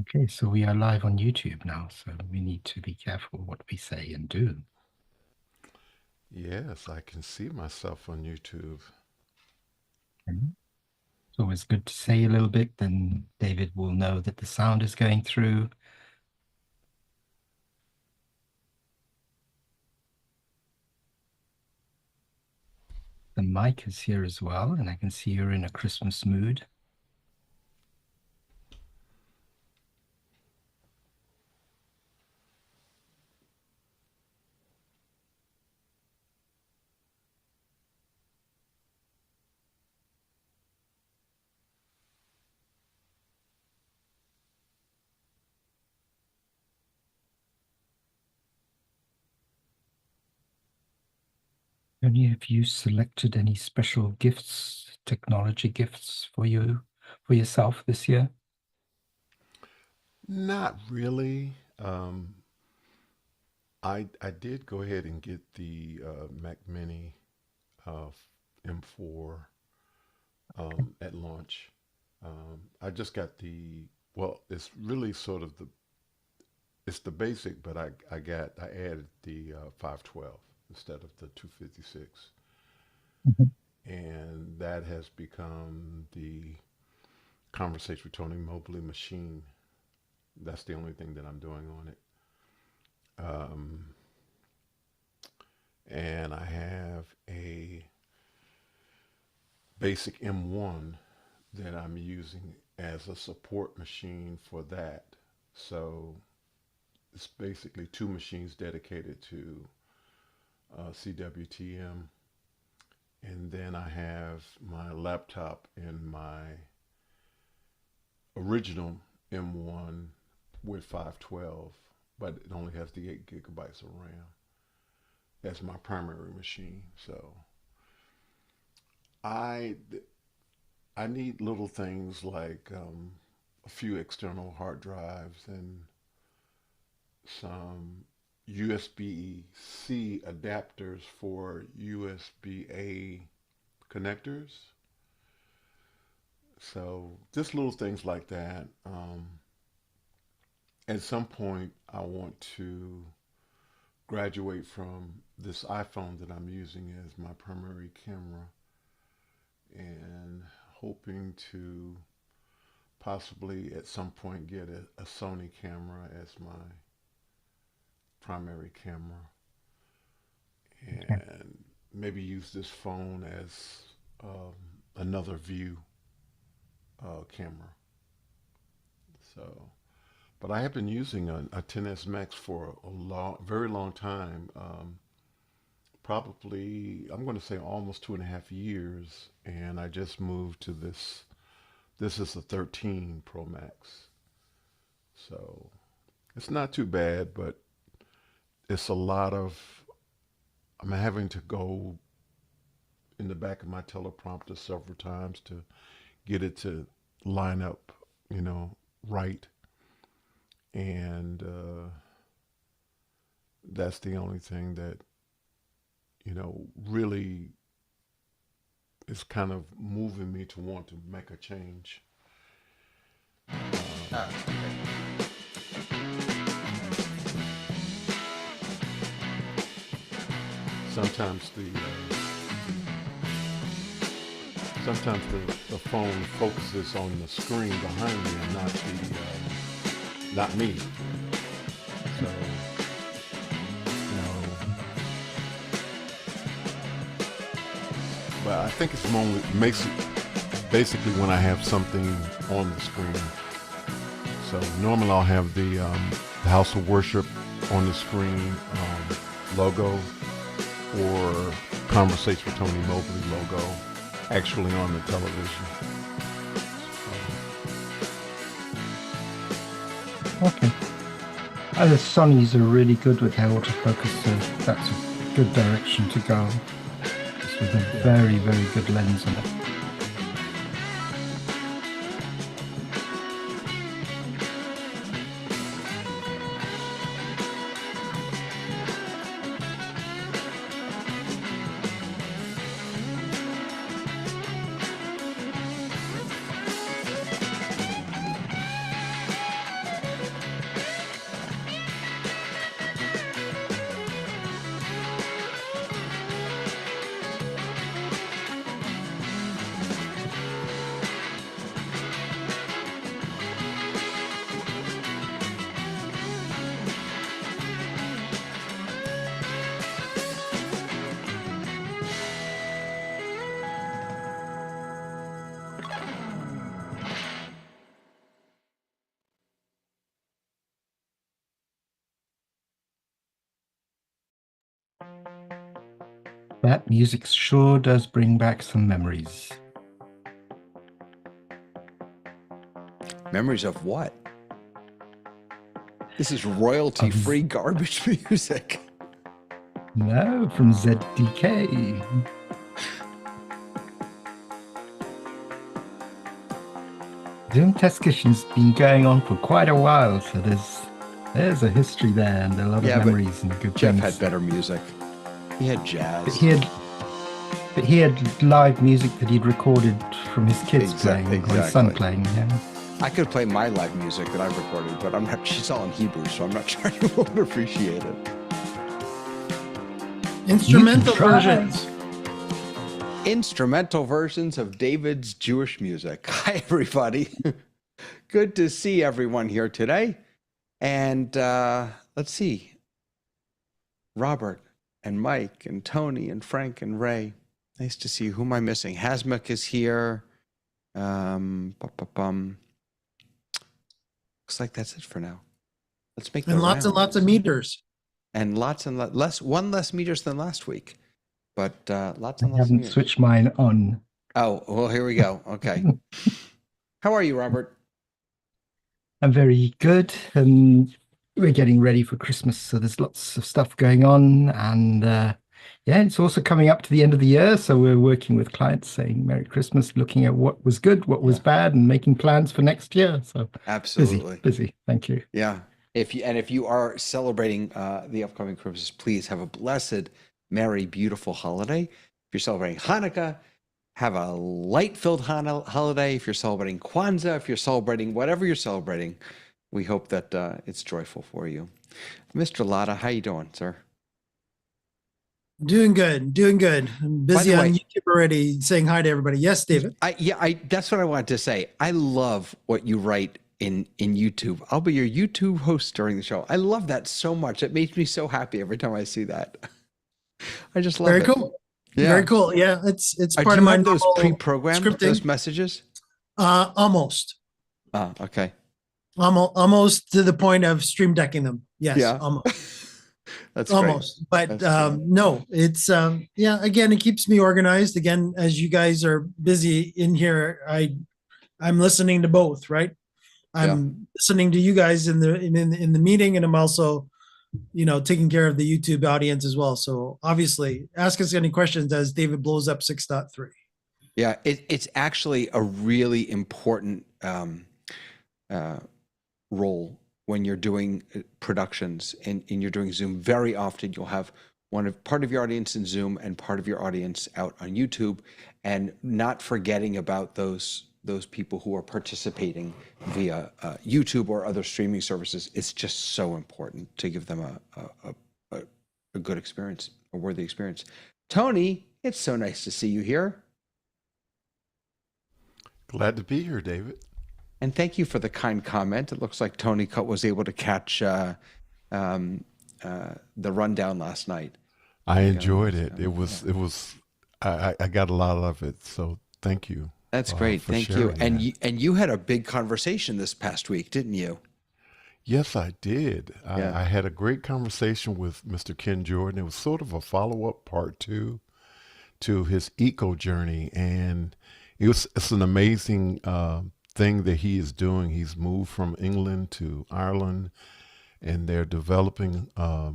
Okay, so we are live on YouTube now, so we need to be careful what we say and do. Yes, I can see myself on YouTube. It's always good to say a little bit, then David will know that the sound is going through. The mic is here as well, and I can see you're in a Christmas mood. Have you selected any special gifts, technology gifts for yourself this year? Not really. I did go ahead and get the Mac Mini uh, M4 at launch. I just got well, it's really sort of it's the basic, but I added the 512 instead of the 256. Mhm. And that has become the conversation with Tony Mobley machine. That's the only thing that I'm doing on it. Um, and I have a basic M1 that I'm using as a support machine for that. So it's basically two machines dedicated to CWTM. And then I have my laptop in my original M1 with 512, but it only has the 8 gigabytes of RAM. That's my primary machine. So I I need little things like a few external hard drives and some USB-C adapters for USB-A connectors. So just little things like that. At some point, I want to graduate from this iPhone that I'm using as my primary camera and hoping to possibly at some point get a Sony camera as my primary camera Okay. and maybe use this phone as another view camera. So, but I have been using a 10s Max for a very long time. Probably, I'm going to say almost 2.5 years, and I just moved to this. This is the 13 Pro Max, so it's not too bad, but it's a lot of. I'm having to go in the back of my teleprompter several times to get it to line up, you know, right, and that's the only thing that really is kind of moving me to want to make a change. Ah, Um, okay. sometimes sometimes the phone focuses on the screen behind me and not me. So you know, but I think it's more makes it basically when I have something on the screen. So normally I'll have the House of Worship on the screen logo or Conversation with Tony Mobley logo actually on the television. Okay. The Sonys are really good with their autofocus, so that's a good direction to go. Just with a Yeah. very, very good lens on it. That music sure does bring back some memories. Memories of what? This is Of royalty-free garbage music. No, from ZDK. Zoom Test Kitchen's been going on for quite a while, so there's a history there and a lot of memories and good Jeff things. had better music. He had jazz. But he had live music that he'd recorded from his kids playing, or his son playing. Yeah. I could play my live music that I've recorded, but I'm not. She's all in Hebrew, so I'm not sure you won't appreciate it. Instrumental versions. Instrumental versions of David's Jewish music. Hi, everybody. Good to see everyone here today. And let's see. Robert and Mike and Tony and Frank and Ray. Nice to see you. Who am I missing? Hasmuk is here. Looks like that's it for now. Let's make and lots of meters. And lots and one less meters than last week. But lots and I lots haven't of switched mine on. Oh, well, here we go. Okay. How are you, Robert? I'm very good. We're getting ready for Christmas, so there's lots of stuff going on. And yeah, it's also coming up to the end of the year, so we're working with clients saying Merry Christmas, looking at what was good, what was bad, and making plans for next year. So absolutely busy. Thank you. Yeah. If you are celebrating the upcoming Christmas, please have a blessed, merry, beautiful holiday. If you're celebrating Hanukkah, have a light-filled holiday. If you're celebrating Kwanzaa, if you're celebrating whatever you're celebrating, we hope that it's joyful for you. Mr. Latta, how you doing, sir? Doing good. I'm busy on YouTube already saying hi to everybody. Yes, David. That's what I wanted to say. I love what you write in YouTube. I'll be your YouTube host during the show. I love that so much. It makes me so happy every time I see that. I just love it. Very cool. Yeah. Very cool. Yeah, it's part of my those pre-programmed those messages. Almost. Okay. Almost to the point of stream decking them. Yes. Yeah. Almost. That's almost. Great. But no, it's Again, it keeps me organized. Again, as you guys are busy in here, I'm listening to both. Right. I'm listening to you guys in the meeting, and I'm also taking care of the YouTube audience as well. So obviously ask us any questions as David blows up 6.3. Yeah, it's actually a really important role when you're doing productions and you're doing Zoom. Very often you'll have part of your audience in Zoom and part of your audience out on YouTube, and not forgetting about those people who are participating via YouTube or other streaming services. It's just so important to give them a good experience, a worthy experience. Tony, it's so nice to see you here. Glad to be here, David. And thank you for the kind comment. It looks like Tony was able to catch the rundown last night. I enjoyed it. I got a lot of it. So thank you. That's great. Thank you. And you had a big conversation this past week, didn't you? Yes, I did. I had a great conversation with Mr. Ken Jordan. It was sort of a follow-up part two to his eco journey. And it's an amazing thing that he is doing. He's moved from England to Ireland, and they're developing a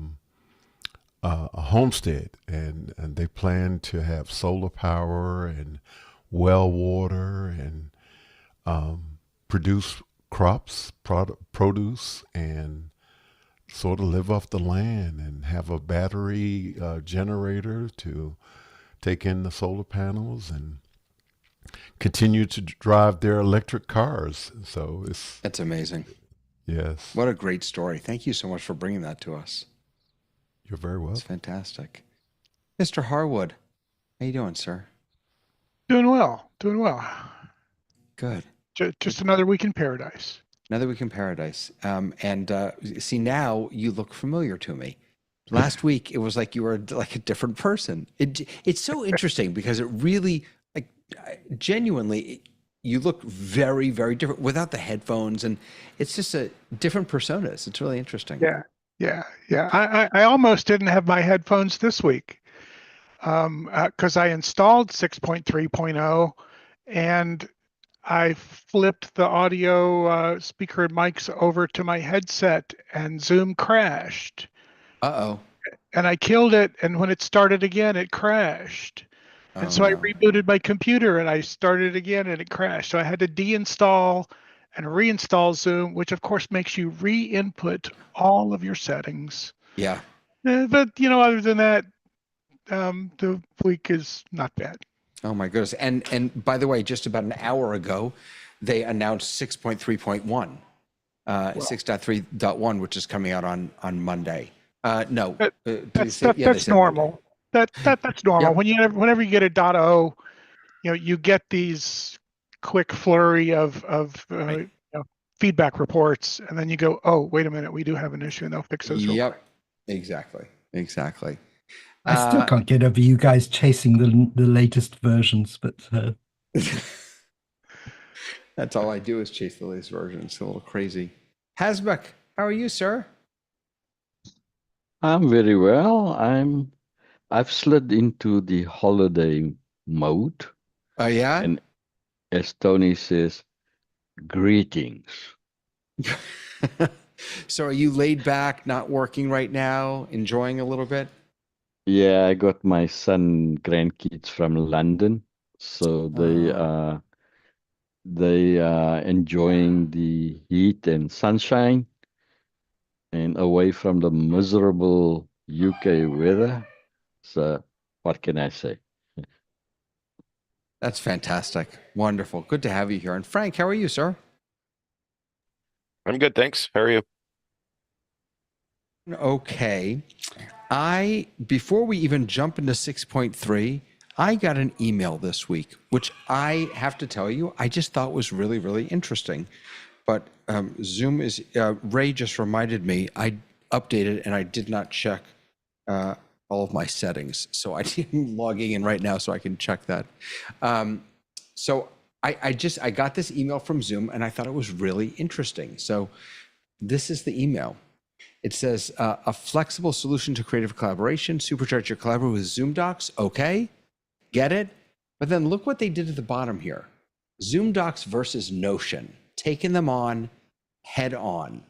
homestead, and they plan to have solar power and well water and produce crops, produce, and sort of live off the land and have a battery generator to take in the solar panels and continue to drive their electric cars. So that's amazing. Yes. What a great story. Thank you so much for bringing that to us. You're very welcome. It's fantastic. Mr. Harwood, how you doing, sir? Doing well. Good. Just another week in paradise. Another week in paradise. See, now you look familiar to me. Last week, it was like you were like a different person. It's so interesting because it really, like, genuinely, you look very, very different without the headphones, and it's just a different personas. It's really interesting. Yeah. I almost didn't have my headphones this week. because I installed 6.3.0 and I flipped the audio speaker and mics over to my headset and Zoom crashed. Uh-oh. And I killed it, and when it started again, it crashed. And Oh, so I no. rebooted my computer and I started again and it crashed. So I had to deinstall and reinstall Zoom, which of course makes you re-input all of your settings. Yeah. But other than that, the week is not bad. Oh my goodness. And by the way, just about an hour ago, they announced 6.3.1, 6.3.1, which is coming out on Monday. No, That's normal. That's normal. Yep. Whenever you get a .0, you get these quick flurry of Right. feedback reports, and then you go, oh, wait a minute, we do have an issue, and they'll fix those. Yep. Exactly. I still can't get over you guys chasing the latest versions, but That's all I do is chase the latest version. It's a little crazy. Hasbek, how are you, sir? I'm very well. I've slid into the holiday mode, Oh yeah. and as Tony says, greetings. So are you laid back, not working right now, enjoying a little bit? Yeah, I got my son grandkids from London, so they are enjoying the heat and sunshine and away from the miserable UK weather. So what can I say? That's fantastic. Wonderful. Good to have you here. And Frank, how are you, sir? I'm good, thanks. How are you? Okay. Before we even jump into 6.3, I got an email this week, which I have to tell you, I just thought was really, really interesting. But Zoom is, Ray just reminded me, I updated and I did not check all of my settings. So I'm logging in right now so I can check that. So I got this email from Zoom and I thought it was really interesting. So this is the email. It says, a flexible solution to creative collaboration, supercharge your collaboration with Zoom Docs. Okay, get it? But then look what they did at the bottom here. Zoom Docs versus Notion, taking them on head on.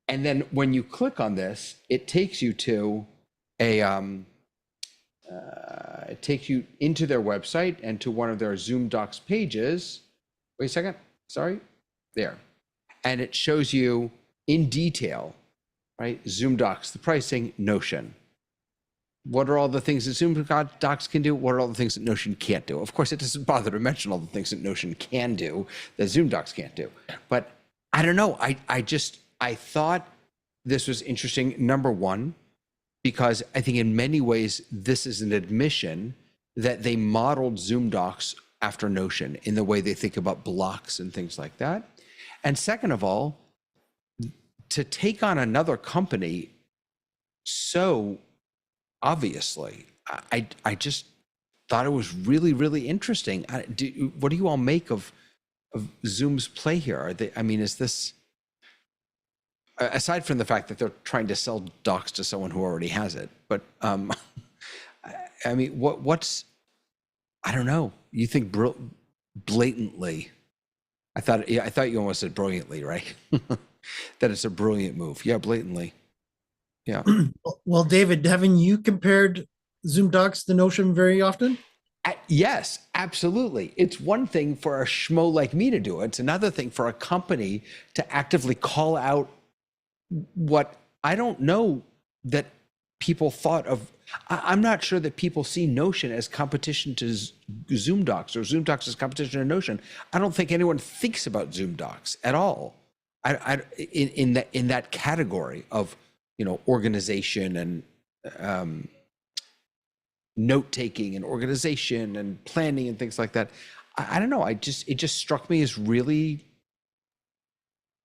And then when you click on this, it takes you to it takes you into their website and to one of their Zoom Docs pages. Wait a second, sorry, there. And it shows you in detail, right? Zoom Docs, the pricing, Notion. What are all the things that Zoom Docs can do? What are all the things that Notion can't do? Of course, it doesn't bother to mention all the things that Notion can do that Zoom Docs can't do. But I don't know. I thought this was interesting, number one, because I think in many ways, this is an admission that they modeled Zoom Docs after Notion in the way they think about blocks and things like that. And second of all, to take on another company so obviously, I just thought it was really, really interesting. What do you all make of Zoom's play here? Is this, aside from the fact that they're trying to sell Docs to someone who already has it, but what's, I don't know. You think blatantly? I thought you almost said brilliantly, right? That it's a brilliant move. Yeah, blatantly. Yeah. Well, David, haven't you compared Zoom Docs to Notion very often? Yes, absolutely. It's one thing for a schmo like me to do it. It's another thing for a company to actively call out what I don't know that people thought of. I'm not sure that people see Notion as competition to Zoom Docs or Zoom Docs as competition to Notion. I don't think anyone thinks about Zoom Docs at all. In that category of, organization and note taking and organization and planning and things like that. I don't know. It just struck me as really.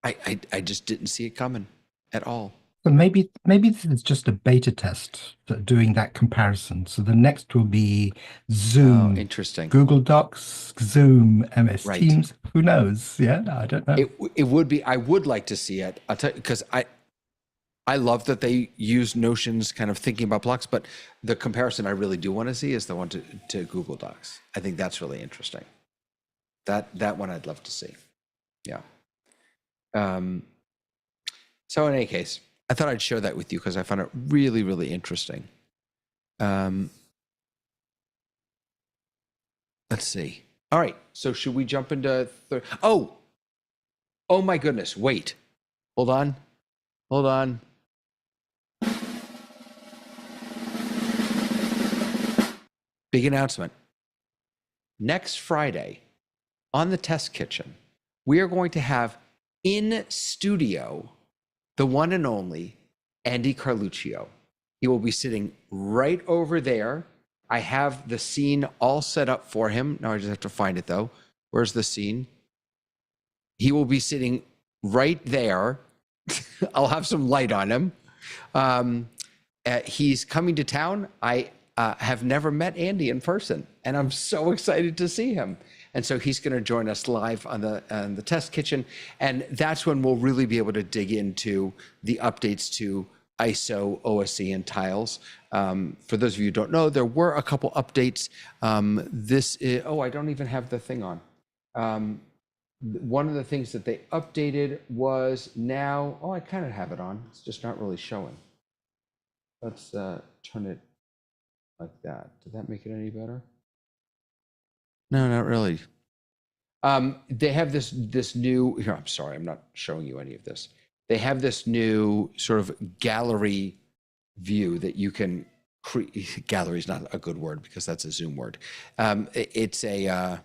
I just didn't see it coming at all. So maybe this is just a beta test for doing that comparison. So the next will be Zoom, interesting. Google Docs, Zoom, MS Right. Teams. Who knows? Yeah, I don't know. It would be. I would like to see it. I'll tell you, because I love that they use Notion's kind of thinking about blocks, but the comparison I really do want to see is the one to Google Docs. I think that's really interesting. That one I'd love to see. Yeah. So in any case, I thought I'd share that with you because I found it really, really interesting. Let's see. All right. So should we jump into oh my goodness. Wait. Hold on. Big announcement. Next Friday on the test kitchen, we are going to have in studio the one and only Andy Carluccio. He will be sitting right over there. I have the scene all set up for him. Now I just have to find it though. Where's the scene? He will be sitting right there. I'll have some light on him. He's coming to town. I have never met Andy in person, and I'm so excited to see him. And so he's going to join us live on the test kitchen, and that's when we'll really be able to dig into the updates to ISO, OSC, and tiles. For those of you who don't know, there were a couple updates. This is, oh, I don't even have the thing on. One of the things that they updated was now, oh, I kind of have it on. It's just not really showing. Let's turn it like that. Did that make it any better? No, not really. They have this new, here, I'm sorry, I'm not showing you any of this. They have this new sort of gallery view that you can create. Gallery is not a good word because that's a Zoom word. It's a,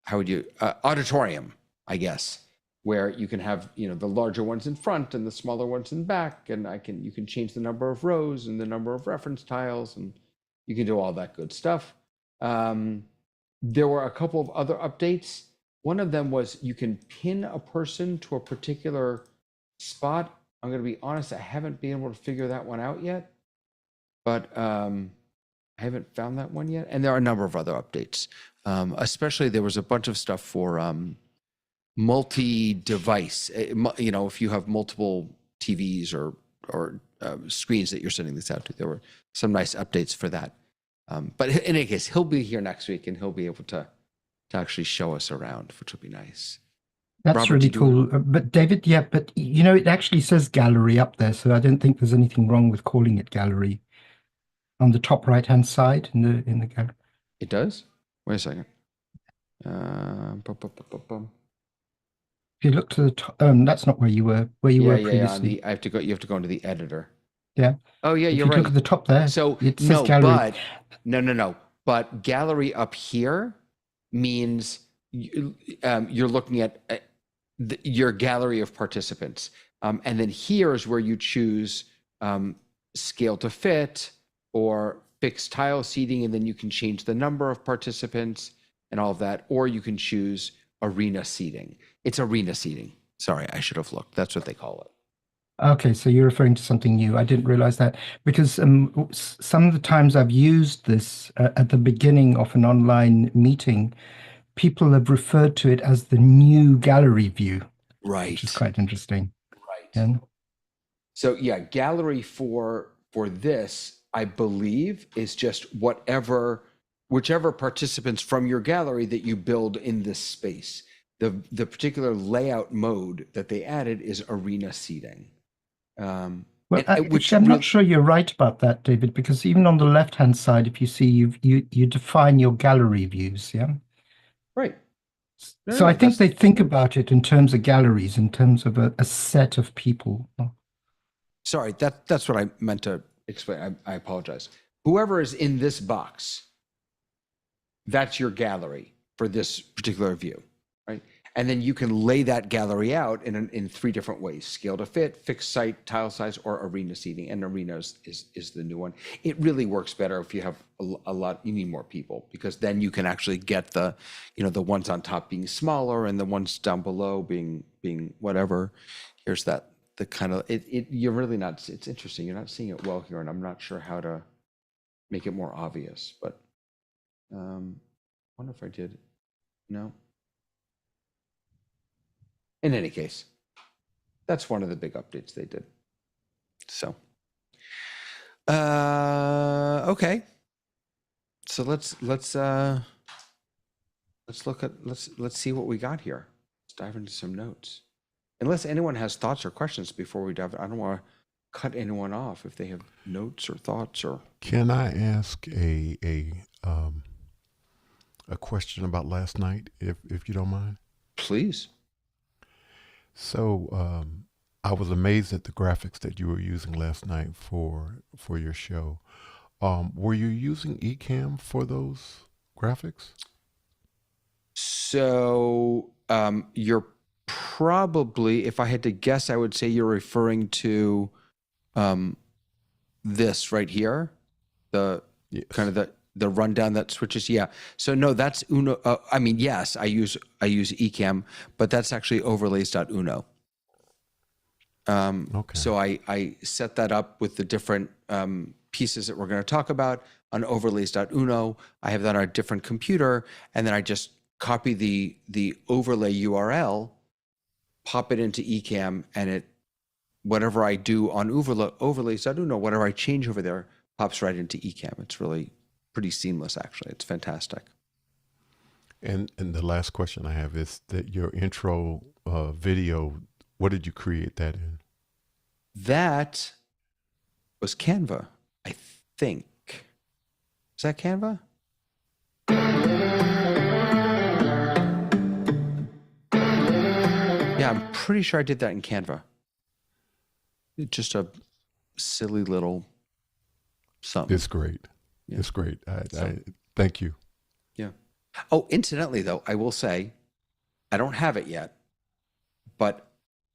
how would you, auditorium, I guess, where you can have, you know, the larger ones in front and the smaller ones in back, and you can change the number of rows and the number of reference tiles, and you can do all that good stuff. There were a couple of other updates. One of them was you can pin a person to a particular spot. I'm going to be honest, I haven't been able to figure that one out yet, but I haven't found that one yet. And there are a number of other updates. Especially there was a bunch of stuff for multi-device. You know, if you have multiple TVs or screens that you're sending this out to, there were some nice updates for that. But in any case, he'll be here next week and he'll be able to actually show us around, which will be nice. That's Robert, really cool. But David, yeah, but you know, it actually says gallery up there, so I don't think there's anything wrong with calling it gallery. On the top right-hand side in the gallery. It does? Wait a second. If you look to the top, that's not where you were. Where you were previously. I have to go. You have to go into the editor. Yeah. Oh yeah, if you're you right. Look at the top there. So it says gallery. No. But gallery up here means you're looking at your gallery of participants, and then here is where you choose scale to fit or fixed tile seating, and then you can change the number of participants and all of that, or you can choose arena seating. It's arena seating. Sorry, I should have looked. That's what they call it. Okay, so you're referring to something new. I didn't realize that because some of the times I've used this at the beginning of an online meeting, people have referred to it as the new gallery view. Right. Which is quite interesting. Right. Yeah. So yeah, gallery for this, I believe, is just whichever participants from your gallery that you build in this space. The particular layout mode that they added is arena seating. I'm not sure you're right about that, David, because even on the left-hand side, if you see, you define your gallery views, yeah? Right. So I think they think about it in terms of galleries, in terms of a set of people. Sorry, that's what I meant to explain. I apologize. Whoever is in this box, that's your gallery for this particular view, right? And then you can lay that gallery out in three different ways: scale to fit, fixed site, tile size, or arena seating. And arena is the new one. It really works better if you have a lot. You need more people, because then you can actually get the ones on top being smaller and the ones down below being whatever. Here's the kind of you're really not. It's interesting. You're not seeing it well here, and I'm not sure how to make it more obvious. But I wonder if I did. No. In any case, That's one of the big updates they did. So, okay. So let's see what we got here. Let's dive into some notes. Unless anyone has thoughts or questions before we dive, I don't want to cut anyone off if they have notes or thoughts or. Can I ask a question about last night, if you don't mind? Please. So I was amazed at the graphics that you were using last night for your show. Were you using Ecamm for those graphics? So you're probably, if I had to guess, I would say you're referring to this right here, the Yes. kind of the rundown that switches. Yeah. So no, that's Uno. I mean, yes, I use Ecamm, but that's actually overlays.uno. Okay. So I set that up with the different pieces that we're going to talk about on overlays.uno. I have that on a different computer, and then I just copy the overlay URL, pop it into Ecamm, and it, whatever I do on overlays.uno, whatever I change over there, pops right into Ecamm. It's really pretty seamless, actually. It's fantastic. And the last question I have is that your intro video, what did you create that in? That was Canva, I think. Is that Canva? Yeah, I'm pretty sure I did that in Canva. Just a silly little something. It's great. Yeah. It's great. I thank you. Yeah. Oh, incidentally, though, I will say, I don't have it yet, but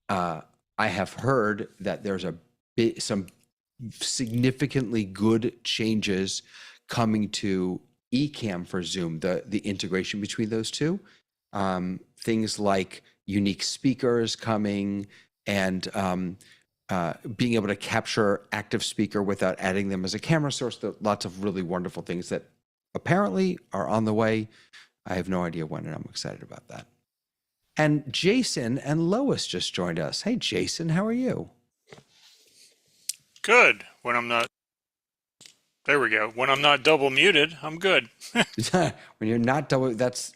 I have heard that there's some significantly good changes coming to Ecamm for Zoom, the integration between those two. Things like unique speakers coming and being able to capture active speaker without adding them as a camera source. Lots of really wonderful things that apparently are on the way. I have no idea when, and I'm excited about that. And Jason and Lois just joined us. Hey, Jason, how are you? Good. When I'm not, there we go. When I'm not double muted, I'm good. When you're not double, that's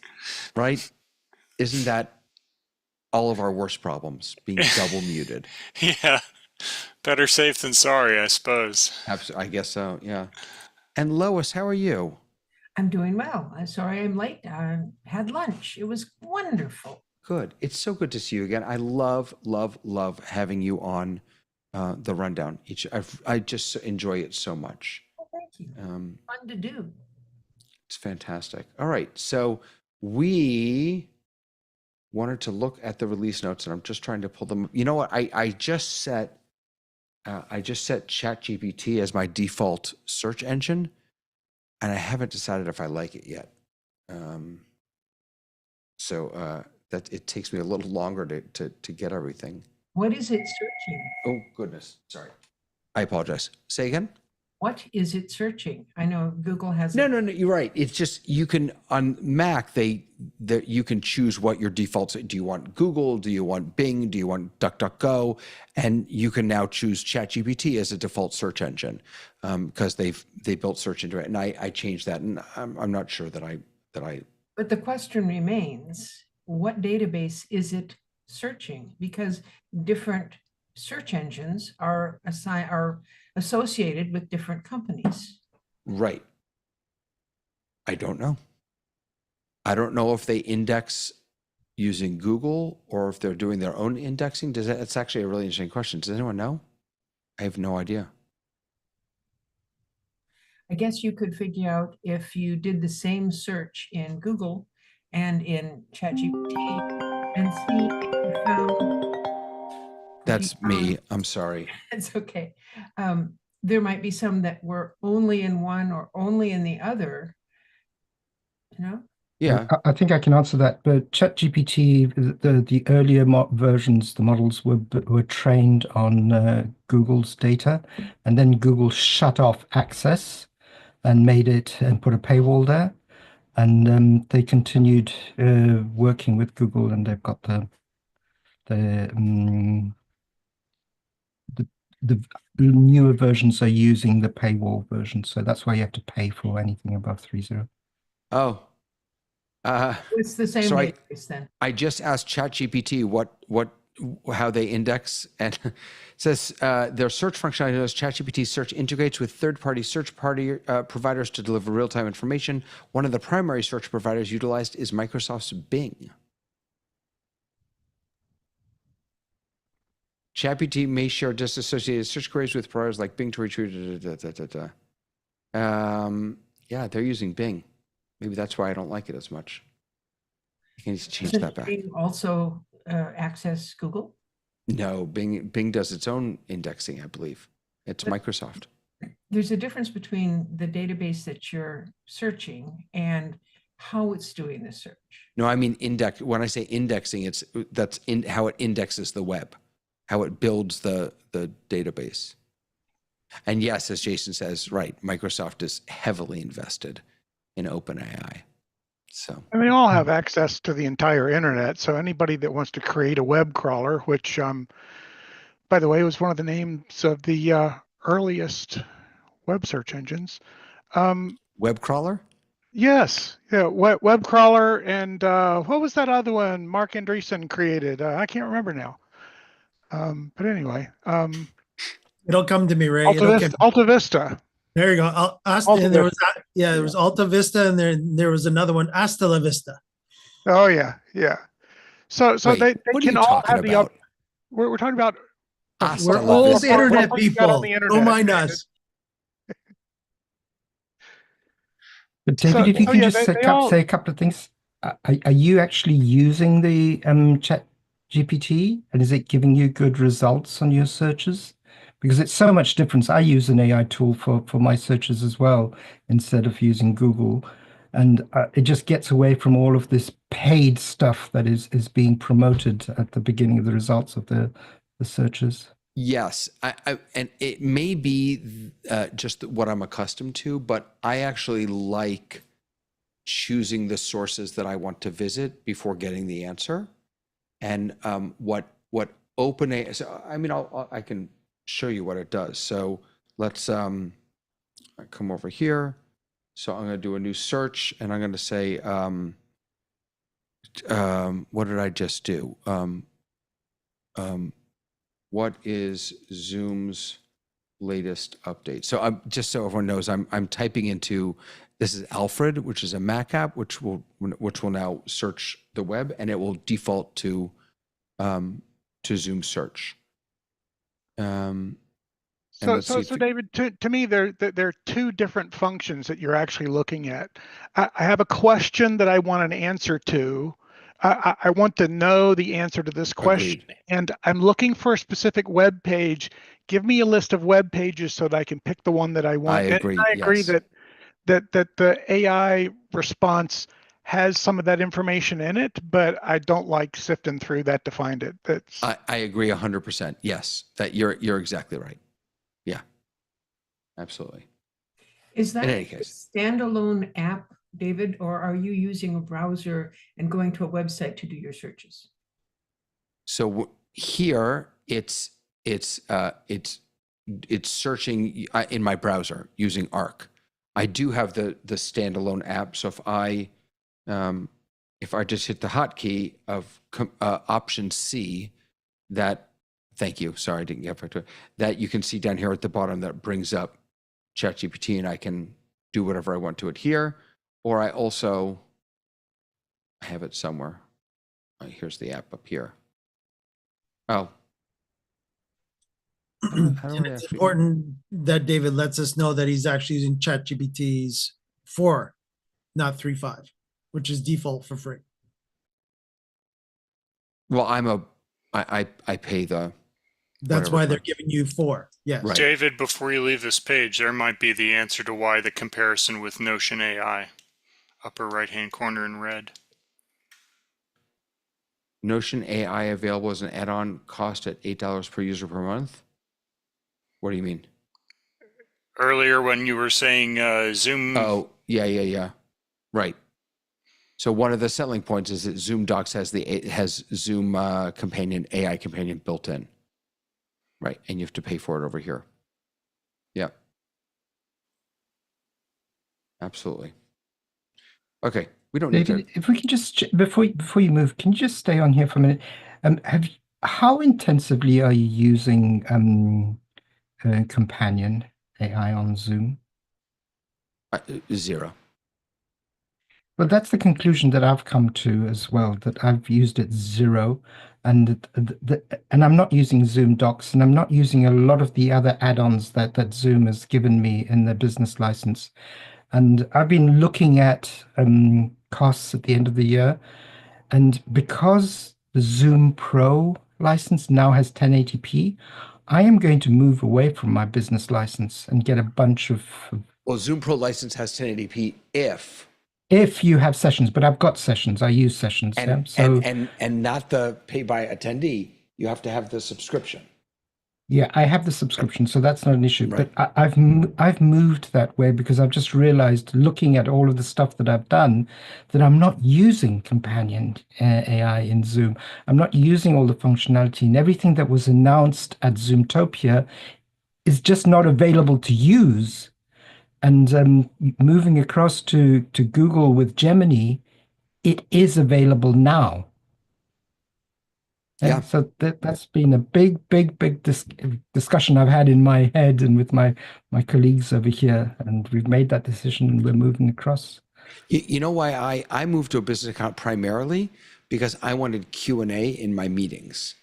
right. Isn't that all of our worst problems, being double muted? Yeah. Better safe than sorry, I suppose. I guess so, yeah. And Lois, how are you? I'm doing well. I'm sorry I'm late. I had lunch. It was wonderful. Good. It's so good to see you again. I love, love, love having you on the rundown. I just enjoy it so much. Oh, thank you. Fun to do. It's fantastic. All right. So we wanted to look at the release notes, and I'm just trying to pull them. You know what? I just set ChatGPT as my default search engine, and I haven't decided if I like it yet. So that it takes me a little longer to get everything. What is it searching? Oh goodness, sorry. I apologize. Say again. What is it searching? I know Google has. No, you're right. It's just you can on Mac you can choose what your defaults. Do you want Google? Do you want Bing? Do you want DuckDuckGo? And you can now choose ChatGPT as a default search engine because they built search into it. And I changed that, and I'm not sure that I. But the question remains: what database is it searching? Because different search engines are associated with different companies. Right. I don't know. I don't know if they index using Google or if they're doing their own indexing. That's actually a really interesting question. Does anyone know? I have no idea. I guess you could figure out if you did the same search in Google and in ChatGPT and see if you found. That's me. I'm sorry. It's okay. There might be some that were only in one or only in the other, you know? Yeah. I think I can answer that. But ChatGPT, the earlier versions, the models were trained on Google's data, and then Google shut off access and made it and put a paywall there. And they continued working with Google, and they've got the the newer versions are using the paywall version, so that's why you have to pay for anything above 3.0. Oh, It's the same so database then. I just asked ChatGPT how they index, and it says their search functionality knows ChatGPT search integrates with third-party search providers to deliver real-time information. One of the primary search providers utilized is Microsoft's Bing. ChatGPT may share disassociated search queries with providers like Bing to retrieve. Yeah, they're using Bing. Maybe that's why I don't like it as much. You can change that back. Bing also access Google? No, Bing does its own indexing, I believe. It's Microsoft. There's a difference between the database that you're searching and how it's doing the search. No, I mean index. When I say indexing, that's how it indexes the web, how it builds the database. And yes, as Jason says, right, Microsoft is heavily invested in OpenAI. So, And they all have access to the entire internet. So anybody that wants to create a web crawler, which, by the way, was one of the names of the earliest web search engines. web crawler? Yes, yeah, web crawler, and what was that other one Mark Andreessen created? I can't remember now. But anyway, It'll come to me, Ray. Alta Vista. There you go. And there was Alta Vista, and there was another one, Hasta La Vista. Oh yeah, yeah. So Wait, they what are can you all talking have about? we're talking about. Hasta We're La old Vista. internet What you got on people. the internet, Don't mind David. us. But David, if you can just say a couple of things. Are you actually using the Chat GPT, and is it giving you good results on your searches? Because it's so much difference. I use an AI tool for my searches as well, instead of using Google. And it just gets away from all of this paid stuff that is being promoted at the beginning of the results of the searches. Yes, and it may be just what I'm accustomed to, but I actually like choosing the sources that I want to visit before getting the answer. And what OpenAI, so I mean, I can show you what it does. So let's come over here. So I'm going to do a new search, and I'm going to say, what did I just do? What is Zoom's latest update? So I'm just so everyone knows, I'm typing into, this is Alfred, which is a Mac app, which will now search the web, and it will default to Zoom search. So David, to me, there are two different functions that you're actually looking at. I have a question that I want an answer to. I want to know the answer to this question. Agreed. And I'm looking for a specific web page. Give me a list of web pages so that I can pick the one that I want. I agree. And I agree yes. that the AI response has some of that information in it, but I don't like sifting through that to find it. I agree 100%. Yes, that you're exactly right. Yeah, absolutely. Is that In any a case. standalone app, David, or are you using a browser and going to a website to do your searches? So here it's searching in my browser using Arc. I do have the standalone app. So if I just hit the hotkey of option C, thank you. Sorry, I didn't get back to it. That you can see down here at the bottom that brings up ChatGPT, and I can do whatever I want to it here. Or I have it somewhere. Here's the app up here. Oh. And it's important that David lets us know that he's actually using ChatGPT's 4, not 3.5, which is default for free. Well, I pay the. That's why they're giving you 4. Yes. Right. David, before you leave this page, there might be the answer to why the comparison with Notion AI. Upper right-hand corner in red. Notion AI available as an add-on, cost at $8 per user per month. What do you mean? Earlier when you were saying Zoom. Oh, yeah. Right. So one of the selling points is that Zoom Docs has Zoom Companion, AI Companion built in. Right. And you have to pay for it over here. Yeah. Absolutely. Okay. We don't need David, to. if we can just before you move, can you just stay on here for a minute? How intensively are you using Companion AI on Zoom? 0. Well, that's the conclusion that I've come to as well, that I've used it 0, and and I'm not using Zoom Docs, and I'm not using a lot of the other add-ons that Zoom has given me in their business license. And I've been looking at costs at the end of the year, and because the Zoom Pro license now has 1080p, I am going to move away from my business license and get a bunch of Well, Zoom Pro license has 1080p if you have sessions, but I've got sessions. I use sessions. Yeah. So and not the pay by attendee. You have to have the subscription. yeah, I have the subscription, so that's not an issue. Right. But I've moved that way because I've just realized, looking at all of the stuff that I've done, that I'm not using Companion AI in Zoom. I'm not using all the functionality, and everything that was announced at Zoomtopia is just not available to use. And moving across to Google with Gemini, it is available now. Yeah. So that's been a big discussion I've had in my head and with my colleagues over here, and we've made that decision and we're moving across. You know why I moved to a business account? Primarily because I wanted Q&A in my meetings.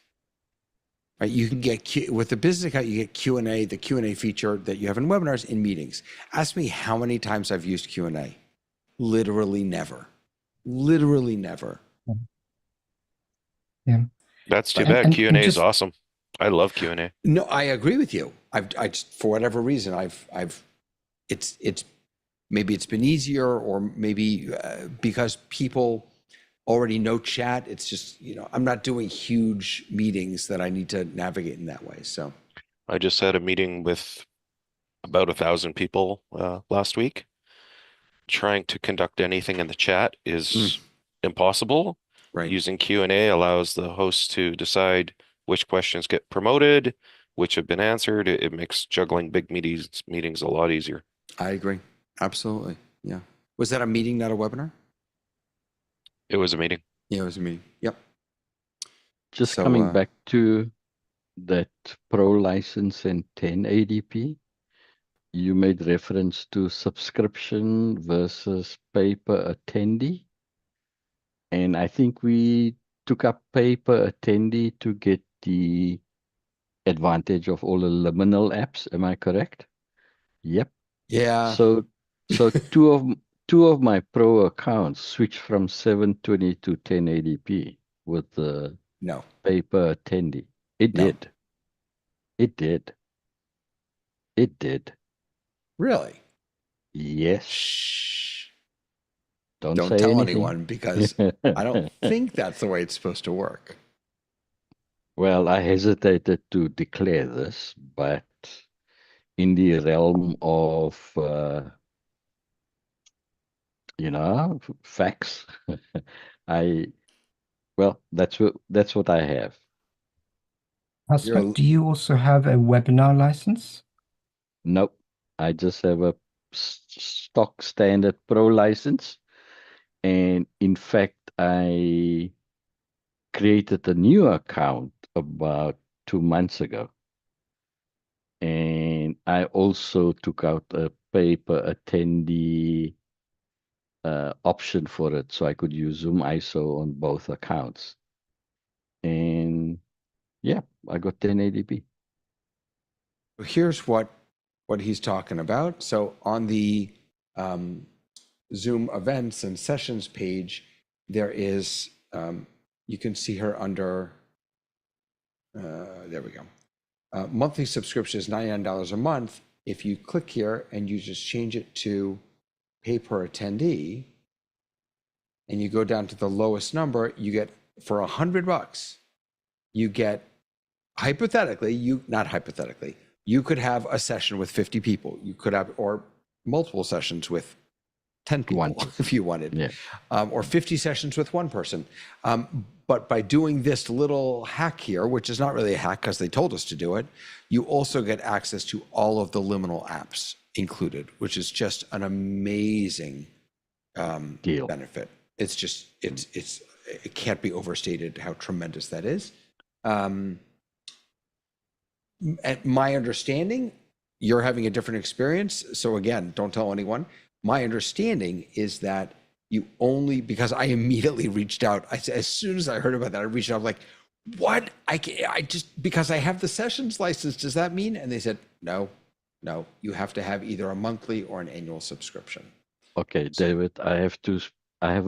Right? You can get with the business account, you get Q&A, the Q&A feature that you have in webinars, in meetings. Ask me how many times I've used Q&A. Literally never. Literally never. Yeah. That's too And- bad. and Q&A is just- awesome. I love Q&A. No, I agree with you. I just, for whatever reason, it's maybe it's been easier, or maybe because people already know chat. It's just, I'm not doing huge meetings that I need to navigate in that way. So I just had a meeting with about 1,000 people last week. Trying to conduct anything in the chat is impossible. right. Using Q&A allows the host to decide which questions get promoted, which have been answered. It makes juggling big meetings a lot easier. I agree. Absolutely. Yeah. Was that a meeting, not a webinar? It was a meeting. Yeah, it was a meeting. Yep. Just So, coming back to that Pro license and 1080p, you made reference to subscription versus pay per attendee. And I think we took up pay per attendee to get the advantage of all the liminal apps. Am I correct? Yep. Yeah. So two of my Pro accounts switched from 720 to 1080p with the No. pay per attendee. It No. did. It did. It did. Really? Yes. Shh. Don't Don't say tell anything. anyone, because I don't think that's the way it's supposed to work. Well, I hesitated to declare this, but in the realm of, facts, that's what I have. Husband, do you also have a webinar license? Nope. I just have a stock standard Pro license. And in fact, I created a new account about 2 months ago. And I also took out a pay per attendee option for it, so I could use ZoomISO on both accounts. And yeah, I got 1080p. Here's what he's talking about. So on the Zoom events and sessions page, there is, you can see her under, there we go. Monthly subscription is $99 a month. If you click here and you just change it to pay per attendee, and you go down to the lowest number, you get, for $100, you get, not hypothetically, you could have a session with 50 people. You could have, or multiple sessions with 10 people if you wanted, Yeah. or 50 sessions with one person. But by doing this little hack here, which is not really a hack because they told us to do it, you also get access to all of the Liminal apps included, which is just an amazing Deal. benefit. It's just, it can't be overstated how tremendous that is. At my understanding, you're having a different experience. So again, don't tell anyone. My understanding is that you only, because I immediately reached out. As soon as I heard about that, I reached out like, what? I just, because I have the sessions license, does that mean? And they said, no, you have to have either a monthly or an annual subscription. Okay, David, I have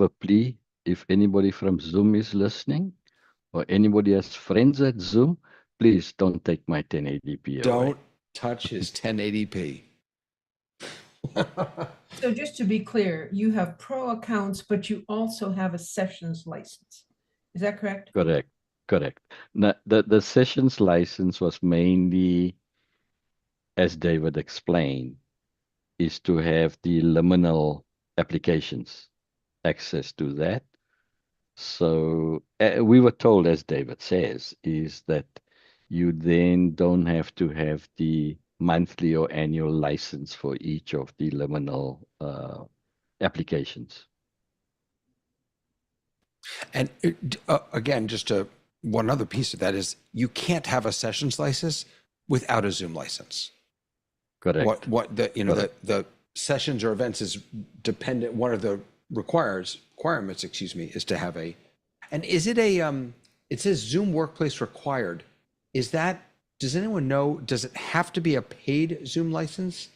a plea. If anybody from Zoom is listening, or anybody has friends at Zoom, please don't take my 1080p away. Don't touch his 1080p. So just to be clear, you have pro accounts, but you also have a sessions license. Is that correct? Correct. Now, the sessions license was mainly, as David explained, is to have the liminal applications access to that. So we were told, as David says, is that you then don't have to have the monthly or annual license for each of the liminal applications. And again, just one other piece of that is you can't have a sessions license without a Zoom license. Correct. The sessions or events is dependent. One of the requirements, is to have a, and is it it says Zoom Workplace required. Does anyone know, does it have to be a paid Zoom license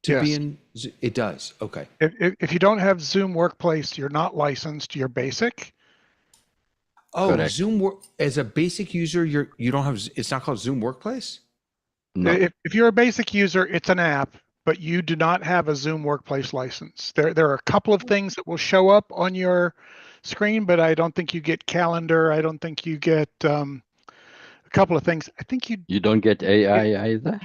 to be in? It does. Okay. If you don't have Zoom Workplace, you're not licensed. You're basic. Oh, Correct. As a basic user, you don't have, it's not called Zoom Workplace? No. If you're a basic user, it's an app, but you do not have a Zoom Workplace license. There are a couple of things that will show up on your screen, but I don't think you get calendar. I don't think you get a couple of things. I think you don't get AI either?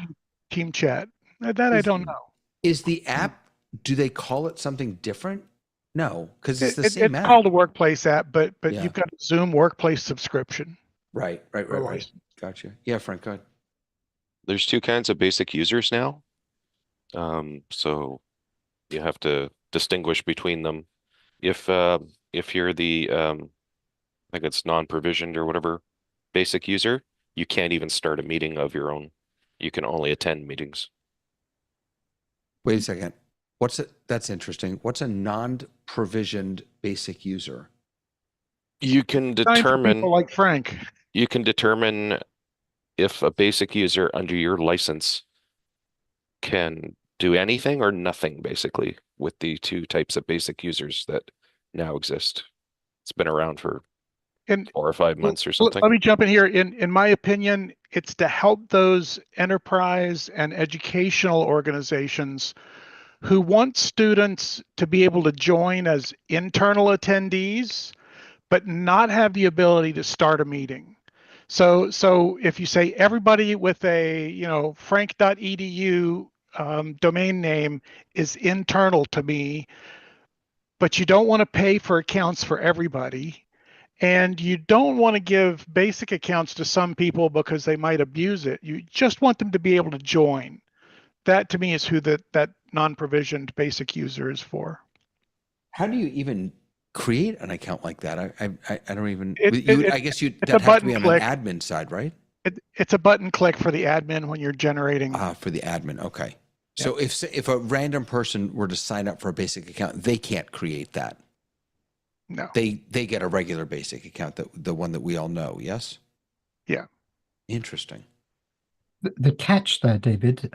Team chat. That I don't know. Is the app, do they call it something different? No, because it's the same app. It's called a Workplace app, but Yeah. you've got a Zoom Workplace subscription. Right. Gotcha. Yeah, Frank, go ahead. There's two kinds of basic users now. So you have to distinguish between them. If you're the I think it's non-provisioned or whatever basic user, you can't even start a meeting of your own. You can only attend meetings. Wait a second. That's interesting. What's a non-provisioned basic user? You can Time for determine people like Frank. You can determine if a basic user under your license can do anything or nothing, basically, with the two types of basic users that now exist. It's been around for 4 or 5 months or something. Let me jump in here. In my opinion, it's to help those enterprise and educational organizations who want students to be able to join as internal attendees, but not have the ability to start a meeting. So if you say everybody with a frank.edu domain name is internal to me, but you don't want to pay for accounts for everybody, and you don't want to give basic accounts to some people because they might abuse it. You just want them to be able to join. That to me is who that non-provisioned basic user is for. How do you even create an account like that? I don't even. I guess that have to be on an admin side, right? It's a button click for the admin when you're generating. For the admin, okay. So if a random person were to sign up for a basic account, they can't create that. No. They get a regular basic account, the one that we all know. Yes. Yeah. Interesting. The catch there, David,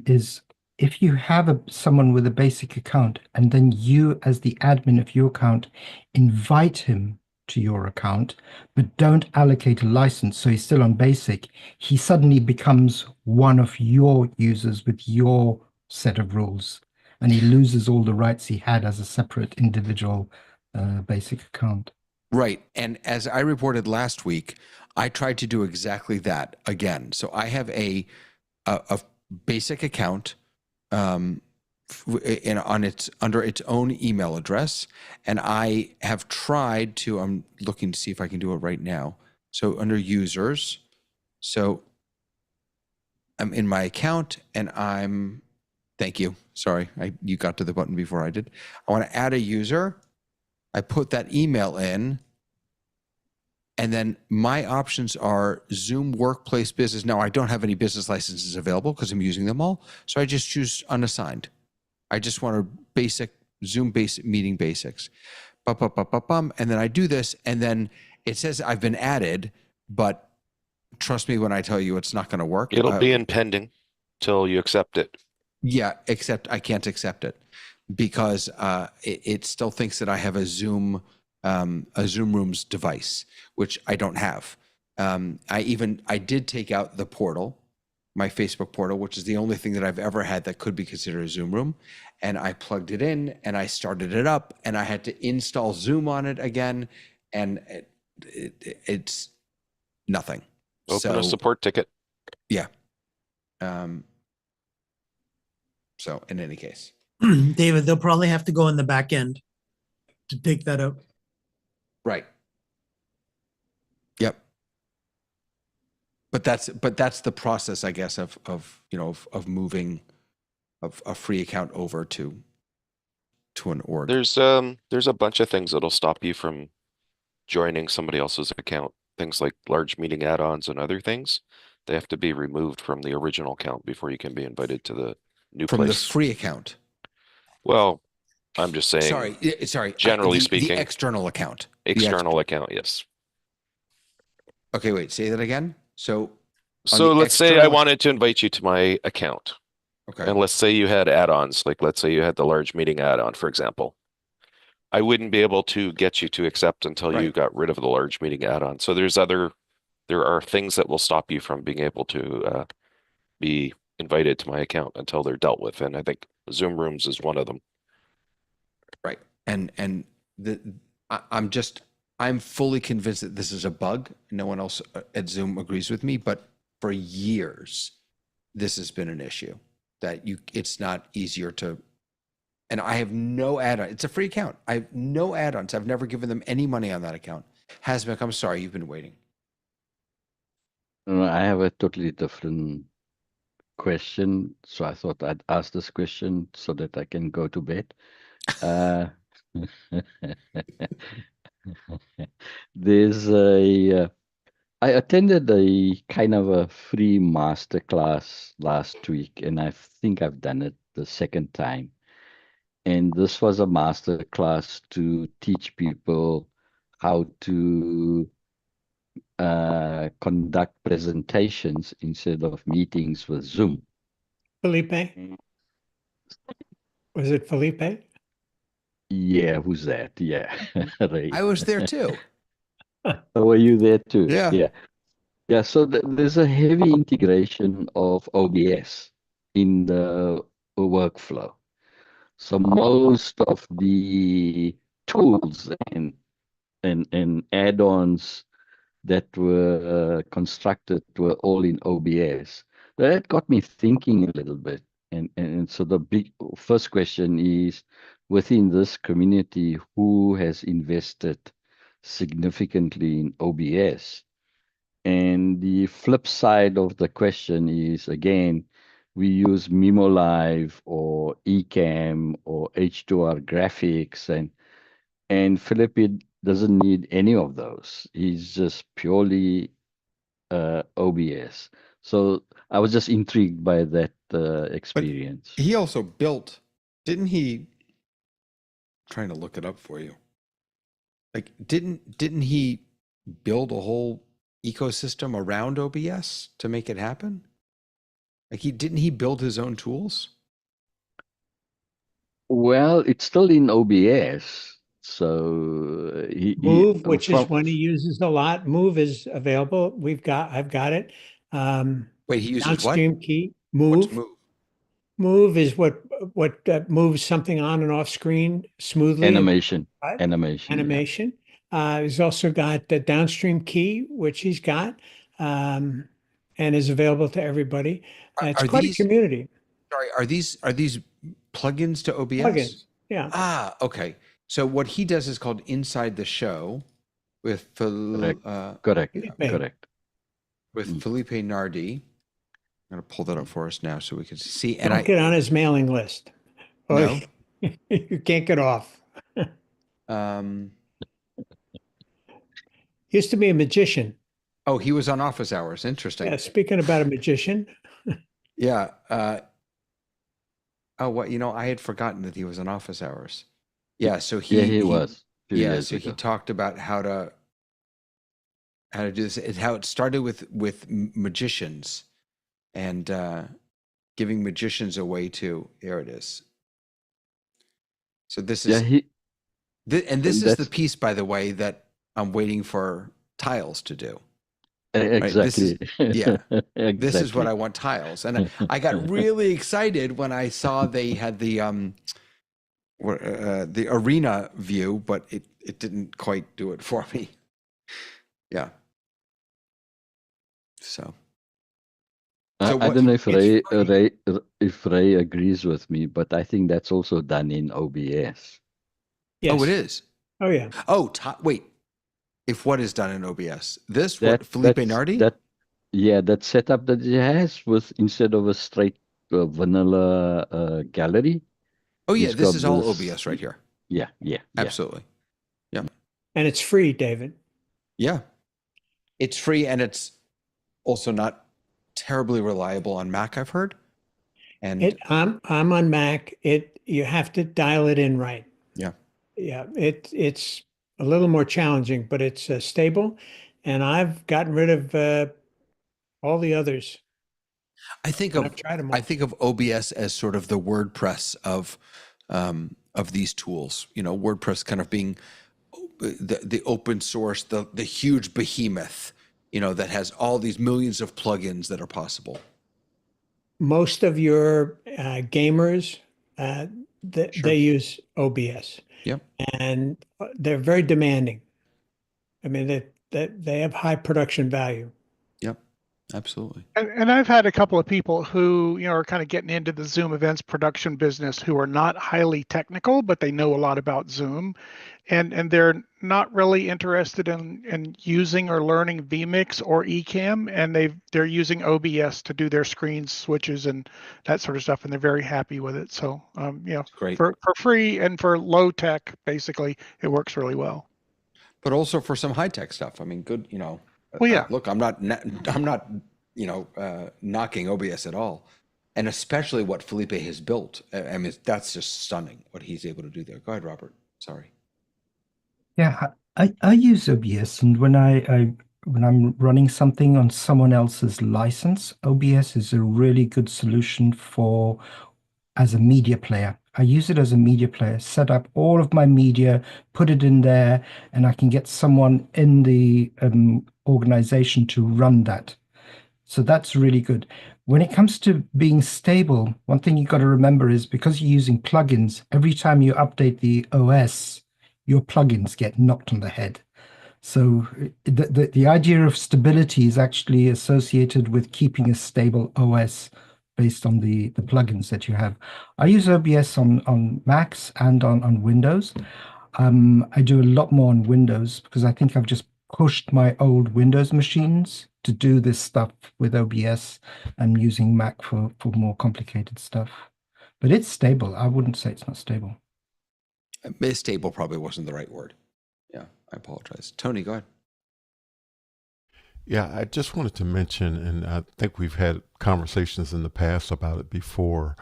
is if you have someone with a basic account and then you, as the admin of your account, invite him to your account, but don't allocate a license, so he's still on basic, he suddenly becomes one of your users with your set of rules, and he loses all the rights he had as a separate individual basic account. Right. And as I reported last week, I tried to do exactly that again. So I have a basic account on its under its own email address. And I have tried to, I'm looking to see if I can do it right now. So under users, so I'm in my account and thank you. Sorry, you got to the button before I did. I want to add a user. I put that email in. And then my options are Zoom Workplace Business. Now, I don't have any business licenses available because I'm using them all. So I just choose unassigned. I just want a basic Zoom basic meeting basics. And then I do this, and then it says I've been added, but trust me when I tell you it's not going to work. It'll be in pending till you accept it. Yeah, except I can't accept it because it still thinks that I have a Zoom Rooms device, which I don't have. I did take out the portal, my Facebook portal, which is the only thing that I've ever had that could be considered a Zoom room. And I plugged it in and I started it up and I had to install Zoom on it again. And it's nothing. Open a support ticket. Yeah. So in any case, David, they'll probably have to go in the back end to take that out. right. Yep. But that's the process, I guess, of moving a free account over to an org. There's a bunch of things that'll stop you from joining somebody else's account. Things like large meeting add-ons and other things. They have to be removed from the original account before you can be invited to the new From place. the free account. Well, I'm just saying. Sorry. Generally speaking, the external account. External account, yes. Okay, wait. Say that again. So let's say I wanted to invite you to my account. Okay. And let's say you had add-ons, like let's say you had the large meeting add-on, for example. I wouldn't be able to get you to accept until you got rid of the large meeting add-on. So there are things that will stop you from being able to be invited to my account until they're dealt with. And I think Zoom Rooms is one of them. Right. And I'm fully convinced that this is a bug. No one else at Zoom agrees with me, but for years, this has been an issue that it's not easier to, and I have no add-on. It's a free account. I have no add-ons. I've never given them any money on that account. Hasmik, I'm sorry, you've been waiting. I have a totally different question. So I thought I'd ask this question so that I can go to bed. I attended a kind of a free masterclass last week, and I think I've done it the second time. And this was a masterclass to teach people how to conduct presentations instead of meetings with Zoom. Felipe? Was it Felipe? Yeah, who's that? Yeah. Right. I was there too. Were you there too? Yeah. Yeah, so there's a heavy integration of OBS in the workflow. So most of the tools and add-ons that were constructed were all in OBS. That got me thinking a little bit. And so the big first question is, within this community, who has invested significantly in OBS? And the flip side of the question is, again, we use Mimo Live or Ecamm or H2R graphics, and Philip doesn't need any of those. He's just purely OBS. So I was just intrigued by that experience. But he also built, didn't he? Trying to look it up for you. Like, didn't he build a whole ecosystem around OBS to make it happen? Like, didn't he build his own tools? Well, it's still in OBS. So Move, which is one he uses a lot. Move is available. I've got it. Wait, he uses downstream what? key. What's Move. Move? Move is what moves something on and off screen smoothly. Animation. Right? Animation. He's also got the downstream key, which he's got, and is available to everybody. It's quite a community. Sorry, are these plugins to OBS? Plugins. Yeah. Ah, okay. So what he does is called Inside the Show with Correct. Felipe. Correct. with Felipe Nardi. I'm going to pull that up for us now so we can see. And Don't get on his mailing list. No. You can't get off. Used to be a magician. Oh, he was on Office Hours. Interesting. Yeah, speaking about a magician. Yeah. Oh, what? I had forgotten that he was on Office Hours. Yeah. So He was. Yeah. So he talked about how to do this. How it started with magicians, and giving magicians a way to. There it is. So this is. This is the piece, by the way, that I'm waiting for Tiles to do. Exactly. Right? This is what I want Tiles, and I got really excited when I saw they had the arena view, but it didn't quite do it for me. Yeah. So. I don't know if Ray agrees with me, but I think that's also done in OBS. Yes. Oh, it is. Oh, yeah. Oh, wait. If what is done in OBS? What Felipe Nardi? That setup that he has with instead of a straight vanilla gallery. Oh yeah, this is all OBS right here. Yeah. Absolutely. Yeah. And it's free, David. Yeah. It's free, and it's also not terribly reliable on Mac, I've heard. And I'm on Mac. You have to dial it in right. Yeah. Yeah. It's a little more challenging, but it's stable. And I've gotten rid of all the others. I've tried them all. I think of OBS as sort of the WordPress of these tools. WordPress kind of being the open source, the huge behemoth, that has all these millions of plugins that are possible. Most of your gamers, they use OBS. Yep. And they're very demanding. I mean, they have high production value. Yep, absolutely. And I've had a couple of people who, are kind of getting into the Zoom events production business who are not highly technical, but they know a lot about Zoom. And they're not really interested in using or learning vMix or Ecamm, and they're using OBS to do their screen switches and that sort of stuff, and they're very happy with it. So, great. For free and for low tech, basically, it works really well. But also for some high tech stuff. I mean, good. Well, yeah. Look, I'm not knocking OBS at all, and especially what Felipe has built. I mean, that's just stunning what he's able to do there. Go ahead, Robert. Sorry. Yeah, I use OBS, and when I'm running something on someone else's license, OBS is a really good solution as a media player. I use it as a media player, set up all of my media, put it in there, and I can get someone in the organization to run that. So that's really good. When it comes to being stable, one thing you've got to remember is because you're using plugins, every time you update the OS, your plugins get knocked on the head. So the idea of stability is actually associated with keeping a stable OS based on the plugins that you have. I use OBS on Macs and on Windows. I do a lot more on Windows because I think I've just pushed my old Windows machines to do this stuff with OBS. I'm using Mac for more complicated stuff. But it's stable. I wouldn't say it's not stable. Stable probably wasn't the right word. Yeah, I apologize. Tony, go ahead. Yeah, I just wanted to mention, and I think we've had conversations in the past about it before,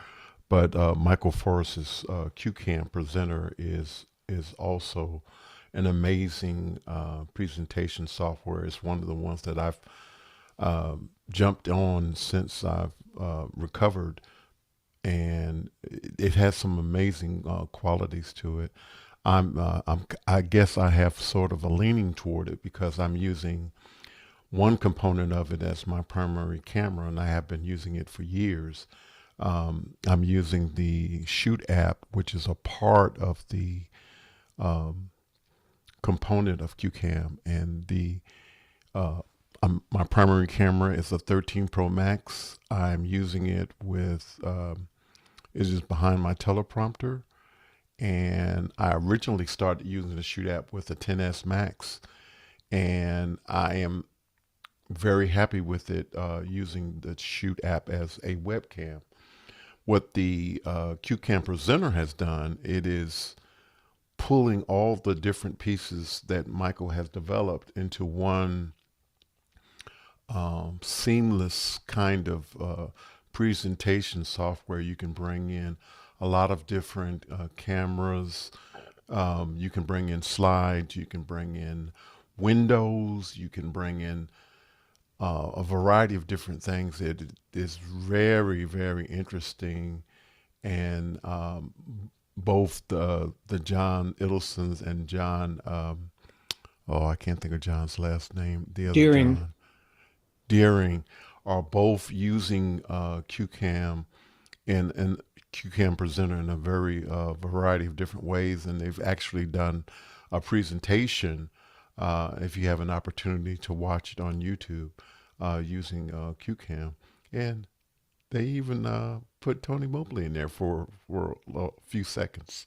but Michael Forrest's QCam presenter is also an amazing presentation software. It's one of the ones that I've jumped on since I've recovered, and it has some amazing qualities to it. I guess I have sort of a leaning toward it because I'm using one component of it as my primary camera, and I have been using it for years. I'm using the Shoot app, which is a part of the component of QCam, and my primary camera is a 13 Pro Max. I'm using it with is just behind my teleprompter. And I originally started using the Shoot app with the 10S Max, and I am very happy with it using the Shoot app as a webcam. What the QCam presenter has done, it is pulling all the different pieces that Michael has developed into one seamless kind of presentation software. You can bring in a lot of different cameras. You can bring in slides. You can bring in windows. You can bring in a variety of different things. It is very, very interesting. And both the John Idlesons and John, I can't think of John's last name. The other Deering. John. Deering are both using QCam and QCam Presenter in a very variety of different ways, and they've actually done a presentation. If you have an opportunity to watch it on YouTube using QCam, and they even put Tony Mobley in there for a few seconds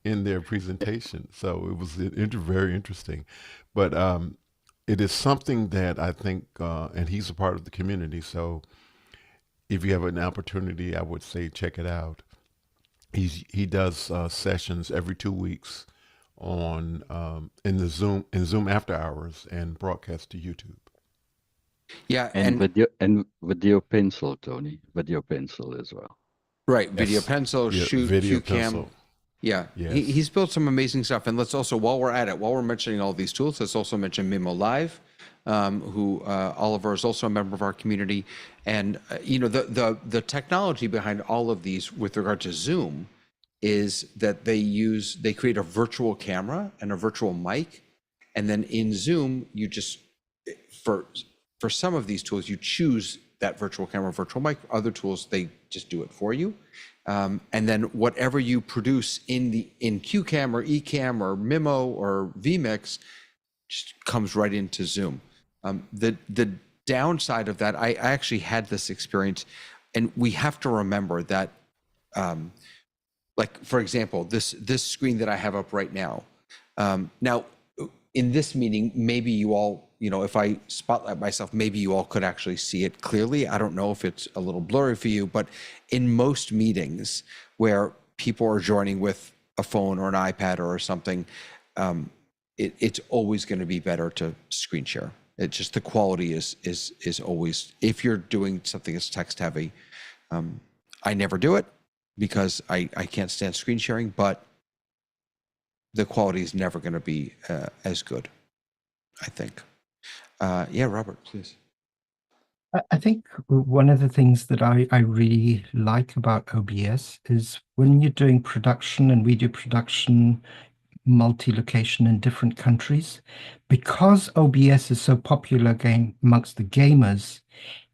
in their presentation. So it was very interesting, but it is something that I think, and he's a part of the community. So if you have an opportunity, I would say check it out. He does sessions every 2 weeks on in Zoom after hours and broadcast to YouTube. Yeah, And video pencil, Tony. Video pencil as well. right. Yes. Video pencil, Yeah, shoot, video QCam. pencil. Yeah, Yes. he's built some amazing stuff. And let's also, while we're at it, while we're mentioning all these tools, let's also mention Mimo Live, who Oliver is also a member of our community. And the technology behind all of these with regard to Zoom is that they create a virtual camera and a virtual mic, and then in Zoom you just for some of these tools you choose that virtual camera, virtual mic. Other tools they just do it for you. And then whatever you produce in QCam or eCam or Mimo or vMix just comes right into Zoom. The downside of that, I actually had this experience, and we have to remember that, like for example, this screen that I have up right now. Now, in this meeting, maybe you all, if I spotlight myself, maybe you all could actually see it clearly. I don't know if it's a little blurry for you, but in most meetings where people are joining with a phone or an iPad or something, it's always going to be better to screen share. It's just the quality is always, if you're doing something that's text heavy. I never do it because I can't stand screen sharing, but the quality is never going to be as good, I think. Yeah, Robert, please. I think one of the things that I really like about OBS is when you're doing production, and we do production multi-location in different countries, because OBS is so popular amongst the gamers,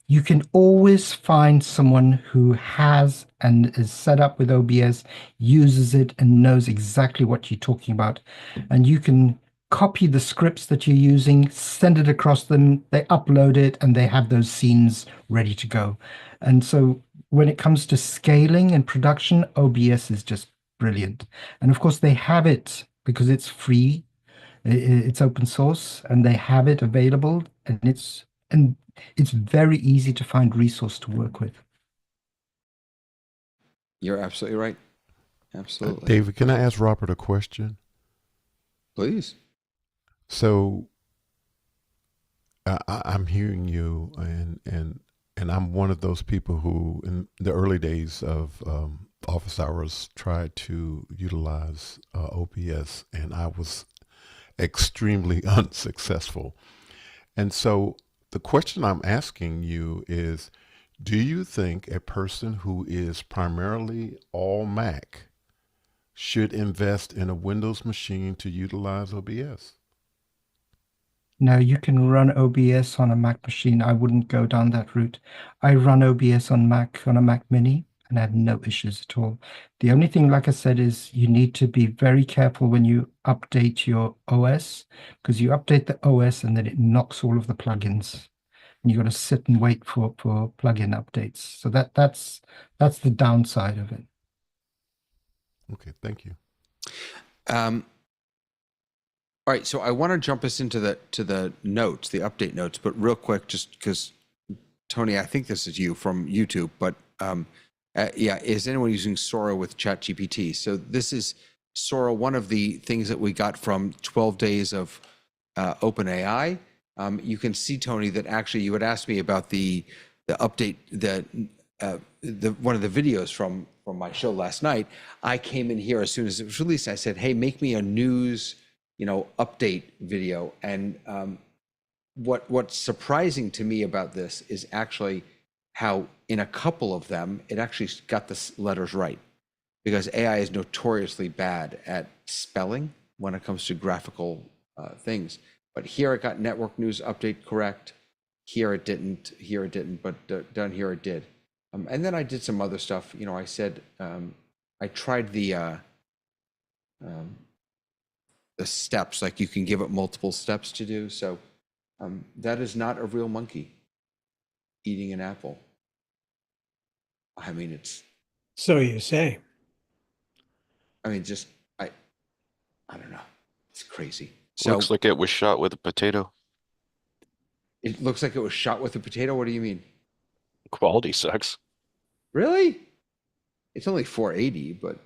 you can always find someone who has and is set up with OBS, uses it, and knows exactly what you're talking about. And you can copy the scripts that you're using, send it across them, they upload it, and they have those scenes ready to go. And so when it comes to scaling and production, OBS is just brilliant. And of course, they have it because it's free, it's open source, and they have it available, and it's very easy to find resource to work with. You're absolutely right. Absolutely. David, can I ask Robert a question? Please. So I'm hearing you, and I'm one of those people who, in the early days of office hours, tried to utilize OBS, and I was extremely unsuccessful. And so the question I'm asking you is, do you think a person who is primarily all Mac should invest in a Windows machine to utilize OBS? No, you can run OBS on a Mac machine. I wouldn't go down that route. I run OBS on a Mac Mini, and I had no issues at all. The only thing, like I said, is you need to be very careful when you update your OS, because you update the OS and then it knocks all of the plugins. And you got to sit and wait for plugin updates. So that's the downside of it. Okay, thank you. All right, so I want to jump us into the notes, the update notes, but real quick, just because Tony, I think this is you from YouTube, but yeah, is anyone using Sora with ChatGPT? So this is Sora, one of the things that we got from 12 days of OpenAI. You can see, Tony, that actually you had asked me about the update, the one of the videos from my show last night. I came in here as soon as it was released. I said, hey, make me a news, update video. And what's surprising to me about this is actually how in a couple of them, it actually got the letters right, because AI is notoriously bad at spelling when it comes to graphical things. But here it got network news update correct. Here it didn't, but down here it did. And then I did some other stuff. I said, I tried the steps, like you can give it multiple steps to do. So that is not a real monkey eating an apple. I mean, So you say. I don't know. It's crazy. So Looks like it was shot with a potato. it looks like it was shot with a potato. What do you mean? Quality sucks. Really? It's only 480, but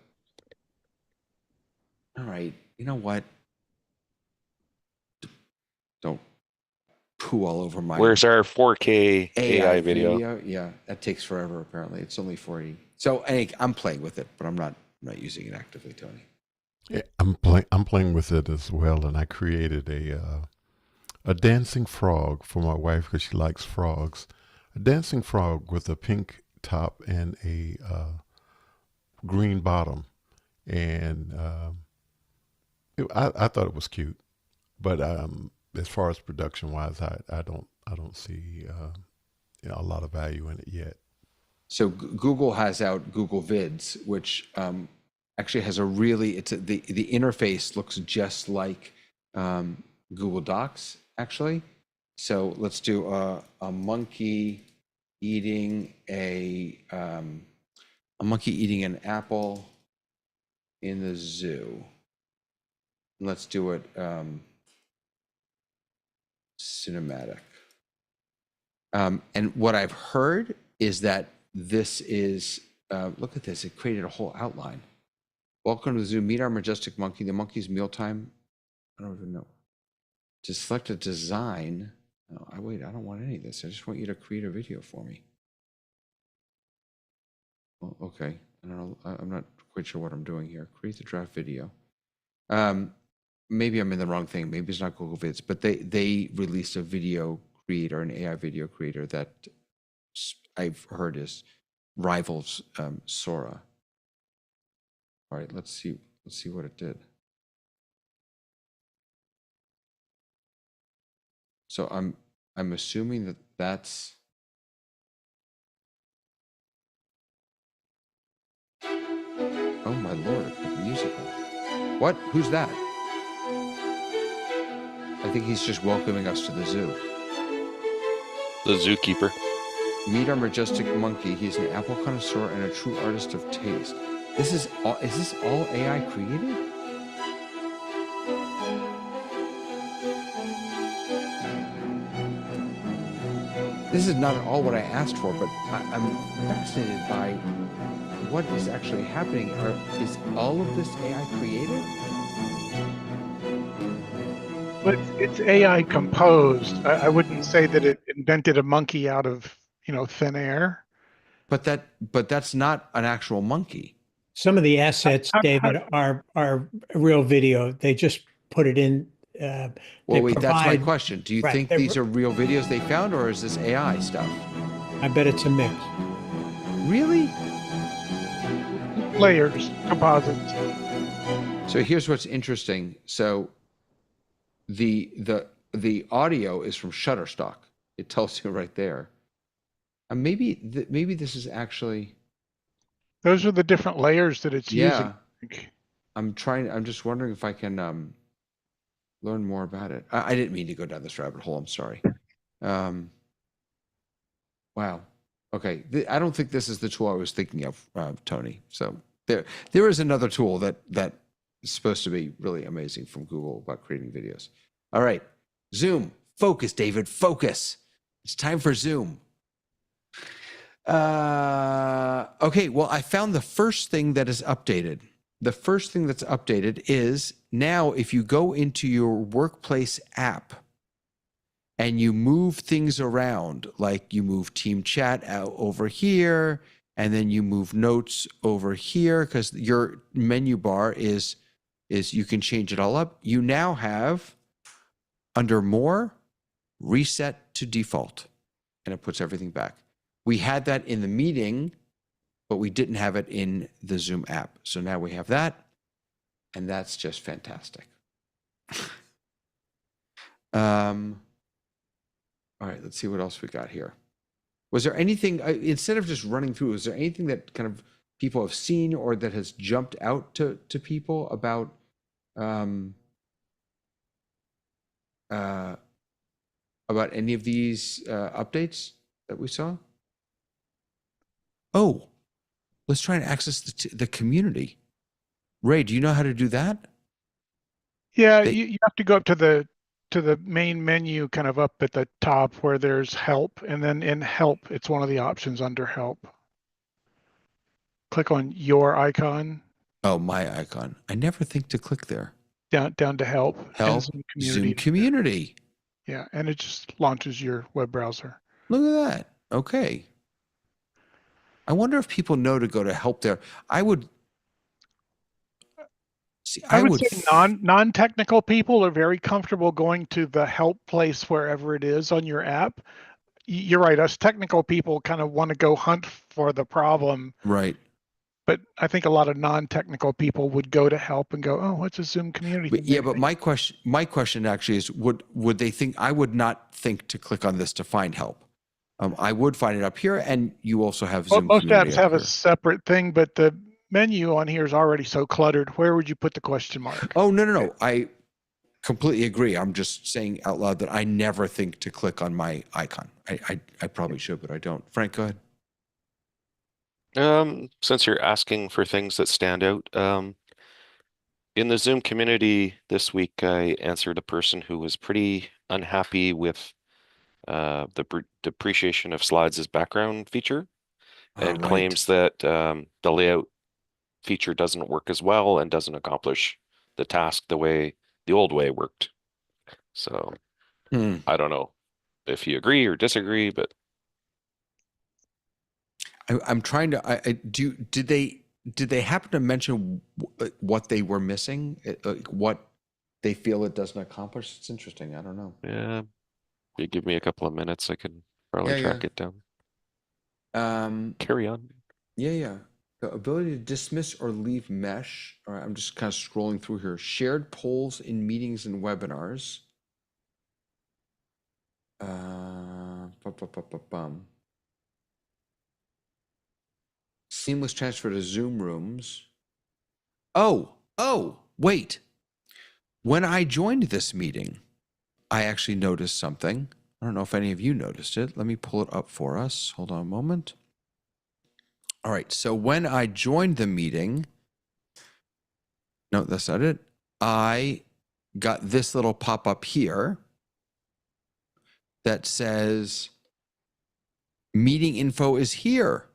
all right. You know what? Don't poo all over my Where's our 4K AI video? Yeah, that takes forever. Apparently, it's only 480. So I'm playing with it, but I'm not using it actively, Tony. Yeah, I'm playing with it as well, and I created a dancing frog for my wife because she likes frogs. A dancing frog with a pink top and a green bottom, and I thought it was cute. But as far as production wise, I don't see a lot of value in it yet. So Google has out Google Vids, which actually has the interface looks just like Google Docs actually. So let's do a monkey eating an apple in the zoo. Let's do it cinematic. And what I've heard is that this is, look at this, it created a whole outline. Welcome to the zoo, meet our majestic monkey, the monkey's mealtime. I don't even know. To select a design. No, I don't want any of this. I just want you to create a video for me. Well, okay, I don't know. I'm not quite sure what I'm doing here. Create the draft video. Maybe I'm in the wrong thing. Maybe it's not Google Vids, but they released a video creator, an AI video creator that I've heard rivals Sora. All right, let's see what it did. So I'm assuming that's. Oh my lord, musical. What? Who's that? I think he's just welcoming us to the zoo. The zookeeper. Meet our majestic monkey. He's an apple connoisseur and a true artist of taste. Is this all AI created? This is not at all what I asked for, but I'm fascinated by what is actually happening. Is all of this AI created? But it's AI composed. I wouldn't say that it invented a monkey out of, thin air. But that's not an actual monkey. Some of the assets, David, are real video. They just put it in. Well, wait, that's my question. Do you think these are real videos they found, or is this AI stuff? I bet it's a mix. Really? Layers, composites. So here's what's interesting. So the audio is from Shutterstock. It tells you right there. And maybe this is actually. Those are the different layers that it's using. I'm just wondering if I can learn more about it. I didn't mean to go down this rabbit hole. I'm sorry. Wow. Okay. I don't think this is the tool I was thinking of, Tony. So There is another tool that is supposed to be really amazing from Google about creating videos. All right, Zoom, focus, David, focus. It's time for Zoom. Okay, well, I found the first thing that is updated. The first thing that's updated is now if you go into your workplace app and you move things around, like you move team chat out over here, and then you move notes over here, because your menu bar is you can change it all up. You now have, under more, reset to default, and it puts everything back. We had that in the meeting, but we didn't have it in the Zoom app. So now we have that, and that's just fantastic. All right, let's see what else we got here. Was there anything, instead of just running through, is there anything that kind of people have seen or that has jumped out to people about any of these updates that we saw? Oh, let's try and access the community. Ray, do you know how to do that? Yeah, you have to go up to the main menu, kind of up at the top where there's help, and then in help, it's one of the options under help. Click on your icon. Oh, my icon. I never think to click there. Down to help. Help, Zoom community. Yeah, and it just launches your web browser. Look at that. Okay. I wonder if people know to go to help there. I would say non-technical people are very comfortable going to the help place wherever it is on your app. You're right. Us technical people kind of want to go hunt for the problem. Right. But I think a lot of non-technical people would go to help and go, oh, what's a Zoom community? But, yeah, but my question actually is, would they think, I would not think to click on this to find help. I would find it up here, and you also have Zoom most community apps have here. a separate thing, but the menu on here is already so cluttered. Where would you put the question mark? Oh, no. I completely agree. I'm just saying out loud that I never think to click on my icon. I probably should, but I don't. Frank, go ahead. Since you're asking for things that stand out, in the Zoom community this week, I answered a person who was pretty unhappy with the depreciation of slides as background feature, and claims that the layout feature doesn't work as well and doesn't accomplish the task the way the old way worked. So I don't know if you agree or disagree, but I'm trying to. Did they happen to mention what they were missing? Like what they feel it doesn't accomplish? It's interesting. I don't know. Yeah, you give me a couple of minutes, I can probably track it down. Carry on. Yeah. The ability to dismiss or leave mesh. All right, I'm just kind of scrolling through here. Shared polls in meetings and webinars. Seamless transfer to Zoom rooms. Oh, wait. When I joined this meeting, I actually noticed something. I don't know if any of you noticed it. Let me pull it up for us. Hold on a moment. All right, so when I joined the meeting, no, that's not it. I got this little pop-up here that says, meeting info is here.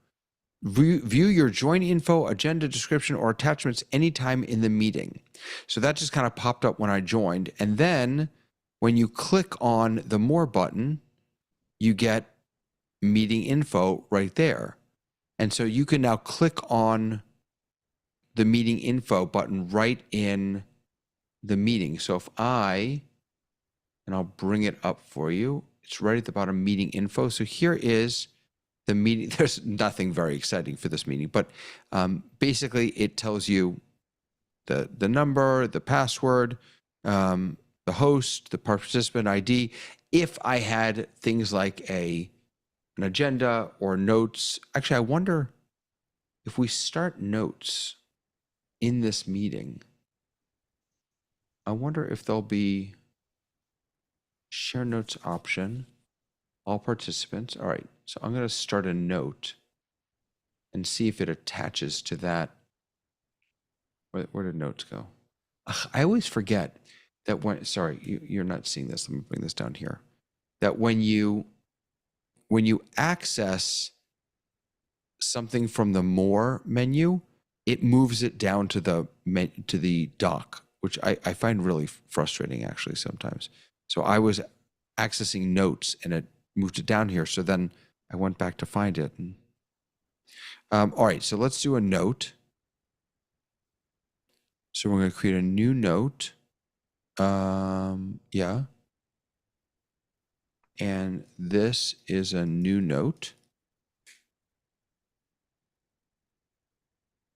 View your join info, agenda description, or attachments anytime in the meeting. So that just kind of popped up when I joined. And then when you click on the more button, you get meeting info right there. And so you can now click on the meeting info button right in the meeting. So if and I'll bring it up for you, it's right at the bottom, meeting info. So here is the meeting. There's nothing very exciting for this meeting, but basically it tells you the number, the password, the host, the participant ID. If I had things like an agenda or notes, actually, I wonder if we start notes in this meeting, I wonder if there'll be share notes option, all participants. All right, so I'm going to start a note and see if it attaches to that Where did notes go? Ugh, I always forget that sorry, you're not seeing this. Let me bring this down here. That when you access something from the more menu, it moves it down to the dock, which I find really frustrating actually sometimes. So I was accessing notes and it moved it down here. So then I went back to find it. And, all right, so let's do a note. So we're going to create a new note. Yeah. And this is a new note.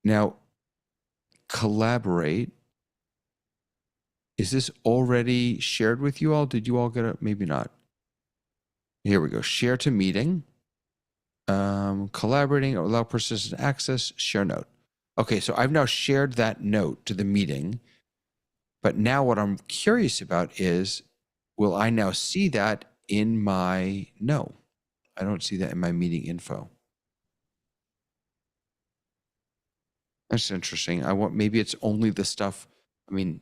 Now, collaborate. Is this already shared with you all? Did you all get it? Maybe not. Here we go. Share to meeting. Collaborating, allow persistent access, share note. Okay, so I've now shared that note to the meeting. But now what I'm curious about is, will I now see that in my, no, I don't see that in my meeting info. That's interesting. Maybe it's only the stuff, I mean,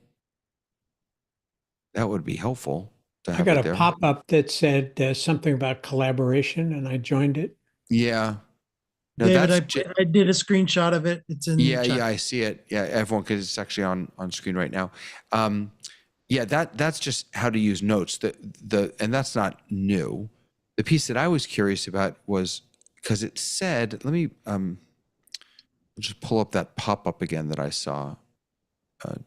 that would be helpful to I have got it a there. pop-up that said something about collaboration, and I joined it. Yeah. No, David, that's I did a screenshot of it. It's in the chat. yeah, I see it. Yeah, everyone, because it's actually on screen right now. Yeah, that's just how to use notes. And that's not new. The piece that I was curious about was because it said, let me just pull up that pop-up again that I saw.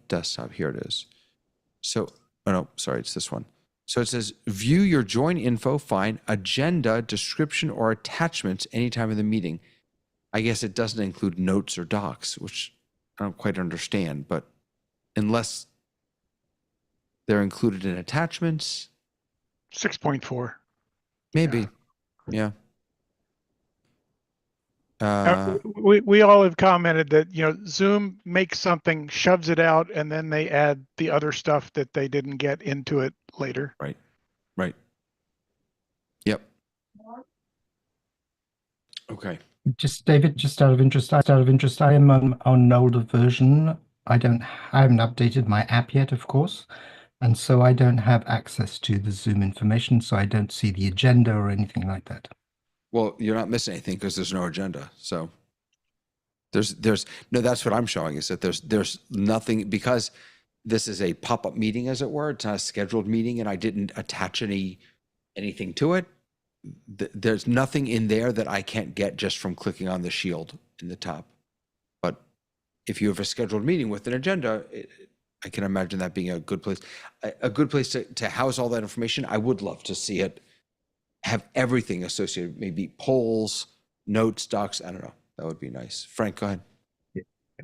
Desktop, here it is. So, oh no, sorry, it's this one. So it says, view your join info, find agenda, description, or attachments anytime in the meeting. I guess it doesn't include notes or docs, which I don't quite understand, but unless they're included in attachments. 6.4. Maybe, yeah. We all have commented that, Zoom makes something, shoves it out, and then they add the other stuff that they didn't get into it later. Right. Yep. Okay. Just David, just out of interest, I am on an older version. I haven't updated my app yet, of course, and so I don't have access to the Zoom information, so I don't see the agenda or anything like that. Well, you're not missing anything because there's no agenda. So no, that's what I'm showing, is that there's nothing, because this is a pop-up meeting, as it were. It's not a scheduled meeting, and I didn't attach anything to it. There's nothing in there that I can't get just from clicking on the shield in the top. But if you have a scheduled meeting with an agenda, I can imagine that being a good place to house all that information. I would love to see it have everything associated, maybe polls, notes, docs. I don't know. That would be nice. Frank, go ahead.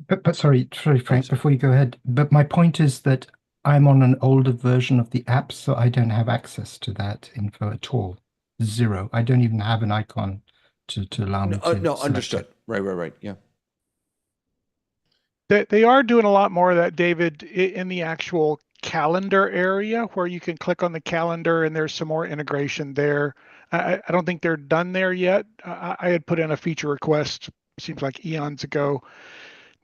But sorry, Frank, before you go ahead. But my point is that I'm on an older version of the app, so I don't have access to that info at all. Zero. I don't even have an icon to allow me to. No, understood. Right. Yeah. They are doing a lot more of that, David, in the actual calendar area, where you can click on the calendar and there's some more integration there. I don't think they're done there yet. I had put in a feature request, seems like eons ago,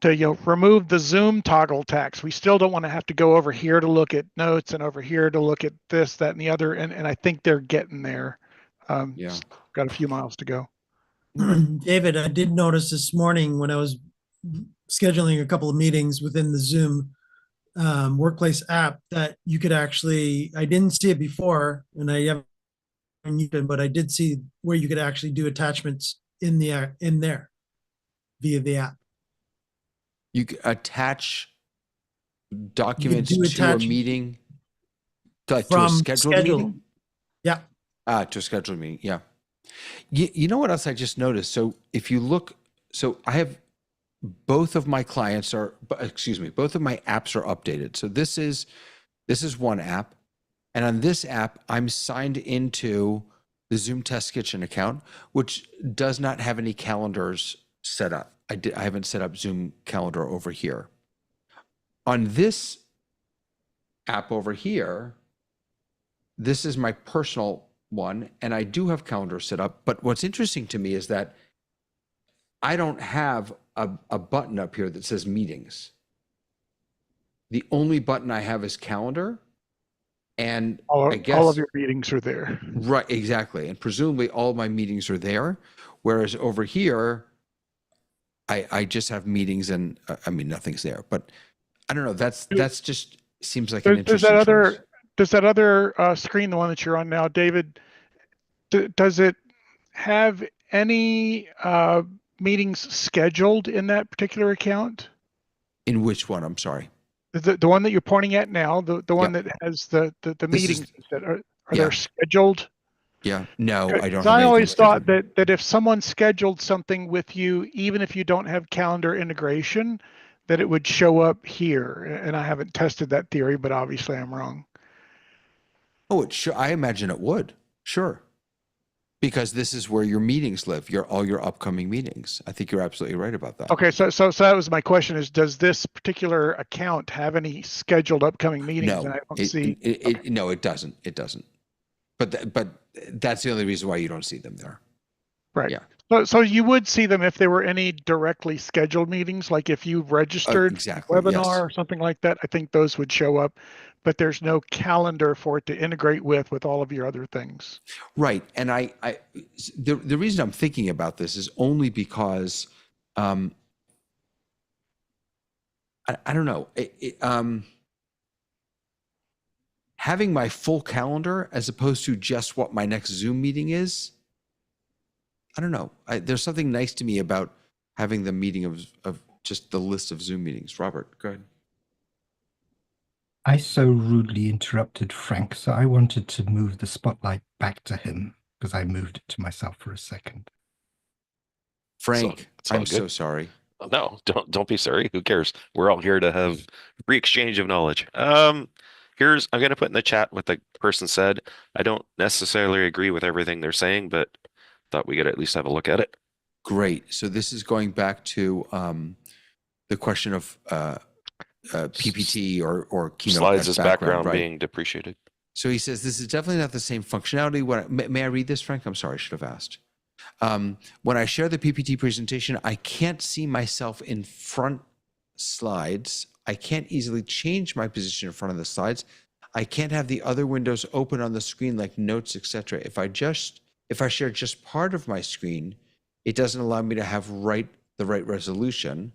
to remove the Zoom toggle tax. We still don't want to have to go over here to look at notes and over here to look at this, that, and the other. And I think they're getting there. Yeah. Got a few miles to go. David, I did notice this morning when I was scheduling a couple of meetings within the Zoom workplace app that you could actually, I didn't see it before, and I haven't, but I did see where you could actually do attachments in there via the app. You can attach documents to a meeting, to a scheduled meeting? Yeah. To a scheduled meeting, yeah. You know what else I just noticed? So if you look, so I have both of my apps are updated. So this is one app. And on this app, I'm signed into the Zoom Test Kitchen account, which does not have any calendars set up. I haven't set up Zoom Calendar over here. On this app over here, this is my personal one, and I do have calendar set up. But what's interesting to me is that I don't have a button up here that says meetings. the only button I have is calendar. And All I of, guess, all of your meetings are there. right, exactly. And presumably all of my meetings are there. Whereas over here, I just have meetings and I mean, nothing's there, but I don't know. That's just seems like an Does interesting that choice. other screen, the one that you're on now, David, does it have any meetings scheduled in that particular account? In which one? I'm sorry. The one that you're pointing at now, the one Yep. that has the This is- meetings that are yeah. they scheduled? Yeah. No, I don't Because have I anything always thought scheduled. that if someone scheduled something with you, even if you don't have calendar integration, that it would show up here. And I haven't tested that theory, but obviously I'm wrong. Oh, I imagine it would. Sure. Because this is where your meetings live, all your upcoming meetings. I think you're absolutely right about that. Okay, so that was my question: is does this particular account have any scheduled upcoming meetings? And No, I don't see. no, it doesn't. It doesn't. But that's the only reason why you don't see them there. Right. Yeah. So you would see them if there were any directly scheduled meetings, like if you registered Exactly, webinar yes. or something like that. I think those would show up, but there's no calendar for it to integrate with all of your other things. Right. And the reason I'm thinking about this is only because I don't know. Having my full calendar as opposed to just what my next Zoom meeting is, I don't know. There's something nice to me about having the meeting of just the list of Zoom meetings. Robert, go ahead. I so rudely interrupted Frank, so I wanted to move the spotlight back to him because I moved it to myself for a second. Frank, it's all I'm good. so sorry. No, don't be sorry. Who cares? We're all here to have free exchange of knowledge. I'm gonna put in the chat what the person said. I don't necessarily agree with everything they're saying, but thought we could at least have a look at it. Great. So this is going back to the question of PPT or Keynote Slides as as background, right? being depreciated. So he says, this is definitely not the same functionality. May I read this, Frank? I'm sorry, I should have asked. When I share the PPT presentation, I can't see myself in front slides. I can't easily change my position in front of the slides. I can't have the other windows open on the screen like notes, etc. If I share just part of my screen, it doesn't allow me to have the right resolution.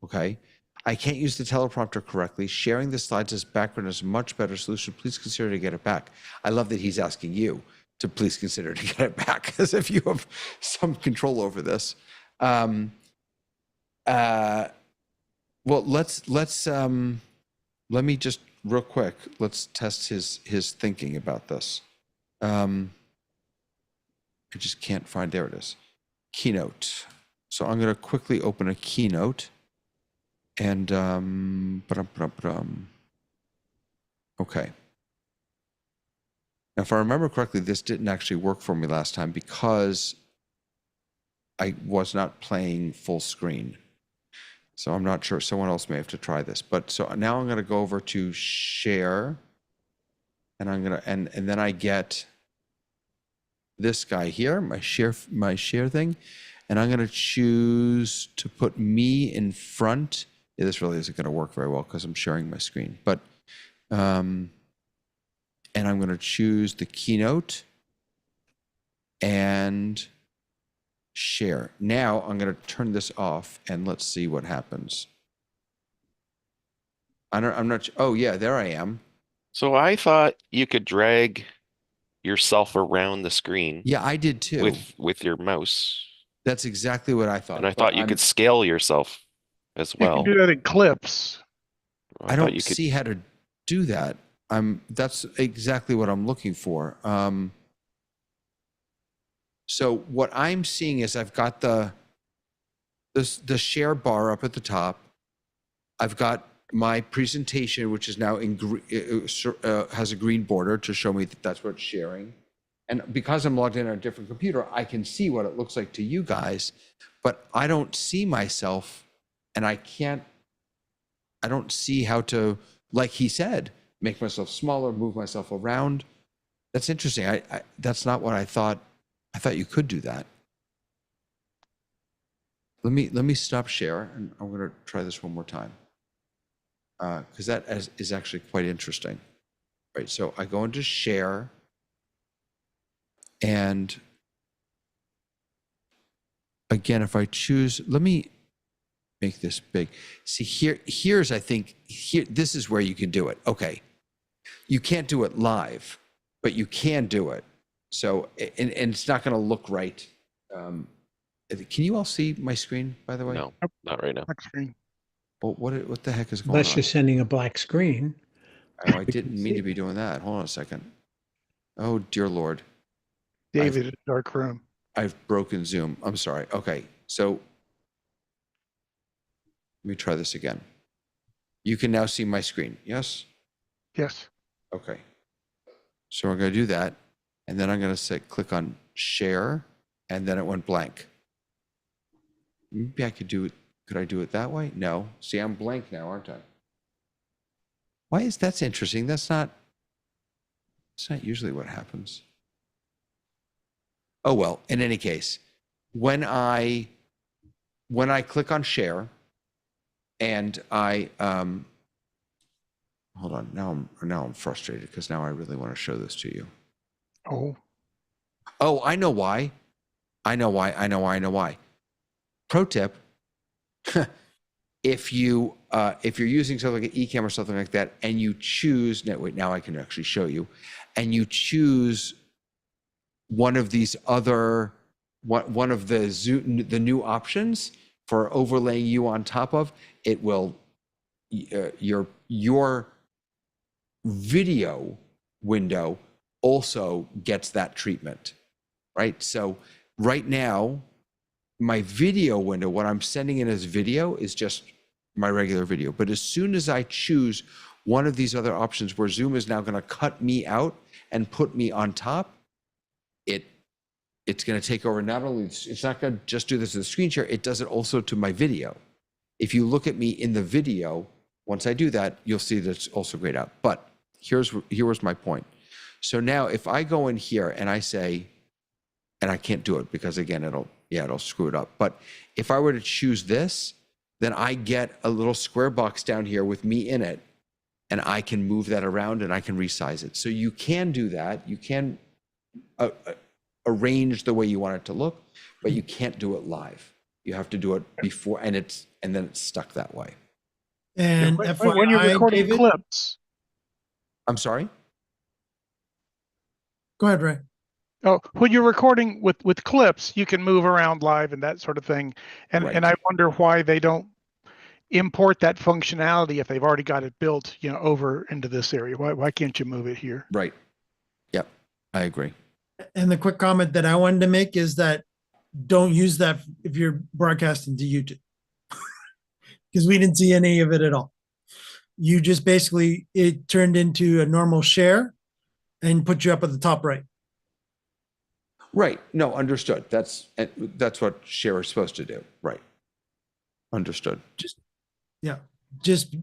Okay. I can't use the teleprompter correctly. Sharing the slides as background is a much better solution. Please consider to get it back. I love that he's asking you to please consider to get it back, as if you have some control over this. Well, let me just real quick, let's test his thinking about this. I just can't find, there it is. Keynote. So I'm going to quickly open a Keynote and okay. Now, if I remember correctly, this didn't actually work for me last time because I was not playing full screen. So I'm not sure. Someone else may have to try this. But so now I'm going to go over to share, and I'm going to and then I get this guy here, my share thing, and I'm going to choose to put me in front. Yeah, this really isn't going to work very well because I'm sharing my screen. But and I'm going to choose the Keynote and share. Now I'm going to turn this off and let's see what happens. I'm not. Oh yeah, there I am. So I thought you could drag yourself around the screen. Yeah, I did too. With your mouse. That's exactly what I thought. And I thought you could scale yourself as well. You can do that in clips. I don't see how to do that. That's exactly what I'm looking for. So what I'm seeing is I've got the share bar up at the top. I've got my presentation, which is now has a green border to show me that that's what it's sharing. And because I'm logged in on a different computer, I can see what it looks like to you guys, but I don't see myself, and I don't see how to, like he said, make myself smaller, move myself around. That's interesting. That's not what I thought. I thought you could do that. Let me stop share, and I'm going to try this one more time. because that is actually quite interesting. Right, so I go into share, and again, if I choose, let me make this big. See here's, I think, this is where you can do it. Okay, you can't do it live, but you can do it. So, and it's not going to look right. Can you all see my screen, by the way? No, not right now. Black screen. Well, what the heck is going Unless on? you're sending a black screen. Oh, I didn't mean to be doing that. Hold on a second. Oh, dear Lord. David in dark room. I've broken Zoom. I'm sorry. Okay, so let me try this again. You can now see my screen, yes? Yes. Okay. So we're going to do that, and then I'm going to click on share, and then it went blank. Maybe I could do it. Could I do it that way? No. See, I'm blank now, aren't I? Why is that's interesting? It's not usually what happens. Oh well, in any case, when I click on share and I hold on, now I'm frustrated because now I really want to show this to you. Oh, I know why. I know why. Pro tip. If you're using something like an eCam or something like that, and you choose, now I can actually show you, and you choose one of these other, one of the new options for overlaying you on top of, it will, your video window also gets that treatment, right? So right now, my video window, what I'm sending in as video is just my regular video. But as soon as I choose one of these other options where Zoom is now going to cut me out and put me on top, it's going to take over. Not only, it's not going to just do this as a screen share, it does it also to my video. If you look at me in the video, once I do that, you'll see that it's also grayed out. But here was my point. So now if I go in here and I say, and I can't do it because again, it'll screw it up. But if I were to choose this, then I get a little square box down here with me in it, and I can move that around and I can resize it. So you can do that. You can arrange the way you want it to look, but you can't do it live. You have to do it before, and then it's stuck that way. And when you're FYI, recording David, clips. I'm sorry? go ahead, Ray. Oh, when you're recording with clips, you can move around live and that sort of thing. And Right. and I wonder why they don't import that functionality if they've already got it built, over into this area. Why can't you move it here? Right. Yep, I agree. And the quick comment that I wanted to make is that don't use that if you're broadcasting to YouTube, because we didn't see any of it at all. You just basically, it turned into a normal share and put you up at the top right. Right. No, understood. That's what share is supposed to do. Right. Understood. Just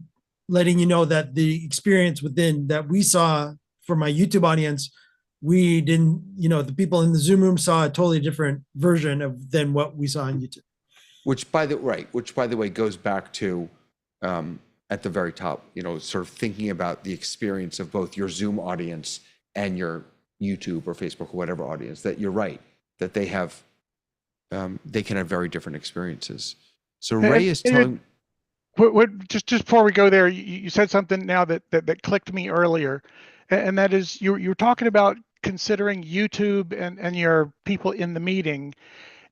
letting you know that the experience within that we saw for my YouTube audience, we didn't, the people in the Zoom room saw a totally different version than what we saw on YouTube. Which by the way goes back to at the very top, sort of thinking about the experience of both your Zoom audience and your YouTube or Facebook or whatever audience, that you're right, that they have, they can have very different experiences. So Ray is telling. Just before we go there, you said something now that clicked me earlier, and that is you were talking about considering YouTube and your people in the meeting,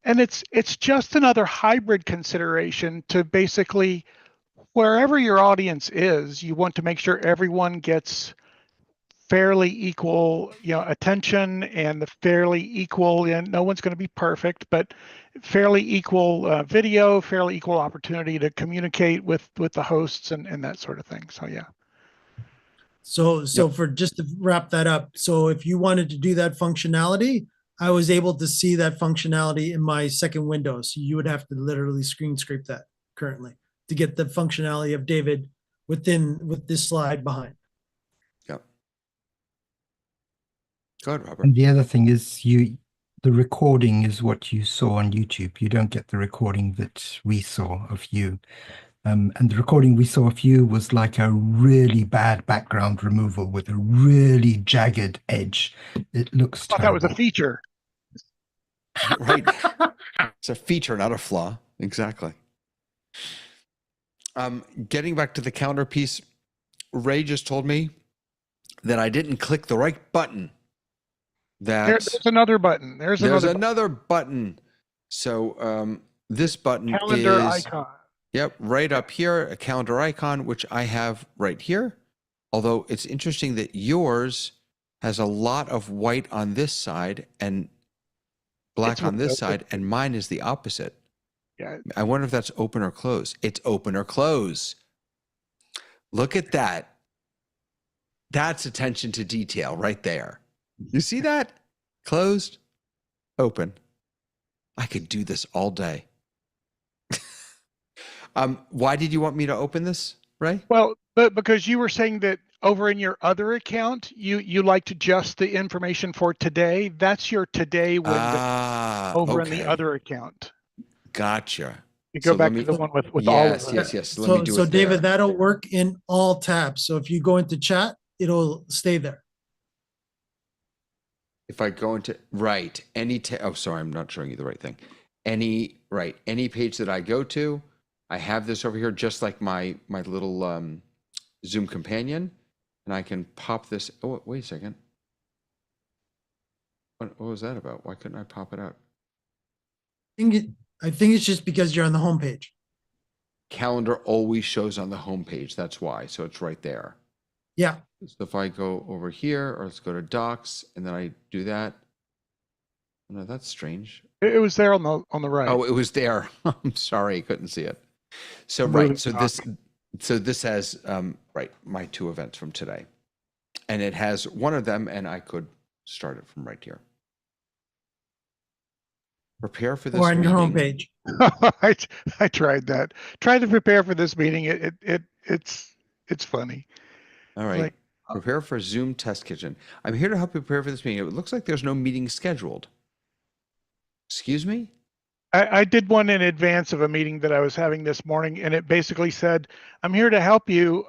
and it's just another hybrid consideration to basically wherever your audience is, you want to make sure everyone gets fairly equal, attention and the fairly equal, and no one's going to be perfect, but fairly equal video, fairly equal opportunity to communicate with the hosts and that sort of thing. So, yeah. So for just to wrap that up, so if you wanted to do that functionality, I was able to see that functionality in my second window. So you would have to literally screen scrape that currently to get the functionality of David with this slide behind. Yep. Go ahead, Robert. And the other thing is the recording is what you saw on YouTube. You don't get the recording that we saw of you. And the recording we saw of you was like a really bad background removal with a really jagged edge. It looks I thought that was a terrible. feature. Right. It's a feature, not a flaw. Exactly. Getting back to the counter piece, Ray just told me that I didn't click the right button. There's another button. There's another button. So this button calendar is icon. Yep, right up here, a calendar icon, which I have right here. Although it's interesting that yours has a lot of white on this side and black on this side, and mine is the opposite. Yeah. I wonder if that's open or close. It's open or close. Look at that. That's attention to detail right there. You see that? Closed, open. I could do this all day. Why did you want me to open this, Ray? Well, but because you were saying that over in your other account, you liked just the information for today. That's your today window over in the other account. Gotcha. You go back to the one with all of them. Yes. Let me do So it David, there. that'll work in all tabs. So if you go into chat, it'll stay there. If I go into oh, sorry, I'm not showing you the right thing. Any page that I go to, I have this over here, just like my little Zoom companion, and I can pop this. Oh, wait a second. What was that about? Why couldn't I pop it out? I think it's just because you're on the home page. Calendar always shows on the home page. That's why. So it's right there. Yeah. So if I go over here, or let's go to Docs, and then I do that. No, that's strange. It was there on the right. Oh, it was there. I'm sorry, I couldn't see it. So this has my 2 events from today, and it has one of them, and I could start it from right here. Prepare for this. Or on your meeting. homepage. I tried that. Tried to prepare for this meeting. It's funny. All right. Prepare for Zoom Test Kitchen. I'm here to help you prepare for this meeting. It looks like there's no meeting scheduled. Excuse me? I did one in advance of a meeting that I was having this morning, and it basically said, I'm here to help you.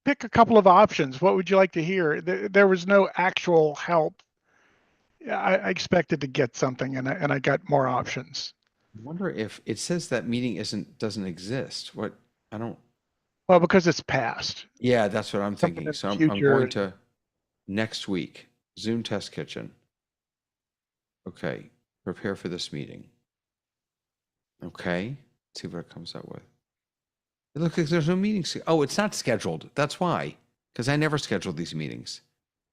Pick a couple of options. What would you like to hear? There was no actual help. I expected to get something, and I got more options. I wonder if it says that meeting doesn't exist. What? I don't. Well, because it's past. Yeah, that's what I'm thinking. So I'm going to next week, Zoom Test Kitchen. Okay, prepare for this meeting. Okay, let's see what it comes up with. It looks like there's no meetings. Oh, it's not scheduled. That's why, because I never scheduled these meetings.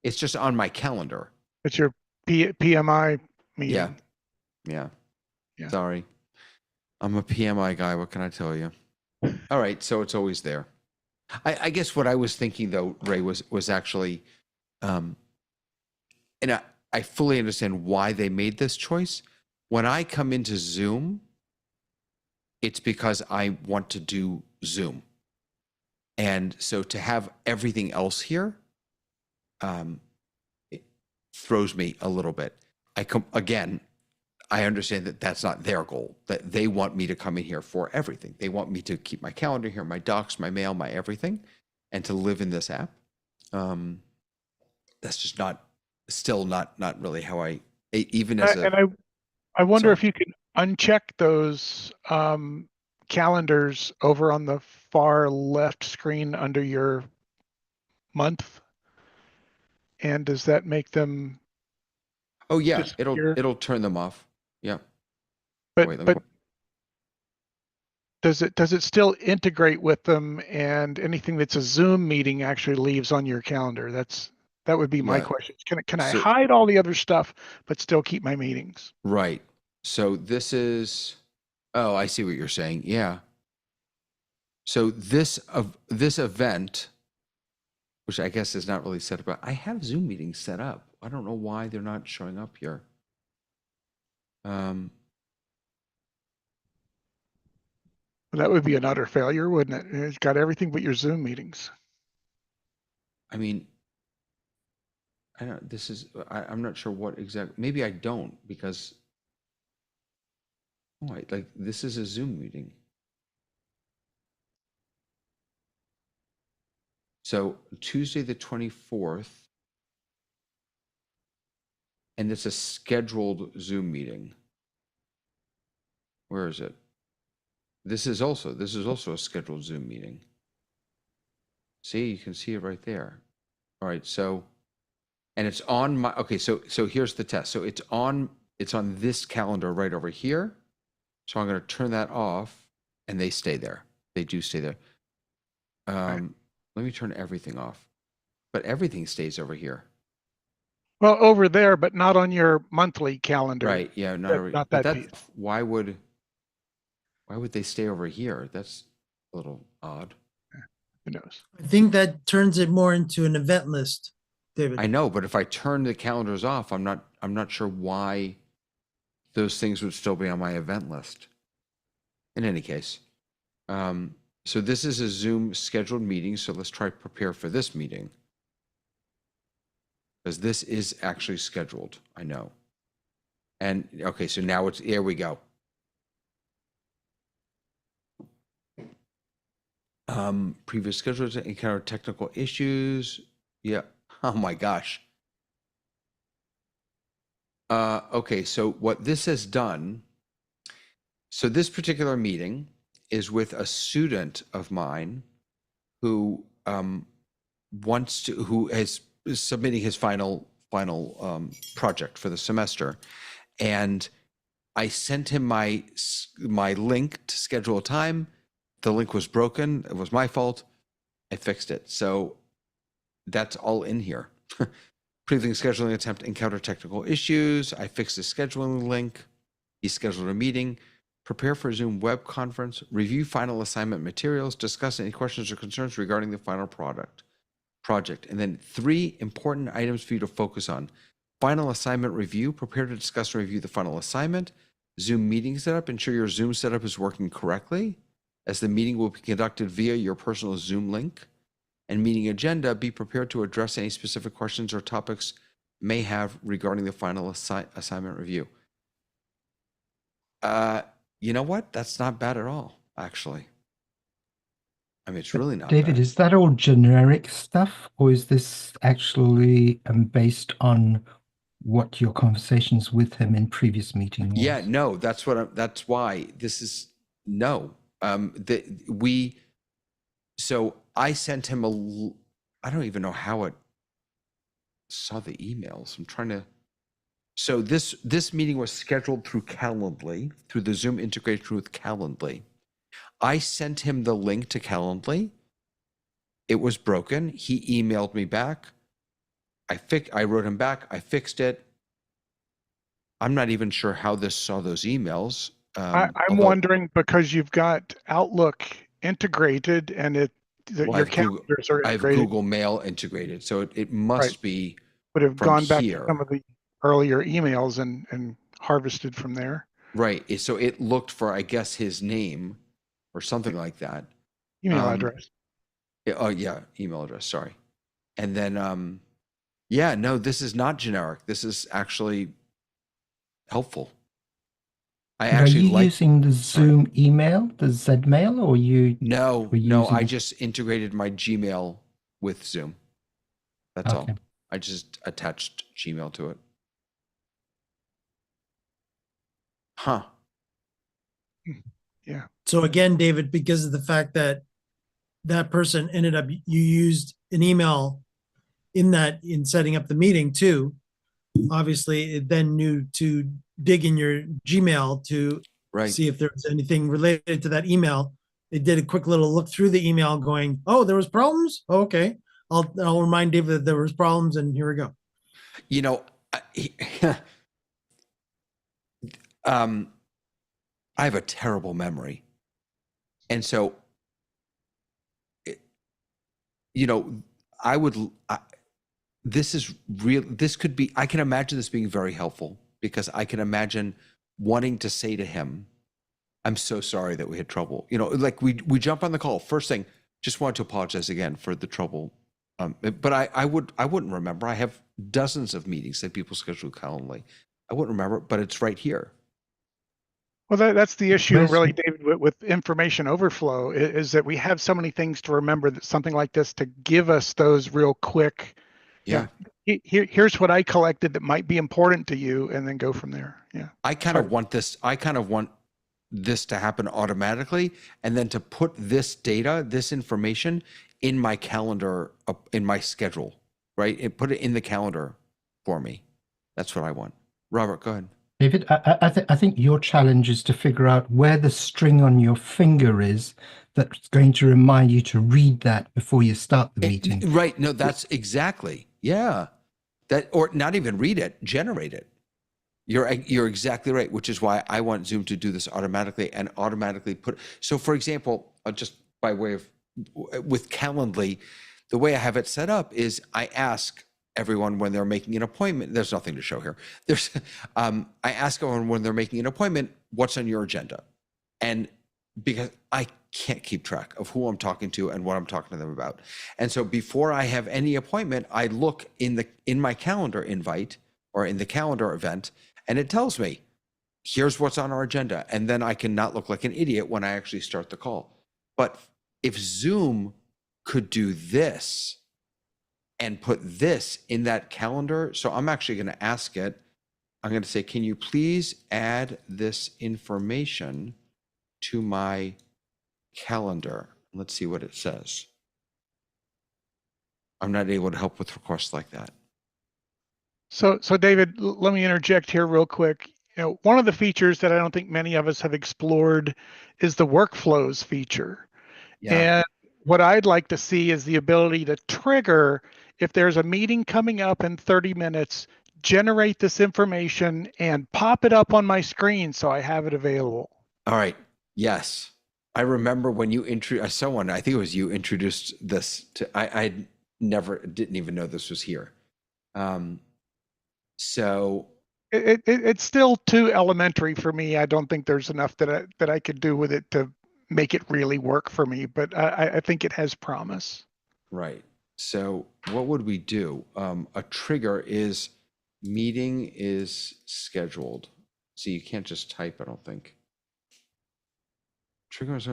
It's just on my calendar. It's your PMI meeting. Yeah. Sorry. I'm a PMI guy. What can I tell you? All right. So it's always there. I guess what I was thinking, though, Ray, was actually, and I fully understand why they made this choice. When I come into Zoom, it's because I want to do Zoom. And so to have everything else here, it throws me a little bit. I understand that that's not their goal, that they want me to come in here for everything. They want me to keep my calendar here, my docs, my mail, my everything, and to live in this app. That's just still not really how I wonder if you can uncheck those calendars over on the far left screen under your month. And does that make them? Oh yeah, it'll turn them off. Yeah. But does it still integrate with them, and anything that's a Zoom meeting actually leaves on your calendar? That would be my question. Can I hide all the other stuff but still keep my meetings? Right. So this is, oh, I see what you're saying. Yeah. So this event, which I guess is not really set up. I have Zoom meetings set up. I don't know why they're not showing up here. That would be an utter failure, wouldn't it? It's got everything but your Zoom meetings. I mean, I'm not sure what exactly, maybe I don't, because, this is a Zoom meeting. So Tuesday the 24th, and it's a scheduled Zoom meeting. Where is it? This is also a scheduled Zoom meeting. See, you can see it right there. All right, so, and it's on my, okay, so here's the test. So it's on this calendar right over here. So I'm going to turn that off, and they stay there. They do stay there. Let me turn everything off, but everything stays over here. Well, over there, but not on your monthly calendar. Right? Yeah, not that that piece. why would they stay over here? That's a little odd. Who knows? I think that turns it more into an event list, David. I know, but if I turn the calendars off, I'm not sure why those things would still be on my event list. In any case, so this is a Zoom scheduled meeting. So let's try prepare for this meeting, because this is actually scheduled. I know. And okay, so now it's, here we go. Previous schedules encounter technical issues. Yeah. Oh my gosh. Okay, so what this has done, so this particular meeting is with a student of mine who who is submitting his final project for the semester, and I sent him my link to schedule a time. The link was broken. It was my fault. I fixed it. So that's all in here. Previous scheduling attempt encountered technical issues. I fixed the scheduling link. He scheduled a meeting. Prepare for a Zoom web conference. Review final assignment materials. Discuss any questions or concerns regarding the final project. And then 3 important items for you to focus on. Final assignment review. Prepare to discuss and review the final assignment. Zoom meeting setup. Ensure your Zoom setup is working correctly, as the meeting will be conducted via your personal Zoom link. And meeting agenda, be prepared to address any specific questions or topics may have regarding the final assignment review. You know what? That's not bad at all, actually. I mean, it's really not David, bad. is that all generic stuff, or is this actually based on what your conversations with him in previous meetings was? Yeah, no, that's why this is, no. So I sent him I don't even know how it saw the emails. I'm trying to, so this meeting was scheduled through Calendly, through the Zoom integration with Calendly. I sent him the link to Calendly. It was broken. He emailed me back. I wrote him back. I fixed it. I'm not even sure how this saw those emails. I'm wondering, because you've got Outlook integrated and your calendars are integrated. I have Google Mail integrated, so it must be. Would have from gone back here. to some of the earlier emails and harvested from there. Right. So it looked for, I guess, his name or something like that. Email address. Yeah, email address. Sorry. And then, yeah, no, this is not generic. This is actually helpful. Are you using the Zoom email, the Zmail, or you? No, I just integrated my Gmail with Zoom. That's all. I just attached Gmail to it. Huh. Yeah. So again, David, because of the fact that that person ended up, you used an email in setting up the meeting too. Obviously, it then knew to dig in your Gmail to see if there was anything related to that email. It did a quick little look through the email going, oh, there was problems? Oh, okay. I'll remind David that there was problems, and here we go. You know, I have a terrible memory. And so, you know, this is real. This could be, I can imagine this being very helpful, because I can imagine wanting to say to him, I'm so sorry that we had trouble. You know, like we jump on the call. First thing, just want to apologize again for the trouble. But I wouldn't remember. I have dozens of meetings that people schedule Calendly. I wouldn't remember, but it's right here. Well, that's the issue, Where's really, David, with information overflow is that we have so many things to remember that something like this to give us those real quick, Yeah. here's what I collected that might be important to you, and then go from there. Yeah. I kind of want this to happen automatically, and then to put this data, this information in my calendar, in my schedule, right? And put it in the calendar for me. That's what I want. Robert, go ahead. David, I think your challenge is to figure out where the string on your finger is that's going to remind you to read that before you start the meeting. Right. No, that's exactly. Yeah. That, or not even read it, generate it. You're exactly right, which is why I want Zoom to do this automatically and automatically put. So for example, just by way of, with Calendly, the way I have it set up is I ask everyone when they're making an appointment. There's nothing to show here. I ask everyone when they're making an appointment, what's on your agenda? And because I can't keep track of who I'm talking to and what I'm talking to them about. And so before I have any appointment, I look in my calendar invite or in the calendar event, and it tells me, here's what's on our agenda. And then I can not look like an idiot when I actually start the call. But if Zoom could do this and put this in that calendar, so I'm actually going to ask it, I'm going to say, can you please add this information to my calendar? Let's see what it says. I'm not able to help with requests like that. So David, let me interject here real quick. One of the features that I don't think many of us have explored is the workflows feature. Yeah. And what I'd like to see is the ability to trigger, if there's a meeting coming up in 30 minutes, generate this information and pop it up on my screen so I have it available. All right. Yes. I remember when you introduced someone, I think it was you, introduced this to, I didn't even know this was here. So it's still too elementary for me. I don't think there's enough that I could do with it to make it really work for me, but I think it has promise. Right. So what would we do? A trigger is meeting is scheduled. So you can't just type, I don't think. Trigger is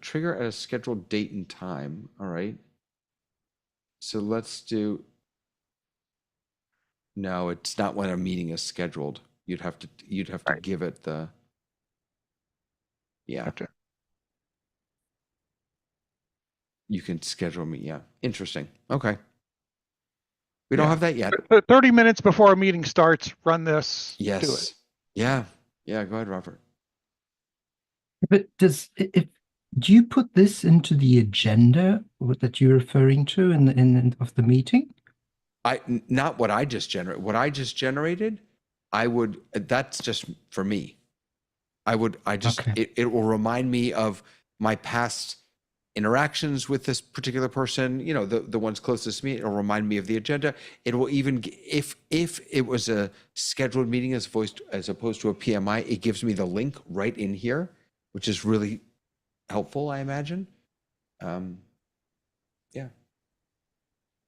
trigger at a scheduled date and time. All right. So let's do. No, it's not when a meeting is scheduled. You'd have to right. Give it the. Yeah. Gotcha. You can schedule me. Yeah. Interesting. Okay. We don't have that yet. 30 minutes before a meeting starts, run this. Yes. Do it. Yeah. Yeah. Go ahead, Robert. But do you put this into the agenda that you're referring to in of the meeting? Not what I just generated. What I just generated, that's just for me. Okay. It will remind me of my past interactions with this particular person, the ones closest to me. It'll remind me of the agenda. It will even, if it was a scheduled meeting as opposed to a PMI, it gives me the link right in here, which is really helpful, I imagine. Yeah.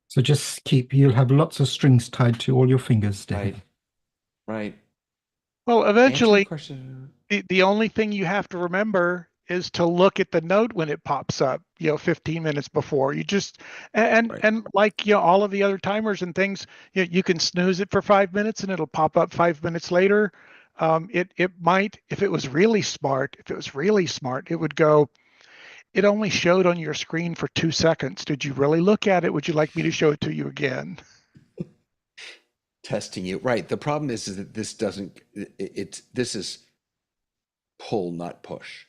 So just you'll have lots of strings tied to all your fingers, David. Right. Well, eventually, the only thing you have to remember is to look at the note when it pops up, 15 minutes before. You just, and like, all of the other timers and things, you can snooze it for 5 minutes and it'll pop up 5 minutes later. It might, if it was really smart, it would go, it only showed on your screen for 2 seconds. Did you really look at it? Would you like me to show it to you again? Testing you. Right. The problem is that this doesn't, this is pull, not push.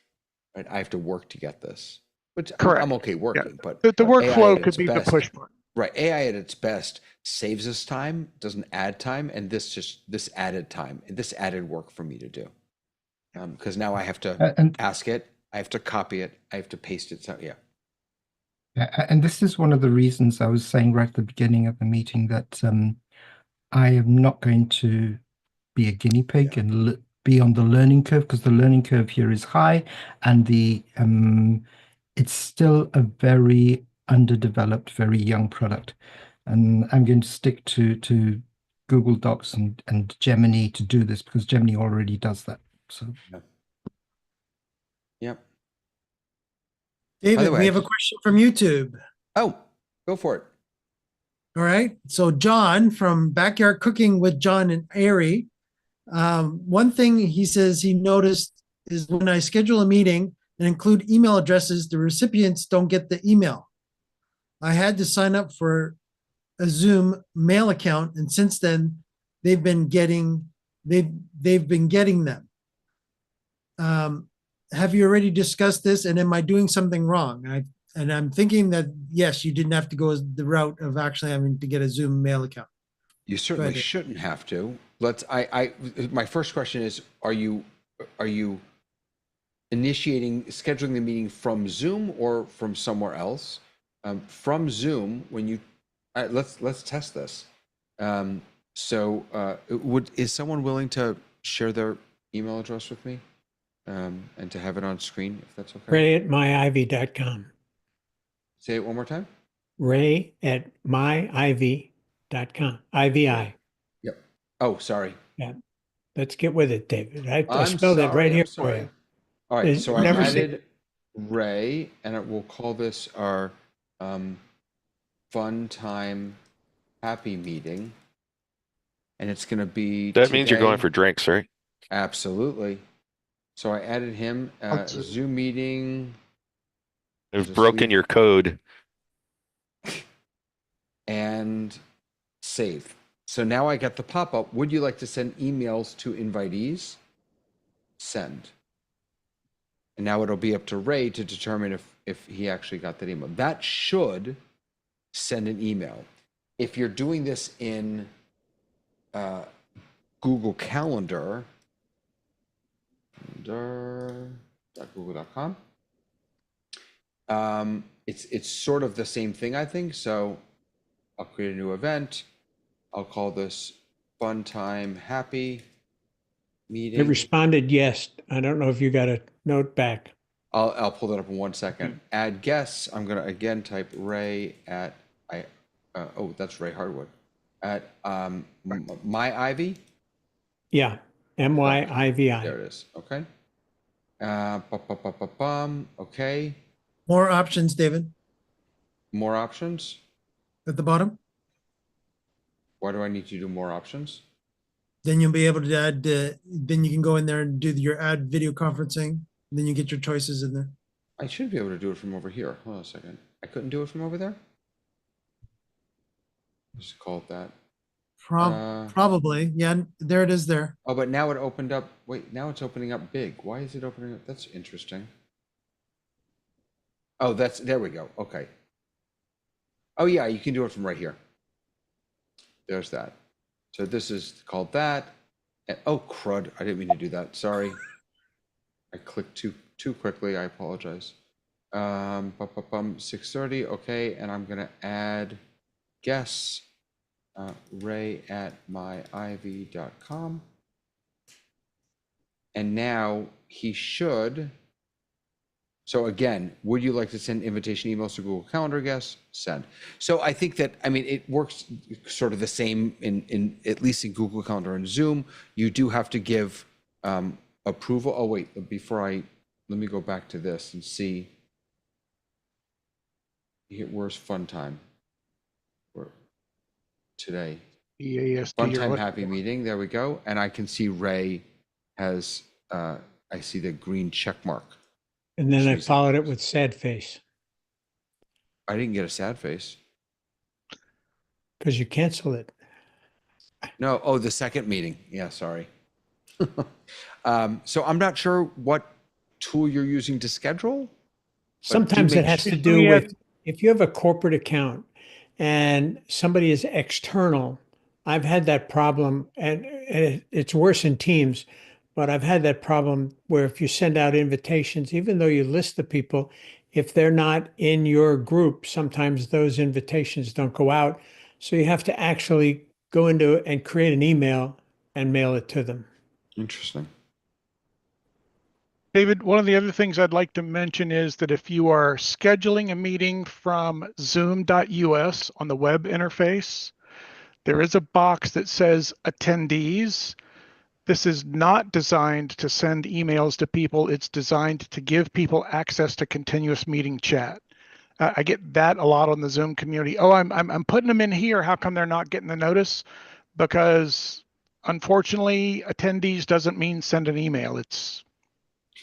Right. I have to work to get this, which correct. I'm okay working, but the workflow could be the push part. Right. AI at its best saves us time, doesn't add time. And this added time, this added work for me to do. Because now I have to ask it, I have to copy it, I have to paste it. So yeah. And this is one of the reasons I was saying right at the beginning of the meeting that I am not going to be a guinea pig and be on the learning curve, because the learning curve here is high, and it's still a very underdeveloped, very young product. And I'm going to stick to Google Docs and Gemini to do this, because Gemini already does that. So Yep. David, way, we I have a just- question from YouTube. Oh, go for it. All right. So John from Backyard Cooking with John and Ari. One thing he says he noticed is when I schedule a meeting and include email addresses, the recipients don't get the email. I had to sign up for a Zoom mail account, and since then they've been getting them. Have you already discussed this? And am I doing something wrong? And I'm thinking that yes, you didn't have to go the route of actually having to get a Zoom mail account. You certainly ahead. shouldn't have to. My first question is, are you scheduling the meeting from Zoom or from somewhere else? From Zoom, when you, let's test this. Is someone willing to share their email address with me? And to have it on screen, if that's okay. Ray@myiv.com. Say it one more time. Ray@myiv.com. IVI. Yep. Oh, sorry. Yeah. Let's get with it, David. I I'm spelled it right sorry, here I'm for sorry. you. All right, so I Never added Ray, and we'll call this our fun time happy meeting. And it's going to be That means you're going today. for drinks, right? Absolutely. So I added him, Zoom meeting. I've Just broken leave- your code. And save. So now I got the pop-up. Would you like to send emails to invitees? Send. And now it'll be up to Ray to determine if he actually got that email. That should send an email. If you're doing this in Google Calendar, google.com, it's sort of the same thing, I think. So I'll create a new event. I'll call this Fun Time Happy Meeting. It responded yes. I don't know if you got a note back. I'll pull that up in 1 second. Add guests. I'm gonna again type Ray at that's Ray Hardwood at my Ivy. Yeah. MYIVI. There it is. Okay. Okay. More options, David, More options. at the bottom. Why do I need to do more options? Then you'll be able to add. Then you can go in there and do your add video conferencing. And then you get your choices in there. I should be able to do it from over here. Hold on a second. I couldn't do it from over there? Just call it that. Probably, yeah. There it is. There. Oh, but now it opened up. Wait, now it's opening up big. Why is it opening up? That's interesting. Oh, there we go. Okay. Oh yeah, you can do it from right here. There's that. So this is called that. And, oh, crud. I didn't mean to do that. Sorry. I clicked too quickly. I apologize. 6:30. Okay. And I'm going to add guests. Ray@myiv.com. And now he should. So again, would you like to send invitation emails to Google Calendar guests? Send. So I think that, I mean, it works sort of the same in at least in Google Calendar and Zoom. You do have to give approval. Oh, wait, let me go back to this and see. Where's fun time? Today. EASD Fun or time what- happy meeting. There we go. And I can see Ray has, I see the green check mark. And then I Jeez. followed it with sad face I didn't get a sad face. because you canceled it. No, oh, the second meeting. Yeah, sorry. So I'm not sure what tool you're using to schedule. Sometimes make it has sure- to do Yeah. with if you have a corporate account and somebody is external. I've had that problem, and it's worse in Teams, but I've had that problem where if you send out invitations, even though you list the people, if they're not in your group, sometimes those invitations don't go out. So you have to actually go into and create an email and mail it to them. Interesting. David, one of the other things I'd like to mention is that if you are scheduling a meeting from zoom.us on the web interface, there is a box that says attendees. This is not designed to send emails to people. It's designed to give people access to continuous meeting chat. I get that a lot on the Zoom community. Oh, I'm putting them in here. How come they're not getting the notice? Because unfortunately, attendees doesn't mean send an email. It's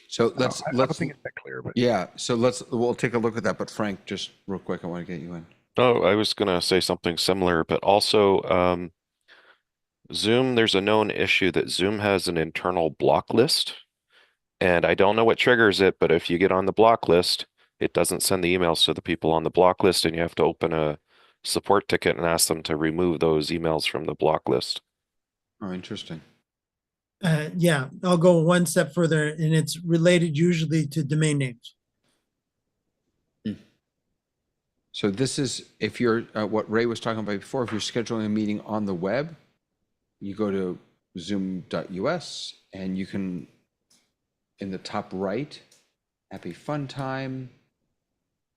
So I don't think it's that clear, but yeah. So we'll take a look at that. But Frank, just real quick, I want to get you in. Oh, I was gonna say something similar, but also Zoom, there's a known issue that Zoom has an internal block list. And I don't know what triggers it, but if you get on the block list, it doesn't send the emails to the people on the block list, and you have to open a support ticket and ask them to remove those emails from the block list. Oh, interesting. Yeah, I'll go one step further, and it's related usually to domain names. So this is, if you're, what Ray was talking about before, if you're scheduling a meeting on the web, you go to zoom.us and you can, in the top right, happy fun time.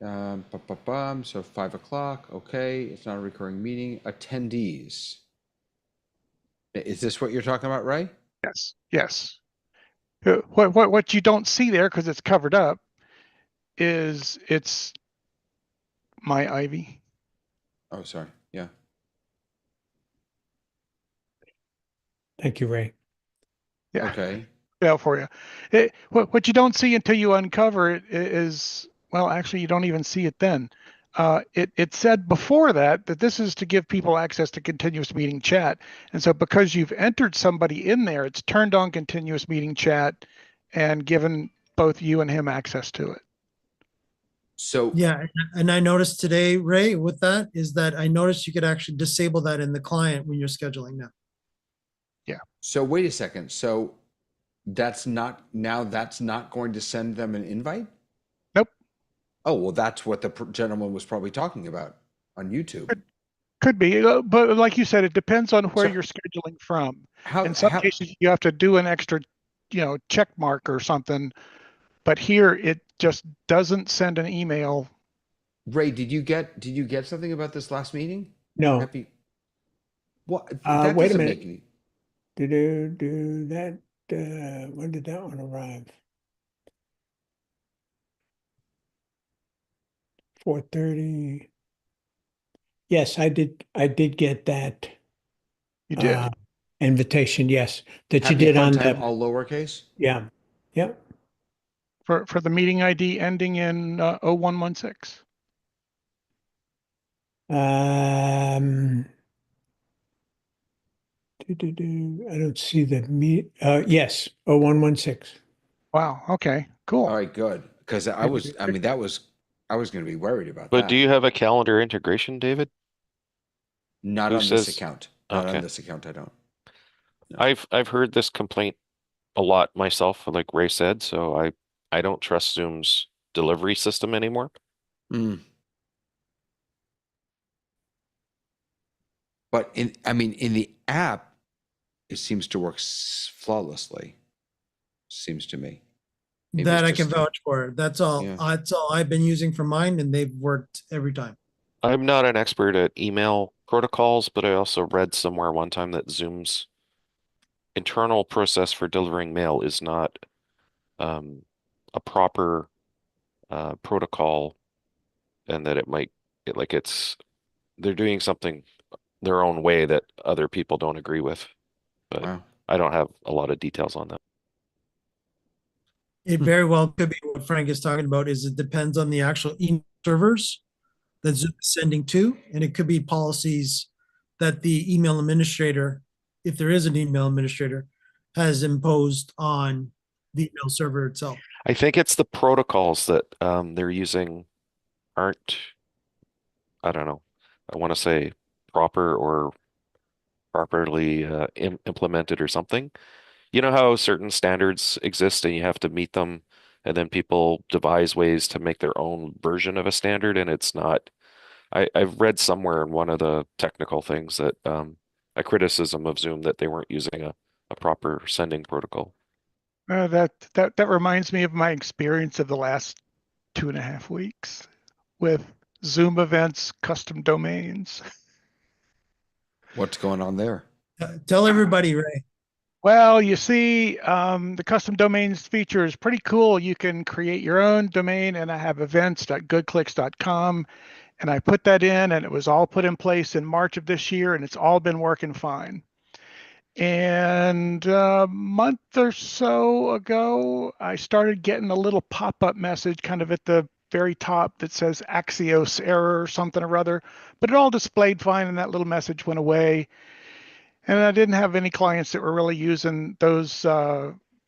So 5 o'clock, okay, it's not a recurring meeting. Attendees. Is this what you're talking about, Ray? yes. What you don't see there, because it's covered up, is it's my Ivy. Oh, sorry. Yeah. Thank you, Ray. Yeah. Okay. Yeah, for you. What you don't see until you uncover it is, well, actually, you don't even see it then. It said before that this is to give people access to continuous meeting chat. And so because you've entered somebody in there, it's turned on continuous meeting chat and given both you and him access to it. So Yeah, and I noticed today, Ray, with that is that I noticed you could actually disable that in the client when you're scheduling now. Yeah. So wait a second. So that's not going to send them an invite? Nope. Oh, well, that's what the gentleman was probably talking about on YouTube. Could be, but like you said, it depends on where So you're scheduling from. how, In some how, cases, you have to do an extra, check mark or something. But here, it just doesn't send an email. Ray, did you get something about this last meeting? No. Happy. What? That Wait a doesn't minute. make any. Do that. When did that one arrive? 4:30. Yes, I did. I did get that You did. invitation. Yes, that you Happy did fun on time, the. all lowercase. Yeah. Yep. For the meeting ID ending in 0116. I don't see the meet. Yes, 0116. Wow. Okay. Cool. All right, good. Because I was going to be worried about But that. do you have a calendar integration, David? Not Who on this says- account. Not Okay. on this account, I don't. No. I've heard this complaint a lot myself, like Ray said, so I don't trust Zoom's delivery system anymore. Mm. But in the app, it seems to work flawlessly. Seems to me. Maybe That it's I can just- vouch for. That's all. Yeah. That's all I've been using for mine, and they've worked every time. I'm not an expert at email protocols, but I also read somewhere one time that Zoom's internal process for delivering mail is not a proper protocol, and that they're doing something their own way that other people don't agree with. But Wow. I don't have a lot of details on that. It very well could be what Frank is talking about. Is it depends on the actual email servers that Zoom is sending to, and it could be policies that the email administrator, if there is an email administrator, has imposed on the email server itself. I think it's the protocols that they're using aren't, I don't know, I want to say proper or properly implemented or something. You know how certain standards exist and you have to meet them, and then people devise ways to make their own version of a standard, and it's not. I've read somewhere in one of the technical things that a criticism of Zoom that they weren't using a proper sending protocol. That reminds me of my experience of the last 2.5 weeks with Zoom events, custom domains. What's going on there? Tell everybody, Ray. Well, you see, the custom domains feature is pretty cool. You can create your own domain, and I have events.goodclicks.com, and I put that in, and it was all put in place in March of this year, and it's all been working fine. And a month or so ago, I started getting a little pop-up message kind of at the very top that says Axios error or something or other, but it all displayed fine, and that little message went away. And I didn't have any clients that were really using those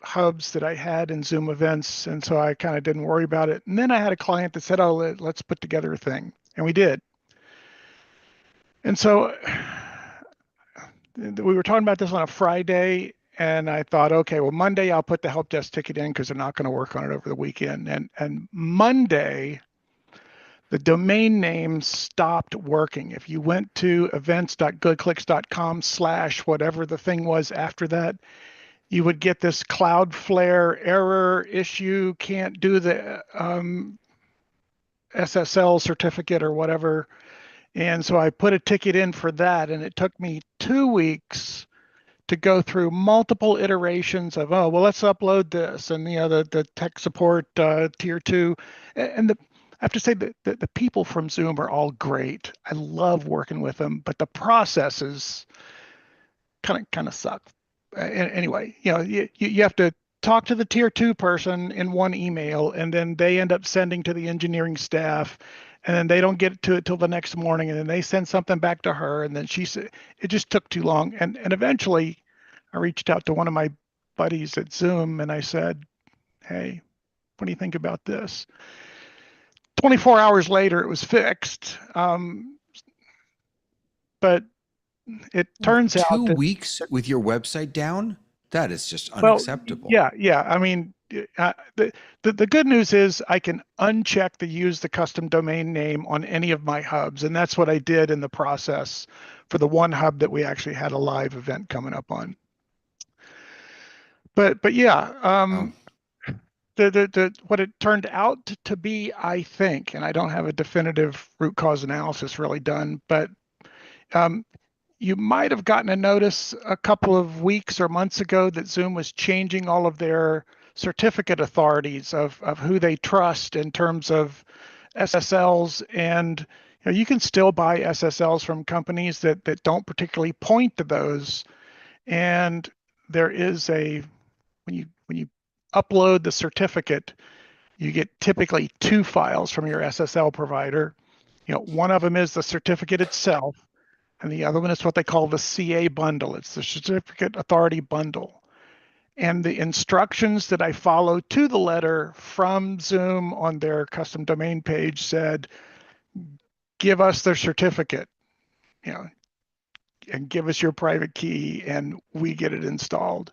hubs that I had in Zoom events. And so I kind of didn't worry about it. And then I had a client that said, oh, let's put together a thing. And we did. And so we were talking about this on a Friday. And I thought, okay, well, Monday I'll put the help desk ticket in because they're not going to work on it over the weekend. And Monday, the domain name stopped working. If you went to events.goodclicks.com/ whatever the thing was after that, you would get this Cloudflare error issue, can't do the SSL certificate or whatever. And so I put a ticket in for that, and it took me 2 weeks to go through multiple iterations of, oh, well, let's upload this, and the tech support tier 2, and I have to say that the people from Zoom are all great. I love working with them, but the processes kind of suck. Anyway, you have to talk to the tier 2 person in one email, and then they end up sending to the engineering staff, and then they don't get to it till the next morning, and then they send something back to her, and then she said it just took too long. And eventually I reached out to one of my buddies at Zoom, and I said, hey, what do you think about this? 24 hours later, it was fixed. But it turns out 2 that, weeks with your website down? That is just well, unacceptable. yeah. I mean, the good news is I can uncheck the use the custom domain name on any of my hubs, and that's what I did in the process for the one hub that we actually had a live event coming up on. But yeah, what it turned out to be, I think, and I don't have a definitive root cause analysis really done, but you might have gotten a notice a couple of weeks or months ago that Zoom was changing all of their certificate authorities of who they trust in terms of SSLs. And you can still buy SSLs from companies that don't particularly point to those. And there is when you upload the certificate, you get typically 2 files from your SSL provider. One of them is the certificate itself, and the other one is what they call the CA bundle. It's the Certificate Authority Bundle. And the instructions that I followed to the letter from Zoom on their custom domain page said, give us their certificate, and give us your private key, and we get it installed.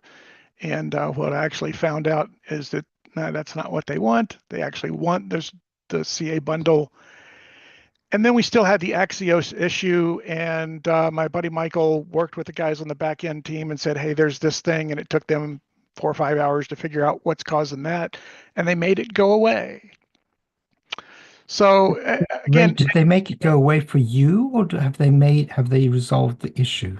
And what I actually found out is that that's not what they want. They actually want the CA bundle. And then we still had the Axios issue, and my buddy Michael worked with the guys on the back end team and said, hey, there's this thing, and it took them 4 or 5 hours to figure out what's causing that, and they made it go away. So again, Did they make it go away for you, or have they resolved the issue?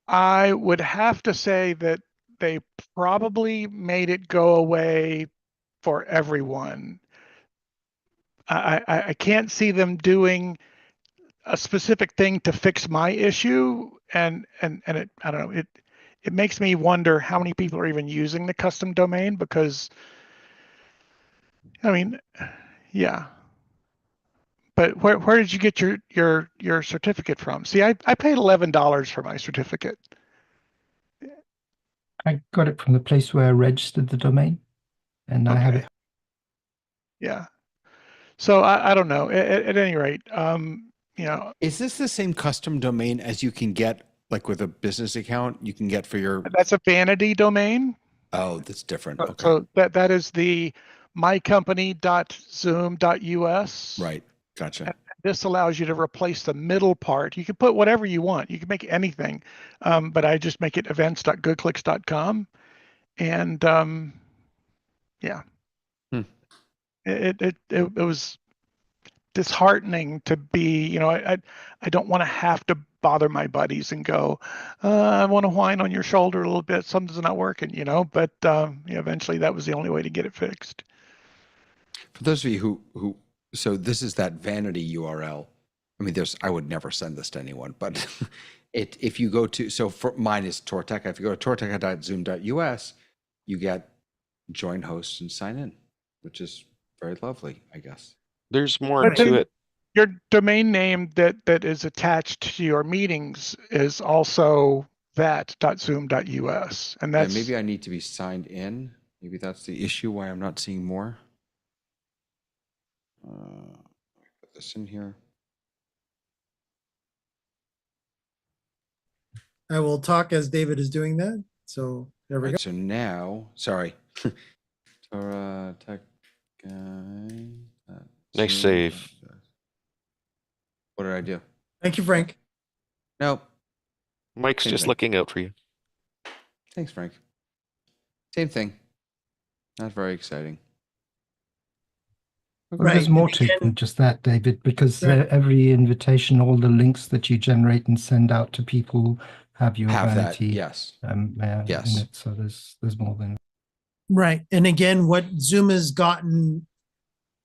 I would have to say that they probably made it go away for everyone. I can't see them doing a specific thing to fix my issue, and it, I don't know, it makes me wonder how many people are even using the custom domain, because I mean, yeah. But where did you get your certificate from? See, I paid $11 for my certificate. I got it from the place where I registered the domain, and I have it. Yeah. So I don't know. At any rate, is this the same custom domain as you can get like with a business account you can get for your? That's a vanity domain. Oh, that's different. Okay. So that is the mycompany.zoom.us. Right. Gotcha. And this allows you to replace the middle part. You can put whatever you want. You can make anything, but I just make it events.goodclicks.com, and yeah. It was disheartening to be, I don't want to have to bother my buddies and go, I want to whine on your shoulder a little bit. Something's not working, but eventually that was the only way to get it fixed. For those of you so this is that vanity URL. I mean, I would never send this to anyone, but if you go to, so for mine is Torteca. If you go to torteca.zoom.us, you get join hosts and sign in, which is very lovely, I guess. There's more to it. Your domain name that is attached to your meetings is also that.zoom.us. And that's maybe I need to be signed in. Maybe that's the issue why I'm not seeing more. Put this in here. I will talk as David is doing that. So there we go. So now, sorry. Torah Tech Guy. Nice save. What did I do? Thank you, Frank. Nope. Mike's Same just thing. looking out for you. Thanks, Frank. Same thing. Not very exciting. Well, there's more to it than just that, David, because every invitation, all the links that you generate and send out to people have your vanity. Yes. Yes. In it, so there's more than. Right. And again, what Zoom has gotten,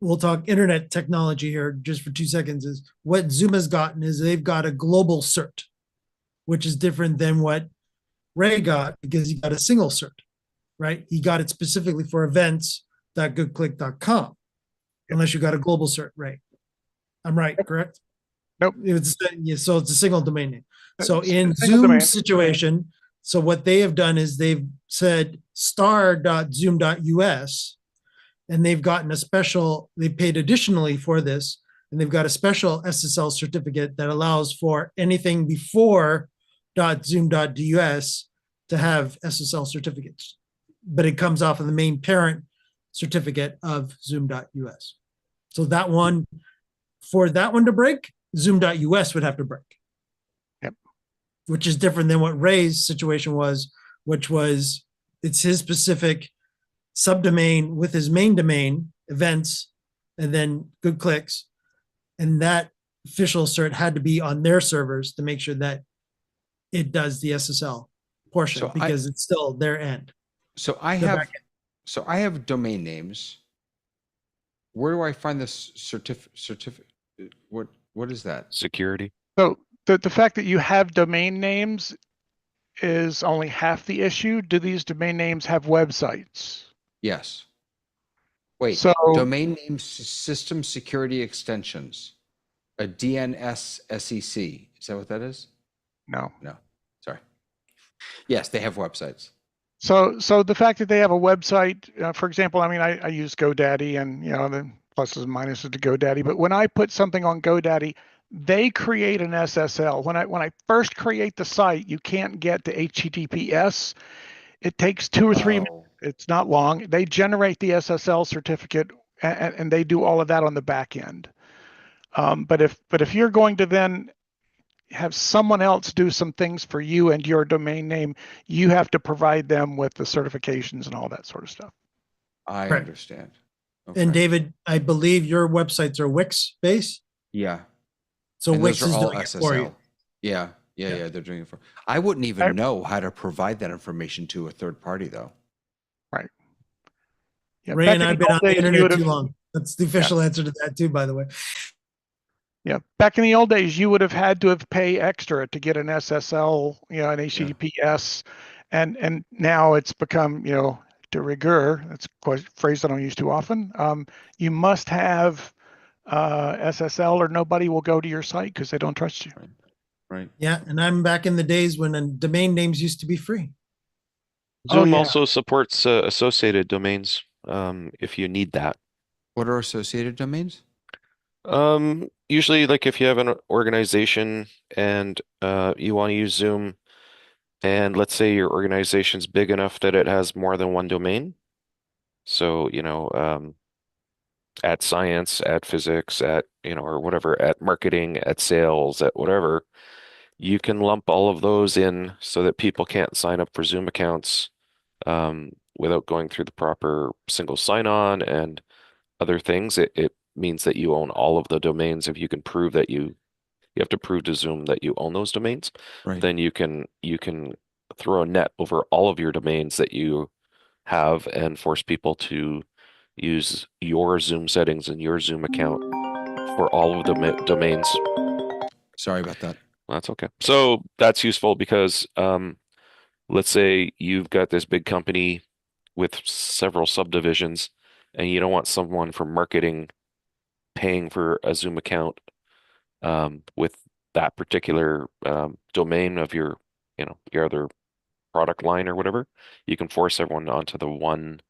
we'll talk internet technology here just for 2 seconds, is what Zoom has gotten is they've got a global cert, which is different than what Ray got because he got a single cert, right? He got it specifically for events.goodclick.com, unless you got a global cert, Ray. I'm right, correct? Nope. So it's a single domain name. So in Single domain. Zoom's situation, so what they have done is they've said star.zoom.us, and they've gotten a special, they paid additionally for this, and they've got a special SSL certificate that allows for anything before .zoom.us to have SSL certificates. But it comes off of the main parent certificate of zoom.us. So that one, for that one to break, zoom.us would have to break. Yep. Which is different than what Ray's situation was, which was it's his specific subdomain with his main domain, events, and then good clicks. And that official cert had to be on their servers to make sure that it does the SSL portion because it's still their end. So I have domain names. Where do I find this certificate? What is that? Security. So the fact that you have domain names is only half the issue. Do these domain names have websites? Yes. Wait, so domain name system security extensions, a DNS SEC. Is that what that is? No. Sorry. Yes, they have websites. So the fact that they have a website, for example, I mean, I use GoDaddy and, the pluses and minuses to GoDaddy, but when I put something on GoDaddy, they create an SSL. When I first create the site, you can't get to HTTPS. It takes 2 or 3 minutes. It's not long. They generate the SSL certificate and they do all of that on the back end. But if you're going to then have someone else do some things for you and your domain name, you have to provide them with the certifications and all that sort of stuff. I understand. Okay. And David, I believe your websites are Wix based. Yeah. So and Wix is all doing it for you. Yeah, they're doing it for. I wouldn't even know how to provide that information to a third party, though. Right. Yeah, Ray and I've been on the internet too long. That's the official answer to that too, by the way. Yeah, back in the old days, you would have had to have pay extra to get an SSL, an HTTPS, and now it's become, de rigueur. That's a phrase I don't use too often. You must have SSL or nobody will go to your site because they don't trust you. Right. Yeah, and I'm back in the days when domain names used to be free. Zoom also supports associated domains if you need that. What are associated domains? Usually, like if you have an organization and you want to use Zoom, and let's say your organization's big enough that it has more than one domain. So, at science, at physics, at, or whatever, at marketing, at sales, at whatever, you can lump all of those in so that people can't sign up for Zoom accounts without going through the proper single sign-on and other things. It means that you own all of the domains if you can prove that you You have to prove to Zoom that you own those domains. Right. Then you can throw a net over all of your domains that you have and force people to use your Zoom settings and your Zoom account for all of the domains. Sorry about that. That's okay. So that's useful because let's say you've got this big company with several subdivisions and you don't want someone from marketing paying for a Zoom account with that particular domain of your other product line or whatever. You can force everyone onto the one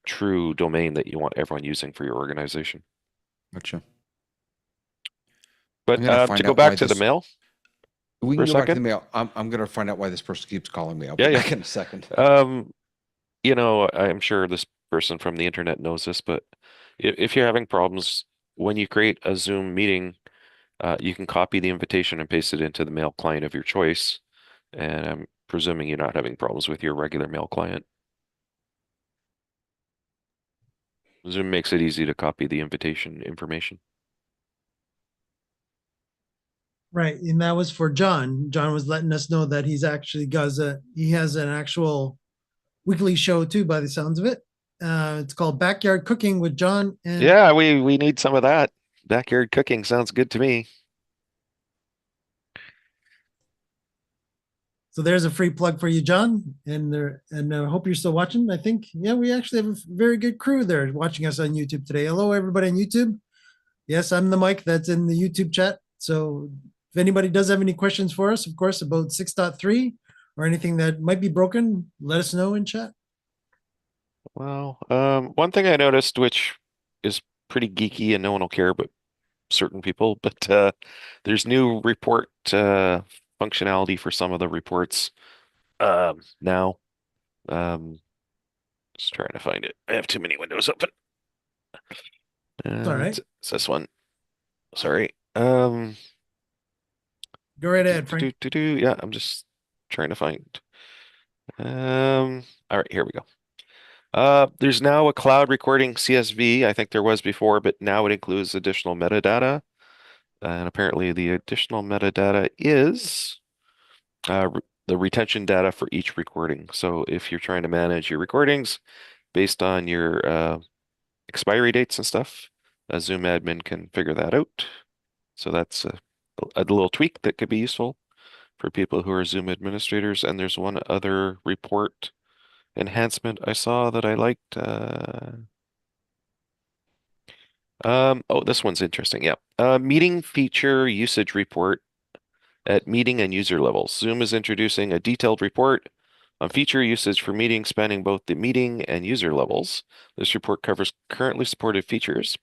true domain that you want everyone using for your organization. Gotcha. But to go back to the mail we for can a go back to second. the mail. I'm going to find out why this person keeps calling me. I'll Yeah, be yeah. back in a second. I'm sure this person from the internet knows this, but if you're having problems when you create a Zoom meeting, you can copy the invitation and paste it into the mail client of your choice. And I'm presuming you're not having problems with your regular mail client. Zoom makes it easy to copy the invitation information. Right, and that was for John. John was letting us know that he has an actual weekly show too, by the sounds of it. It's called Backyard Cooking with John. And yeah, we need some of that. Backyard cooking sounds good to me. So there's a free plug for you, John. And I hope you're still watching. I think, we actually have a very good crew there watching us on YouTube today. Hello, everybody on YouTube. Yes, I'm the mic that's in the YouTube chat. So if anybody does have any questions for us, of course, about 6.3 or anything that might be broken, let us know in chat. Well, one thing I noticed, which is pretty geeky and no one will care, but certain people, but there's new report functionality for some of the reports now. Just trying to find it. I have too many windows open. All right. It's this one. Sorry. Go right ahead, Frank. Yeah, I'm just trying to find. All right, here we go. There's now a cloud recording CSV. I think there was before, but now it includes additional metadata. And apparently the additional metadata is the retention data for each recording. So if you're trying to manage your recordings based on your expiry dates and stuff, a Zoom admin can figure that out. So that's a little tweak that could be useful for people who are Zoom administrators. And there's one other report enhancement I saw that I liked. Oh, this one's interesting. Yeah. Meeting feature usage report at meeting and user levels. Zoom is introducing a detailed report on feature usage for meetings spanning both the meeting and user levels. This report covers currently supported features.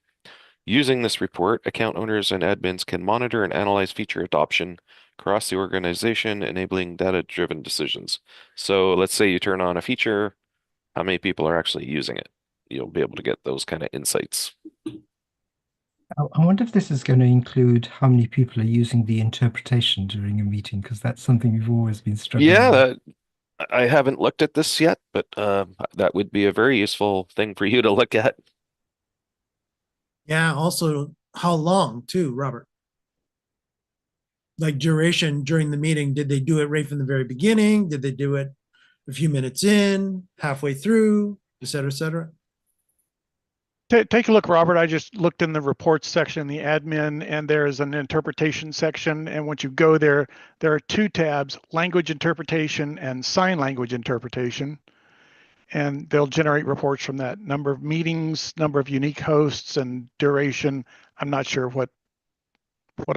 Using this report, account owners and admins can monitor and analyze feature adoption across the organization, enabling data-driven decisions. So let's say you turn on a feature, how many people are actually using it? You'll be able to get those kind of insights. I wonder if this is going to include how many people are using the interpretation during a meeting, because that's something we've always been struggling with. Yeah, I haven't looked at this yet, but that would be a very useful thing for you to look at. Yeah, also how long too, Robert? Like duration during the meeting, did they do it right from the very beginning? Did they do it a few minutes in, halfway through, et cetera, et cetera? Take a look, Robert. I just looked in the reports section, the admin, and there's an interpretation section. And once you go there, there are two tabs, language interpretation and sign language interpretation. And they'll generate reports from that. Number of meetings, number of unique hosts, and duration. I'm not sure what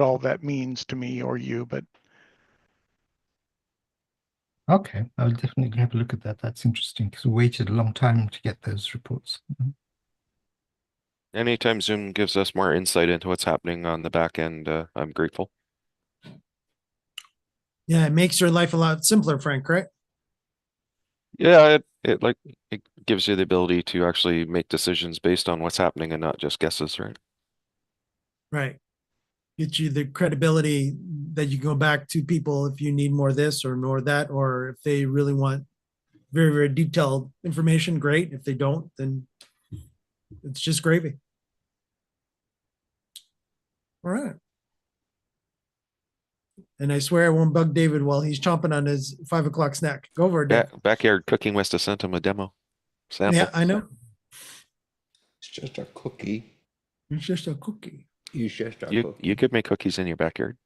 all that means to me or you, but Okay, I'll definitely have a look at that. That's interesting because we waited a long time to get those reports. Anytime Zoom gives us more insight into what's happening on the back end, I'm grateful. Yeah, it makes your life a lot simpler, Frank, right? Yeah, it gives you the ability to actually make decisions based on what's happening and not just guesses, right? Right. Get you the credibility that you go back to people if you need more this or more that, or if they really want very, very detailed information, great. If they don't, then it's just gravy. All right. And I swear I won't bug David while he's chomping on his 5 o'clock snack. Go over it, Dave. Backyard Cooking must have sent him a demo sample. Yeah, I know. It's just a cookie. It's just a cookie. It's just a You cookie. you could make cookies in your backyard.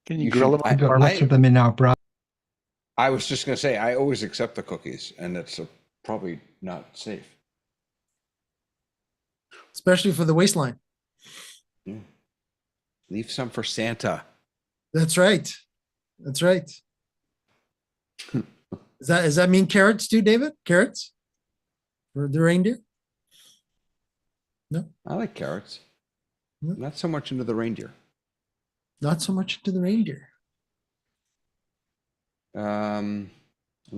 Can you You grill should- them We've got on lots barbecue? of them in our browser. I was just going to say, I always accept the cookies, and it's probably not safe. Especially for the waistline. Yeah. Leave some for Santa. That's right. That's right. Does that mean carrots too, David? Carrots? For the reindeer? No, I like carrots. Yeah. Not so much into the reindeer. not so much to the reindeer. I'm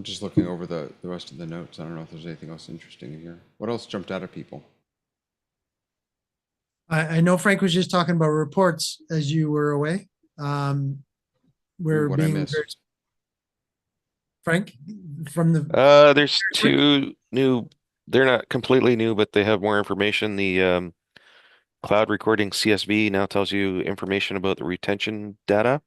just looking over the rest of the notes. I don't know if there's anything else interesting in here. What else jumped out at people? I know Frank was just talking about reports as you were away. We're What'd I being miss? very- Frank, from the There's two new. They're not completely new, but they have more information. The cloud recording CSV now tells you information about the retention data.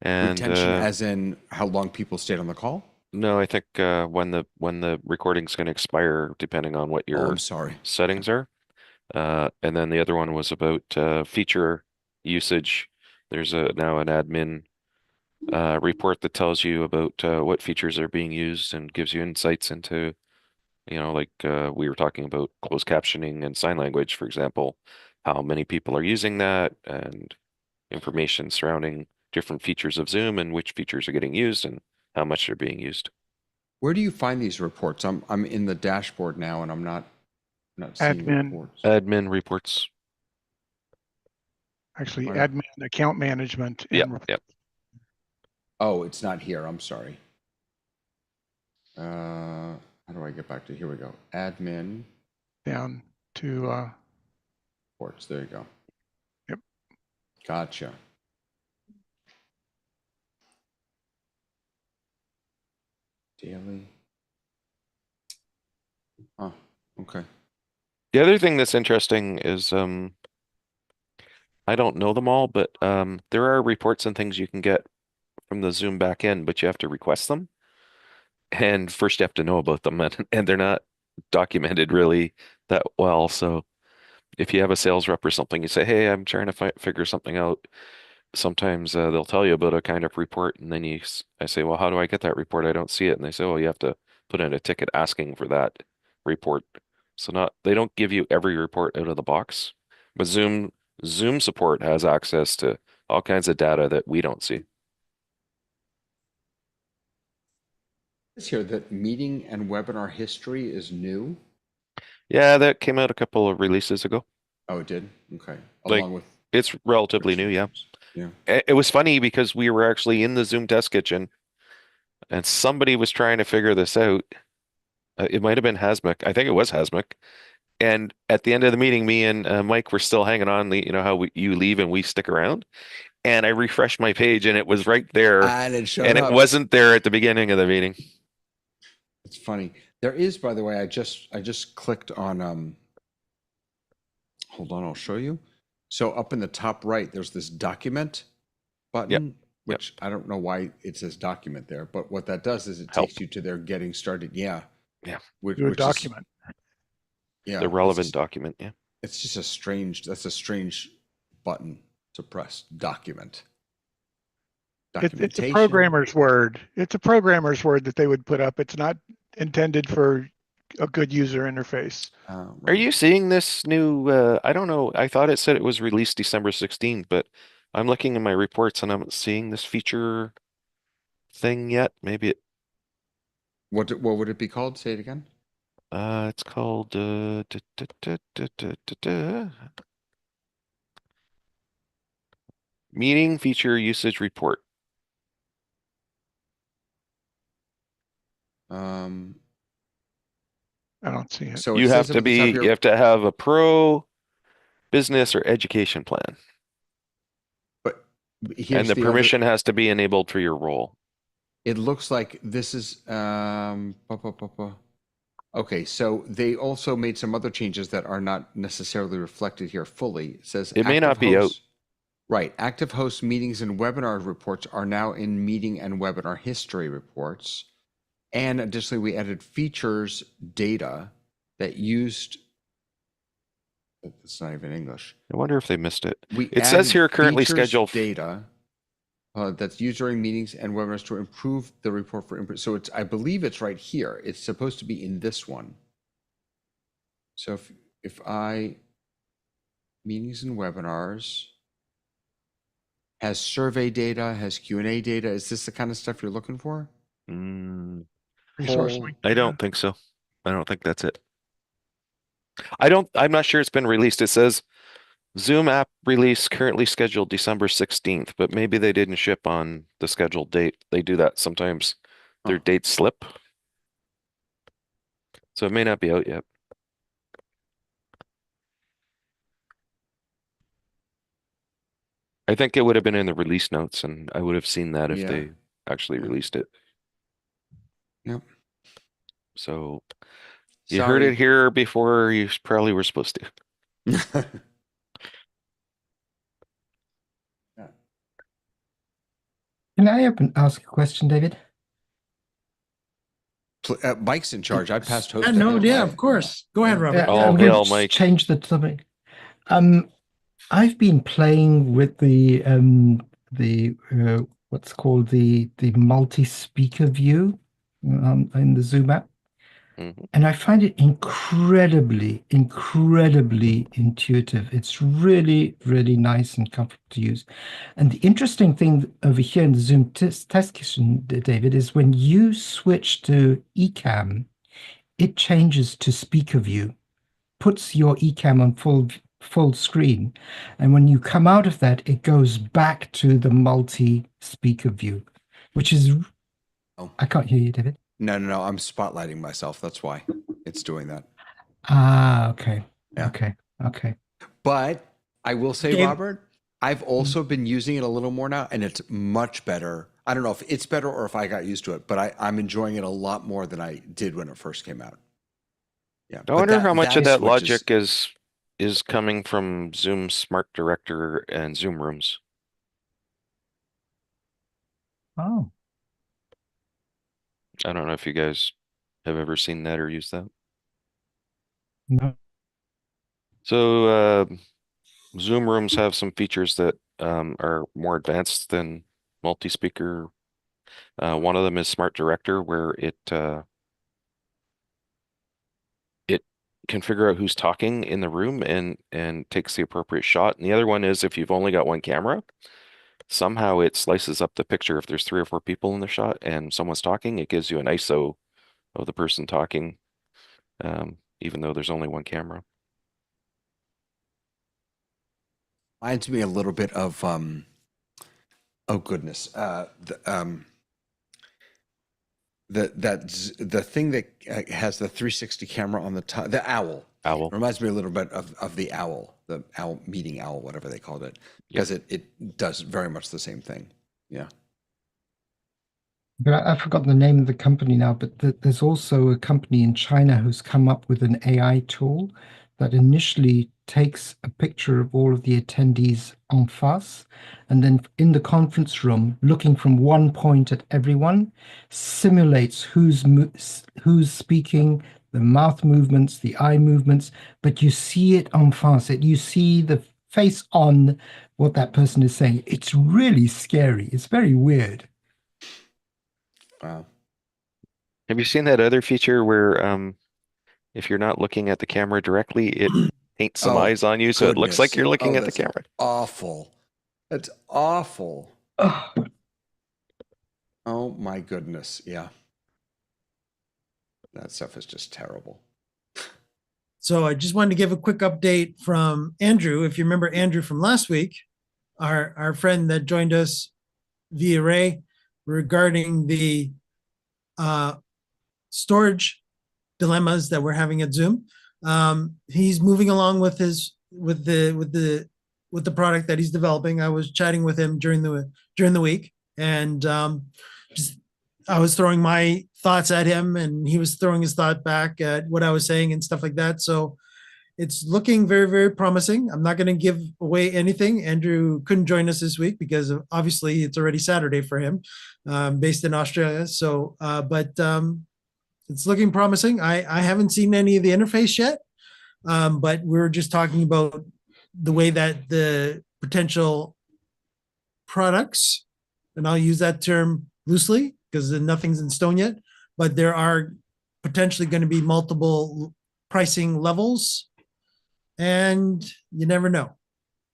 And Retention, as in how long people stayed on the call? no, I think when the recording's going to expire, depending on what Oh, your I'm sorry. settings are. And then the other one was about feature usage. There's now an admin report that tells you about what features are being used and gives you insights into, like we were talking about closed captioning and sign language, for example, how many people are using that and information surrounding different features of Zoom and which features are getting used and how much they're being used. Where do you find these reports? I'm in the dashboard now, and I'm not seeing Admin. reports. Admin reports. Actually, Where? admin, account management. Yep, and yep. Oh, it's not here. I'm sorry. How do I get back to here? We go. Admin down to reports. There you go. Yep. Gotcha. Daily. Oh, okay. The other thing that's interesting is I don't know them all, but there are reports and things you can get from the Zoom backend, but you have to request them. And first you have to know about them, and they're not documented really that well. So if you have a sales rep or something, you say, "Hey, I'm trying to figure something out." Sometimes they'll tell you about a kind of report, and then I say, "Well, how do I get that report? I don't see it." And they say, "Oh, you have to put in a ticket asking for that report." So they don't give you every report out of the box, but Zoom support has access to all kinds of data that we don't see. It's here that meeting and webinar history is new. Yeah, that came out a couple of releases ago. Oh, it did? Okay. Like, Along with It's relatively new, yeah. Yeah. It was funny because we were actually in the Zoom test kitchen and somebody was trying to figure this out. It might have been Hasmik. I think it was Hasmik. And at the end of the meeting, me and Mike were still hanging on. You know how you leave and we stick around. And I refreshed my page and it was right there. And it showed And up. it wasn't there at the beginning of the meeting. It's funny. There is, by the way, I just clicked on hold on, I'll show you. So up in the top right, there's this document button, which I don't know why it says document there, but what that does is it takes you to their getting started. Yeah. Yeah. do a document. Yeah. The relevant document, yeah. It's just that's a strange button to press. Document. It's a programmer's word. It's a programmer's word that they would put up. It's not intended for a good user interface. Are Right. you seeing this new, I don't know, I thought it said it was released December 16th, but I'm looking in my reports and I'm not seeing this feature thing yet. Maybe What would it be called? Say it again. it's called Meeting Feature Usage Report. I don't see it. So You it have says to up at the top here- you have to have a pro business or education plan. but And here's the other- permission has to be enabled for your role. It looks like this is okay, so they also made some other changes that are not necessarily reflected here fully. It says It may active not be out. hosts- Right. Active host meetings and webinar reports are now in meeting and webinar history reports. And additionally, we added features data that used, it's not even English. I wonder if they missed it. We It says added here currently features scheduled. data that's used during meetings and webinars to improve the report for input. So it's, I believe it's right here. It's supposed to be in this one. So if I, meetings and webinars, has survey data, has Q&A data. Is this the kind of stuff you're looking for? Resource Whole- link. I don't think so. I don't think that's it. I'm not sure it's been released. It says Zoom app release currently scheduled December 16th, but maybe they didn't ship on the scheduled date. They do that sometimes. Their Oh. dates slip. So it may not be out yet. I think it would have been in the release notes, and I would have seen that if Yeah. they actually Yeah. released it. Yep. So you heard it here before you probably were supposed to. Can I ask a question, David? Mike's in charge. I passed host. Yeah, of course. Go ahead, Robert. All I'm going hail, to Mike. change the topic. I've been playing with the what's called the multi-speaker view in the Zoom app. And I find it incredibly intuitive. It's really, really nice and comfortable to use. And the interesting thing over here in the Zoom test kitchen, David, is when you switch to eCam, it changes to speaker view, puts your eCam on full screen. And when you come out of that, it goes back to the multi-speaker view, which is, I can't hear you, David. No. I'm spotlighting myself. That's why it's doing that. Okay. Yeah. Okay. But I will say, Dave? Robert, I've also been using it a little more now, and it's much better. I don't know if it's better or if I got used to it, but I'm enjoying it a lot more than I did when it first came out. Yeah. I wonder how much of that switch logic is coming from Zoom Smart Director and Zoom Rooms. Oh. I don't know if you guys have ever seen that or used that. No. So Zoom Rooms have some features that are more advanced than multi-speaker. One of them is Smart Director, where it can figure out who's talking in the room and takes the appropriate shot. And the other one is if you've only got one camera, somehow it slices up the picture. If there's 3 or 4 people in the shot and someone's talking, it gives you an ISO of the person talking, even though there's only one camera. Reminds me a little bit of oh goodness, the thing that has the 360 camera on the top, the owl. Reminds me a little bit of the owl, meeting owl, whatever they called it, because it does very much the same thing. Yeah. But I've forgotten the name of the company now, but there's also a company in China who's come up with an AI tool that initially takes a picture of all of the attendees en face, and then in the conference room, looking from one point at everyone, simulates who's speaking, the mouth movements, the eye movements, but you see it en face. You see the face on what that person is saying. It's really scary. It's very weird. Wow. Have you seen that other feature where if you're not looking at the camera directly, it paints some eyes on you, so it looks like you're looking at the camera? Awful. That's awful. Oh. Oh my goodness. Yeah. That stuff is just terrible. So I just wanted to give a quick update from Andrew. If you remember Andrew from last week, our friend that joined us via Ray regarding the storage dilemmas that we're having at Zoom. He's moving along with the product that he's developing. I was chatting with him during the week, and I was throwing my thoughts at him, and he was throwing his thought back at what I was saying and stuff like that. So it's looking very, very promising. I'm not going to give away anything. Andrew couldn't join us this week because obviously it's already Saturday for him, based in Australia. So, but it's looking promising. I haven't seen any of the interface yet, but we're just talking about the way that the potential products, and I'll use that term loosely because nothing's in stone yet, but there are potentially going to be multiple pricing levels, and you never know.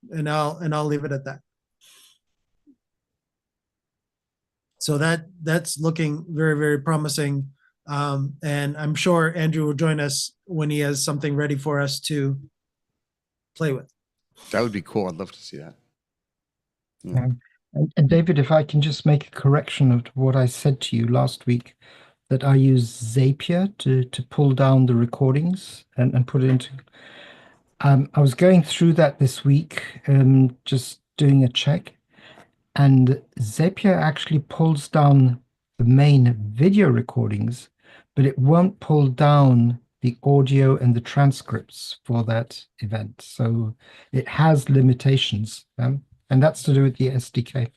And I'll leave it at that. So that's looking very, very promising. And I'm sure Andrew will join us when he has something ready for us to play with. That would be cool. I'd love to see that. Yeah. And David, if I can just make a correction of what I said to you last week, that I use Zapier to pull down the recordings and put it into. I was going through that this week, just doing a check, and Zapier actually pulls down the main video recordings, but it won't pull down the audio and the transcripts for that event. So it has limitations, and that's to do with the SDK.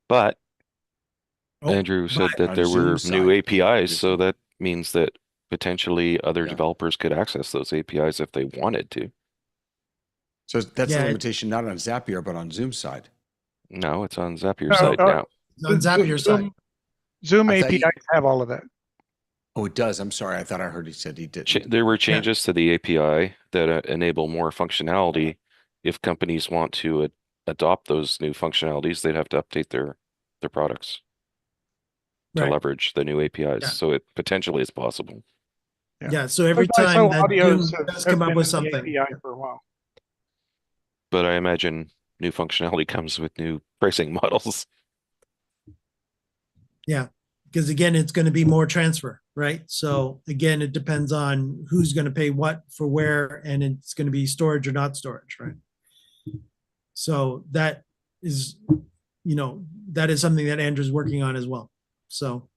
But Oh, Andrew said but that on there were Zoom's new side, APIs, it's so that means that potentially other Yeah. developers could access those APIs if they wanted to. So that's Yeah, a it- limitation not on Zapier, but on Zoom's side. No, it's on Zapier's No, side now. on Zapier's side. Zoom I thought APIs have all of that. Oh, it does. I'm sorry. I thought I heard he said he didn't. There were changes to the API that enable more functionality. If companies want to adopt those new functionalities, they'd have to update their products to Right. leverage the new APIs. Yeah. So it potentially is possible. Yeah. So every But time that audios Zoom have does come been up with in the something. API for a while. But I imagine new functionality comes with new pricing models. Yeah. Because again, it's going to be more transfer, right? So again, it depends on who's going to pay what for where, and it's going to be storage or not storage, right? So that is, that is something that Andrew's working on as well. So,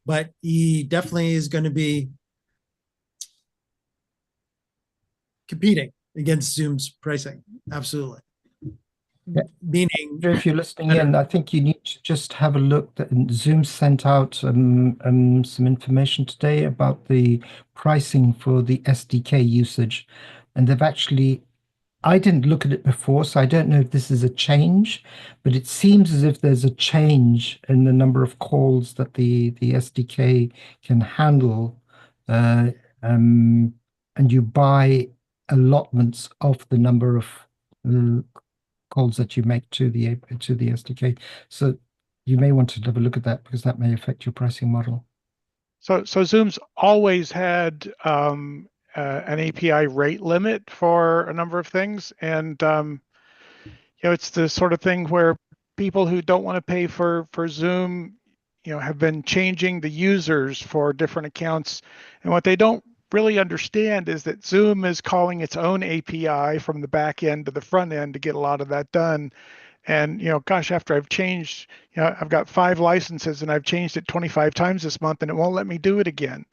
but he definitely is going to be competing against Zoom's pricing. Absolutely. Yeah. Meaning, If you're listening in, I think you need to just have a look. That Zoom sent out some information today about the pricing for the SDK usage, and they've actually. I didn't look at it before, so I don't know if this is a change, but it seems as if there's a change in the number of calls that the SDK can handle, and you buy allotments of the number of calls that you make to the SDK. So you may want to have a look at that because that may affect your pricing model. So Zoom's always had an API rate limit for a number of things, and it's the sort of thing where people who don't want to pay for Zoom, have been changing the users for different accounts, and what they don't really understand is that Zoom is calling its own API from the back end to the front end to get a lot of that done. And, gosh, after I've changed, I've got 5 licenses and I've changed it 25 times this month and it won't let me do it again.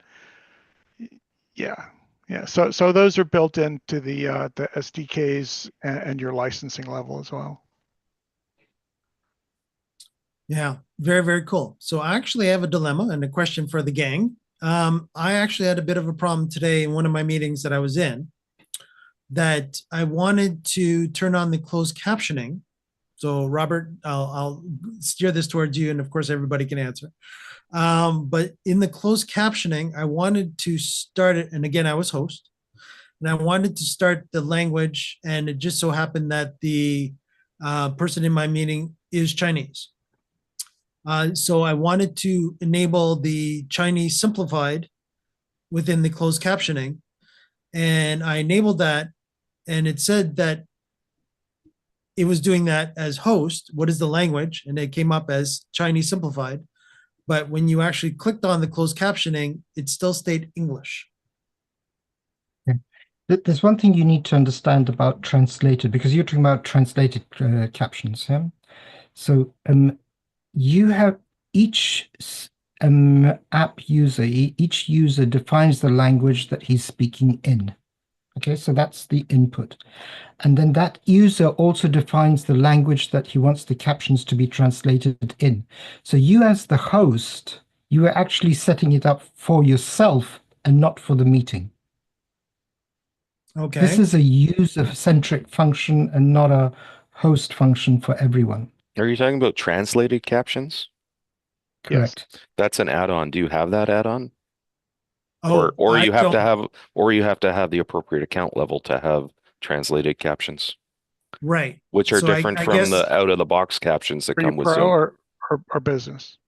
Yeah. Yeah. So those are built into the SDKs and your licensing level as well. yeah, very, very cool. So I actually have a dilemma and a question for the gang. I actually had a bit of a problem today in one of my meetings that I was in, that I wanted to turn on the closed captioning. So Robert, I'll steer this towards you, and of course everybody can answer. But in the closed captioning, I wanted to start it, and again, I was host, and I wanted to start the language, and it just so happened that the person in my meeting is Chinese. So I wanted to enable the Chinese simplified within the closed captioning, and I enabled that, and it said that it was doing that as host. What is the language? And it came up as Chinese simplified. But when you actually clicked on the closed captioning, it still stayed English. There's one thing you need to understand about translated, because you're talking about translated captions. Yeah? So you have each app user, each user defines the language that he's speaking in. Okay, so that's the input. And then that user also defines the language that he wants the captions to be translated in. So you as the host, you are actually setting it up for yourself and not for the meeting. Okay. This is a user-centric function and not a host function for everyone. Are you talking about translated captions? Correct. That's an add-on. Do you have that add-on? Oh, Or I you have to don't- have the appropriate account level to have translated captions, right. which are So different I from guess, the out-of-the-box captions that Are you come with pro Zoom. or business?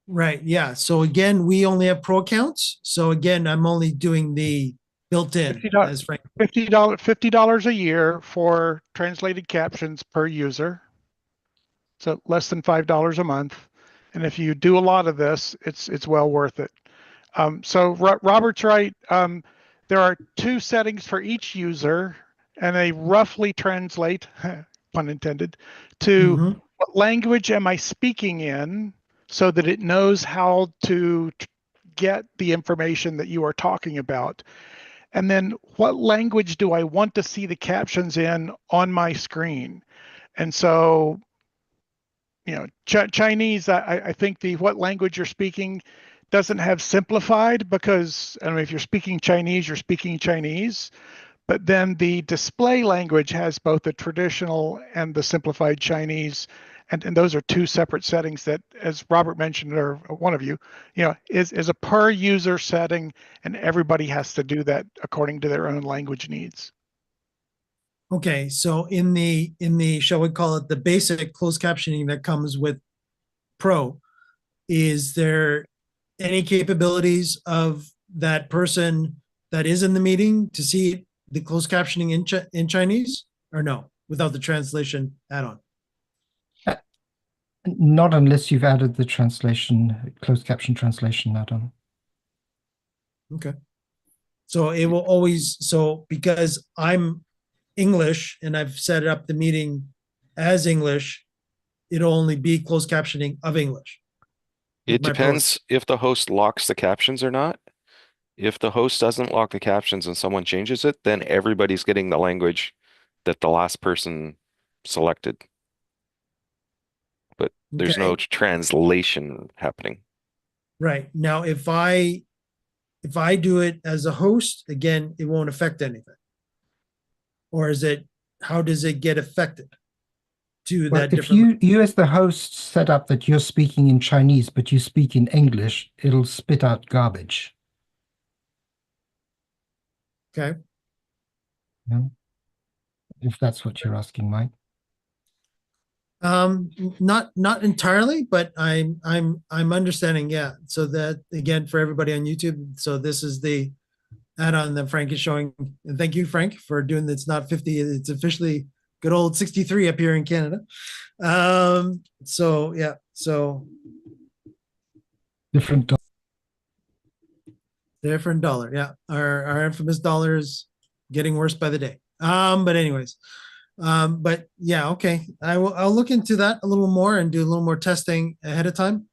right. Yeah. So again, we only have pro accounts. So again, I'm only doing the built-in, $50 as Frank. $50 a year for translated captions per user. So less than $5 a month. And if you do a lot of this, it's well worth it. So Robert's right. There are two settings for each user, and they roughly translate, pun intended, to Mhm. what language am I speaking in, so that it knows how to get the information that you are talking about. And then what language do I want to see the captions in on my screen? And so, Chinese, I think what language you're speaking doesn't have simplified, because I mean, if you're speaking Chinese, you're speaking Chinese. But then the display language has both the traditional and the simplified Chinese. And those are two separate settings that, as Robert mentioned, or one of you, is a per user setting, and everybody has to do that according to their own language needs. Okay. So in the, shall we call it the basic closed captioning that comes with Pro, is there any capabilities of that person that is in the meeting to see the closed captioning in Chinese, or no, without the translation add-on? Not unless you've added the closed caption translation add-on. Okay. So it will always, so because I'm English and I've set up the meeting as English, it'll only be closed captioning of English. It My Pro. depends if the host locks the captions or not. If the host doesn't lock the captions and someone changes it, then everybody's getting the language that the last person selected. But there's no Okay. translation happening. Right. Now, if I do it as a host, again, it won't affect anything. Or is it, how does it get affected to Well, that if different? you as the host set up that you're speaking in Chinese, but you speak in English, it'll spit out garbage. Okay. Yeah. If that's what you're asking, Mike. Not entirely, but I'm understanding. Yeah. So that again, for everybody on YouTube. So this is the add-on that Frank is showing. And thank you, Frank, for doing this. Not 50. It's officially good old 63 up here in Canada. So yeah. So Different. different dollar. Yeah. Our infamous dollar is getting worse by the day. But anyways. But yeah, okay. I'll look into that a little more and do a little more testing ahead of time.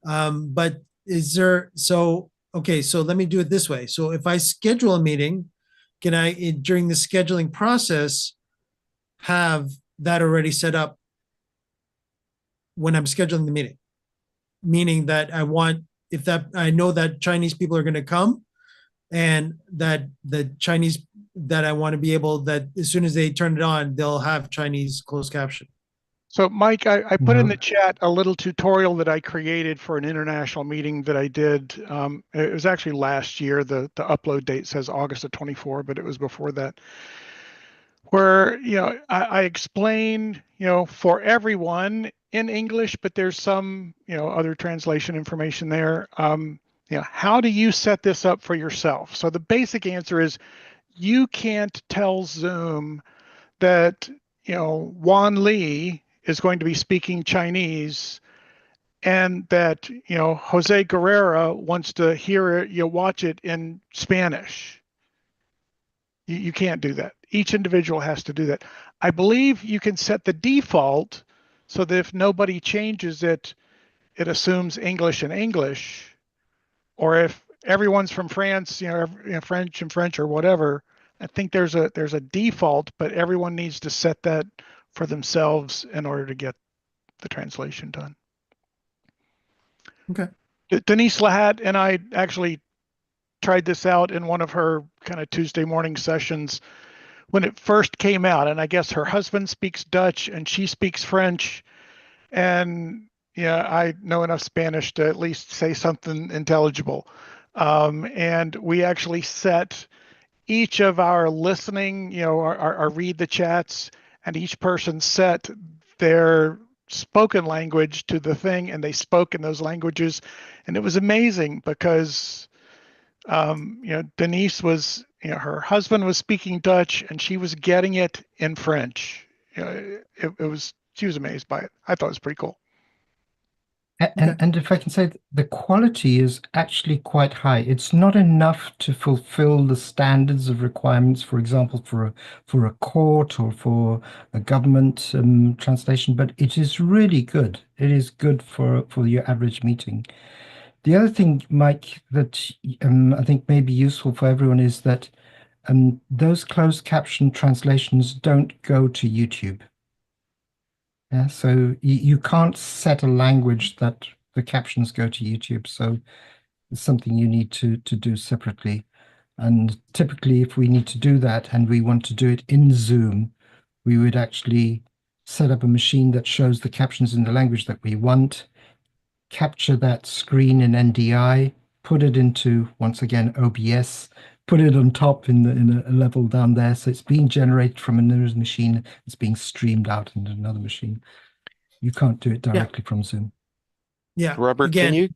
But is there, so okay, so let me do it this way. So if I schedule a meeting, can I during the scheduling process have that already set up when I'm scheduling the meeting? Meaning that I want, if that I know that Chinese people are going to come, and that the Chinese that I want to be able, that as soon as they turn it on, they'll have Chinese closed caption. So Mike, I put in No. the chat a little tutorial that I created for an international meeting that I did. It was actually last year. The upload date says August of 24, but it was before that. Where, I explain, for everyone in English, but there's some, other translation information there. How do you set this up for yourself? So the basic answer is you can't tell Zoom that, Juan Lee is going to be speaking Chinese, and that, Jose Guerrera wants to hear it, watch it in Spanish. You can't do that. Each individual has to do that. I believe you can set the default so that if nobody changes it, it assumes English and English, or if everyone's from France, French and French or whatever. I think there's a default, but everyone needs to set that for themselves in order to get the translation done. Okay. Denise Lahat and I actually tried this out in one of her kind of Tuesday morning sessions when it first came out. And I guess her husband speaks Dutch and she speaks French. And yeah, I know enough Spanish to at least say something intelligible. And we actually set each of our listening, our read the chats, and each person set their spoken language to the thing, and they spoke in those languages. And it was amazing because, Denise was, her husband was speaking Dutch and she was getting it in French. She was amazed by it. I thought it was pretty cool. And if I can say, the quality is actually quite high. It's not enough to fulfill the standards of requirements, for example, for a court or for a government translation, but it is really good. It is good for your average meeting. The other thing, Mike, that I think may be useful for everyone is that those closed caption translations don't go to YouTube. Yeah, so you can't set a language that the captions go to YouTube. So it's something you need to do separately. And typically, if we need to do that and we want to do it in Zoom, we would actually set up a machine that shows the captions in the language that we want, capture that screen in NDI, put it into, once again, OBS, put it on top in a level down there. So it's being generated from another machine. It's being streamed out into another machine. You can't do it directly from Zoom. Yeah. Robert, Again,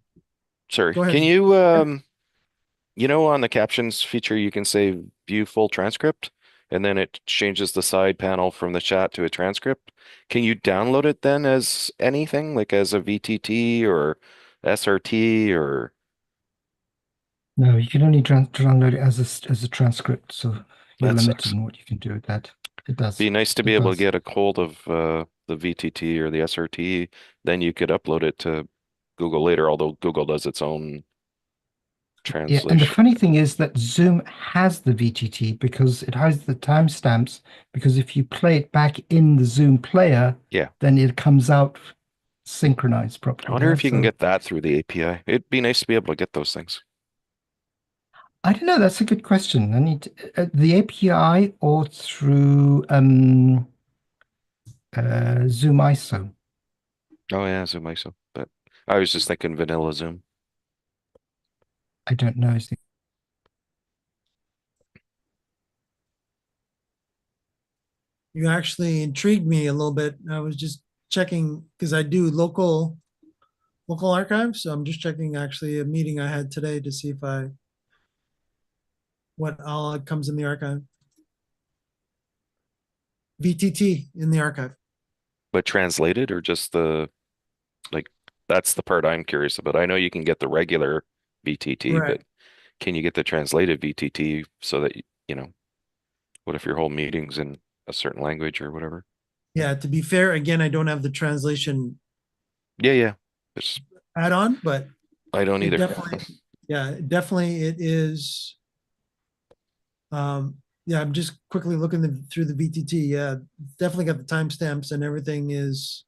sorry, go ahead. can you, on the captions feature, you can say view full transcript, and then it changes the side panel from the chat to a transcript. Can you download it then as anything, like as a VTT or SRT or? No, you can only download it as a transcript, so you're That limited sucks. in what you can do with that. It does. Be nice to It be able to does. get a hold of the VTT or the SRT, then you could upload it to Google later, although Google does its own Yeah, and the translation. funny thing is that Zoom has the VTT because it has the timestamps, because if you play it back in the Zoom player, Yeah. then it comes out synchronized properly. I wonder Yeah, if you can so get that through the API. It'd be nice to be able to get those things. I don't know. That's a good question. I need the API or through ZoomISO. Oh yeah, ZoomISO. But I was just thinking vanilla Zoom. I don't know. You actually intrigued me a little bit. I was just checking because I do local archives. So I'm just checking actually a meeting I had today to see if what all comes in the archive. VTT in the archive. But translated or just that's the part I'm curious about. I know you can get the regular VTT, Right. but can you get the translated VTT so that, what if your whole meeting's in a certain language or whatever? Yeah, to be fair, again, I don't have the translation Yeah. add-on, but I don't it either. definitely it is. Yeah, I'm just quickly looking through the VTT. Yeah, definitely got the timestamps and everything it's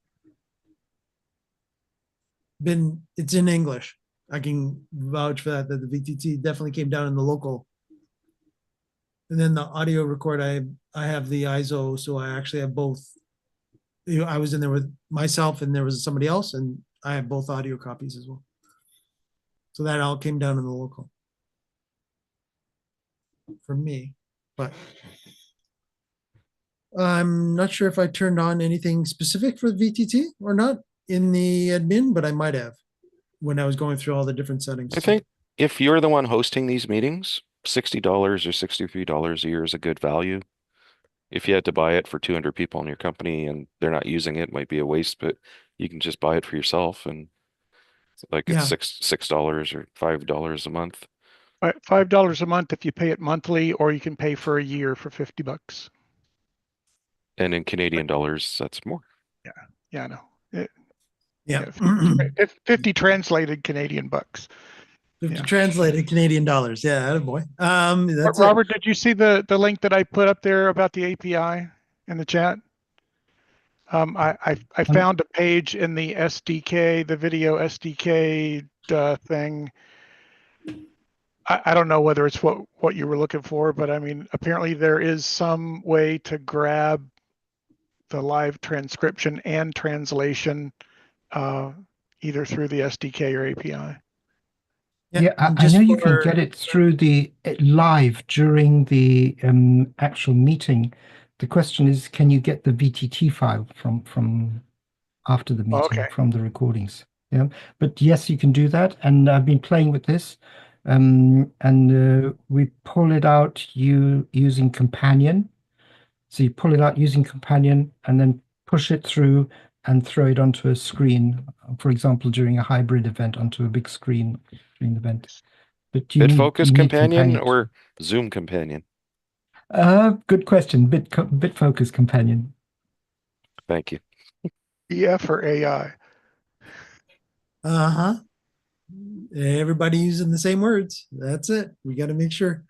in English. I can vouch for that the VTT definitely came down in the local. And then the audio record, I have the ISO, so I actually have both. I was in there with myself and there was somebody else, and I have both audio copies as well. So that all came down in the local for me, but I'm not sure if I turned on anything specific for the VTT or not in the admin, but I might have when I was going through all the different settings. I think if you're the one hosting these meetings, $60 or $63 a year is a good value. If you had to buy it for 200 people in your company and they're not using it, might be a waste, but you can just buy it for yourself and it's Yeah. $6 or $5 a month. $5 a month if you pay it monthly, or you can pay for a year for $50. And in Canadian dollars, that's more. Yeah, I know. Yeah. 50 translated Canadian bucks. 50 Yeah. translated Canadian dollars. Yeah, attaboy. That's it. Robert, did you see the link that I put up there about the API in the chat? I found a page in the SDK, the video SDK thing. I don't know whether it's what you were looking for, but I mean, apparently there is some way to grab the live transcription and translation either through the SDK or API. Yeah, and I just know you can for- get it through the live during the actual meeting. The question is, can you get the VTT file from after the meeting Okay. from the recordings? Yeah, but yes, you can do that. And I've been playing with this, and we pull it out using Companion. So you pull it out using Companion and then push it through and throw it onto a screen, for example, during a hybrid event onto a big screen during the event. But you BitFocus need Companion or Zoom Companion? Good question. BitFocus Companion. Thank you. EF or AI? Uh-huh. Everybody using the same words. That's it. We got to make sure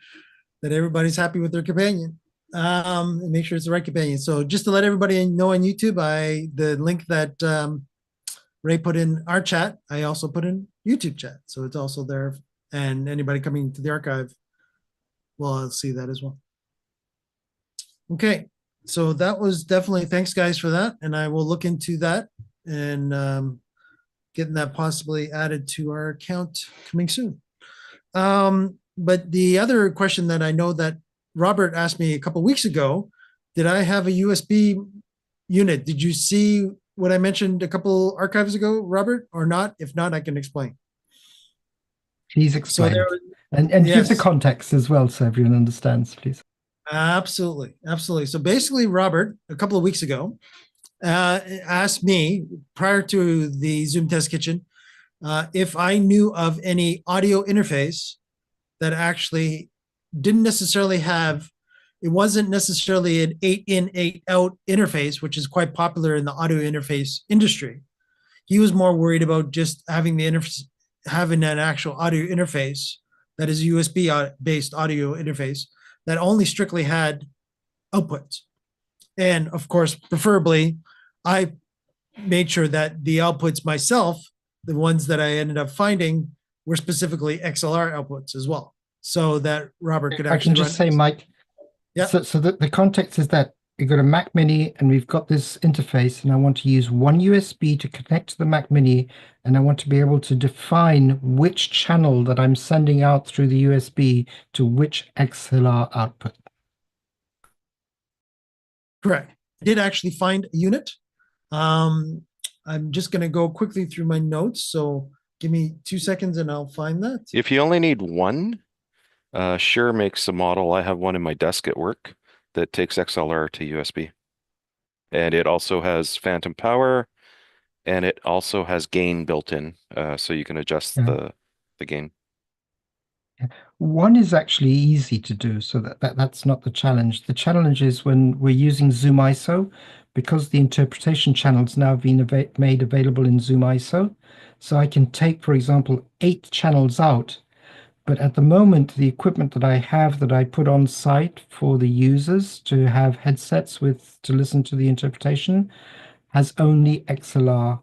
that everybody's happy with their companion. And make sure it's the right companion. So just to let everybody know on YouTube, the link that Ray put in our chat, I also put in YouTube chat. So it's also there. And anybody coming to the archive will see that as well. Okay. So that was definitely, thanks guys for that. And I will look into that and getting that possibly added to our account coming soon. But the other question that I know that Robert asked me a couple weeks ago, did I have a USB unit? Did you see what I mentioned a couple archives ago, Robert, or not? If not, I can explain. Please explain. So and give the context as well so everyone understands, please. Absolutely. Absolutely. So basically, Robert, a couple of weeks ago, asked me prior to the Zoom Test Kitchen if I knew of any audio interface that actually didn't necessarily have, it wasn't necessarily an 8-in, 8-out interface, which is quite popular in the audio interface industry. He was more worried about just having having an actual audio interface that is a USB-based audio interface that only strictly had outputs. And of course, preferably, I made sure that the outputs myself, the ones that I ended up finding, were specifically XLR outputs as well, so that Robert could actually I can just say, Mike, yeah. So the context is that we've got a Mac Mini and we've got this interface, and I want to use one USB to connect to the Mac Mini, and I want to be able to define which channel that I'm sending out through the USB to which XLR output. Correct. I did actually find a unit. I'm just going to go quickly through my notes. So give me 2 seconds and I'll find that. If you only need one, Shure makes a model. I have one in my desk at work that takes XLR to USB. And it also has phantom power, and it also has gain built in, so you can adjust the gain. One is actually easy to do, so that's not the challenge. The challenge is when we're using ZoomISO, because the interpretation channels now have been made available in ZoomISO. So I can take, for example, 8 channels out, but at the moment, the equipment that I have that I put on site for the users to have headsets with to listen to the interpretation has only XLR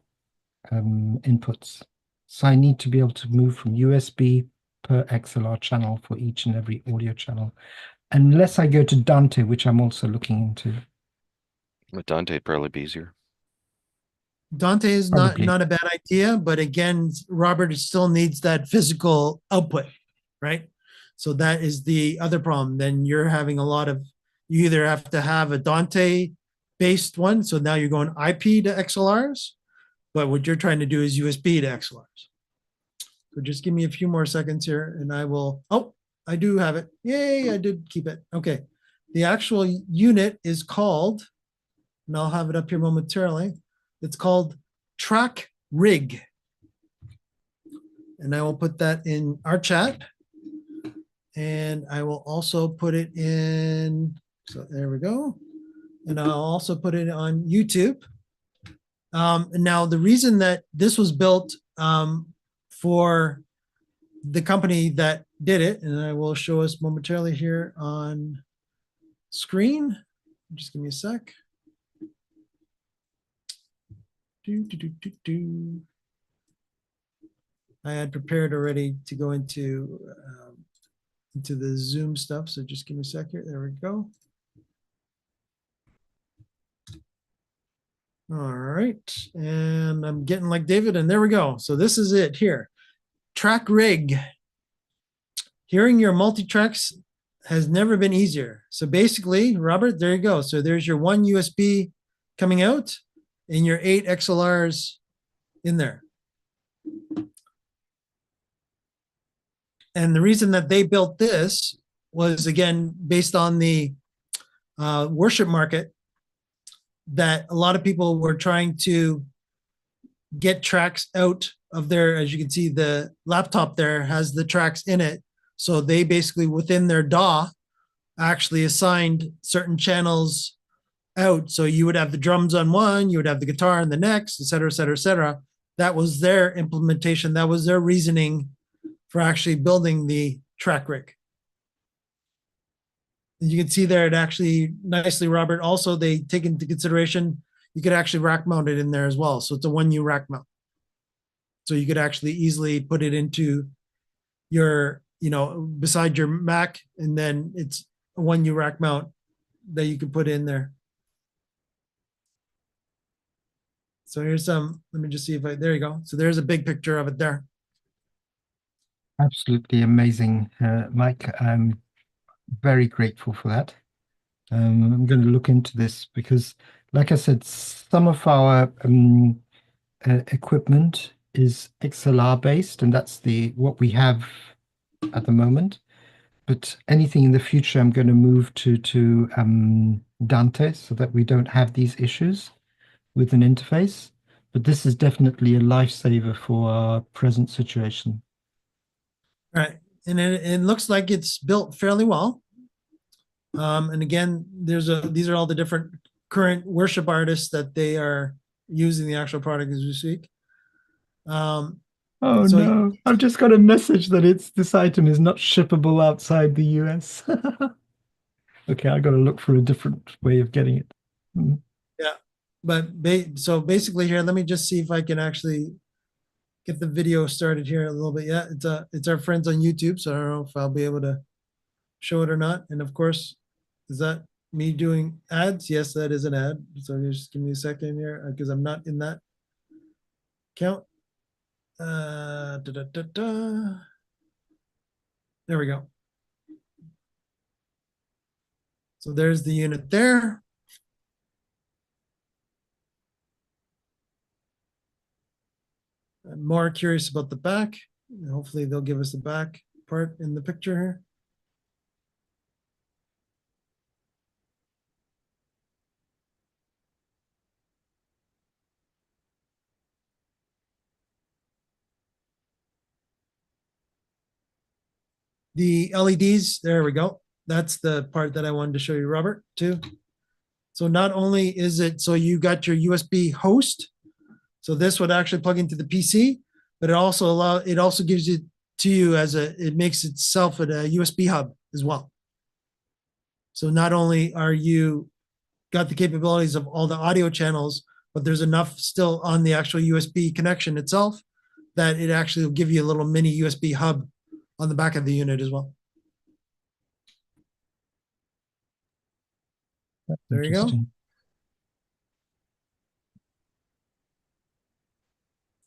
inputs. So I need to be able to move from USB per XLR channel for each and every audio channel, unless I go to Dante, which I'm also looking into. With Dante, probably be easier. Dante is Probably not a bad idea, but again, Robert still needs that physical output, right? So that is the other problem. Then you're having a lot of, you either have to have a Dante based one, so now you're going IP to XLRs, but what you're trying to do is USB to XLRs. So just give me a few more seconds here and I will, oh, I do have it. Yay, I did keep it. Okay. The actual unit is called, and I'll have it up here momentarily. It's called Track Rig. And I will put that in our chat. And I will also put it in, so there we go. And I'll also put it on YouTube. And now the reason that this was built for the company that did it, and I will show us momentarily here on screen. Just give me a sec. I had prepared already to go into the Zoom stuff, so just give me a sec here. There we go. All right, and I'm getting like David, and there we go. So this is it here. Track rig. Hearing your multi-tracks has never been easier. So basically, Robert, there you go. So there's your one USB coming out and your 8 XLRs in there. And the reason that they built this was, again, based on the worship market, that a lot of people were trying to get tracks out of their, as you can see, the laptop there has the tracks in it. So they basically, within their DAW, actually assigned certain channels out. So you would have the drums on one, you would have the guitar on the next, et cetera, et cetera, et cetera. That was their implementation. That was their reasoning for actually building the track rig. And you can see there, it actually nicely, Robert, also they take into consideration, you could actually rack mount it in there as well. So it's a 1U rack mount. So you could actually easily put it into your, beside your Mac, and then it's a 1U rack mount that you could put in there. So here's some, let me just see if there you go. So there's a big picture of it there. Absolutely amazing, Mike. I'm very grateful for that. I'm going to look into this because, like I said, some of our equipment is XLR based, and that's what we have at the moment. But anything in the future, I'm going to move to Dante so that we don't have these issues with an interface. But this is definitely a lifesaver for our present situation. Right. And it looks like it's built fairly well. And again, these are all the different current worship artists that they are using the actual product as we speak. Oh no, I've just got a message that this item is not shippable outside the US. Okay, I got to look for a different way of getting it. Yeah, but so basically here, let me just see if I can actually get the video started here a little bit. Yeah, it's our friends on YouTube, so I don't know if I'll be able to show it or not. And of course, is that me doing ads? Yes, that is an ad. So just give me a second here because I'm not in that count. There we go. So there's the unit there. I'm more curious about the back. Hopefully they'll give us the back part in the picture here. The LEDs, there we go. That's the part that I wanted to show you, Robert, too. So not only is it, so you got your USB host, so this would actually plug into the PC, but it also gives it to you it makes itself a USB hub as well. So not only are you got the capabilities of all the audio channels, but there's enough still on the actual USB connection itself that it actually will give you a little mini USB hub on the back of the unit as well. There you go.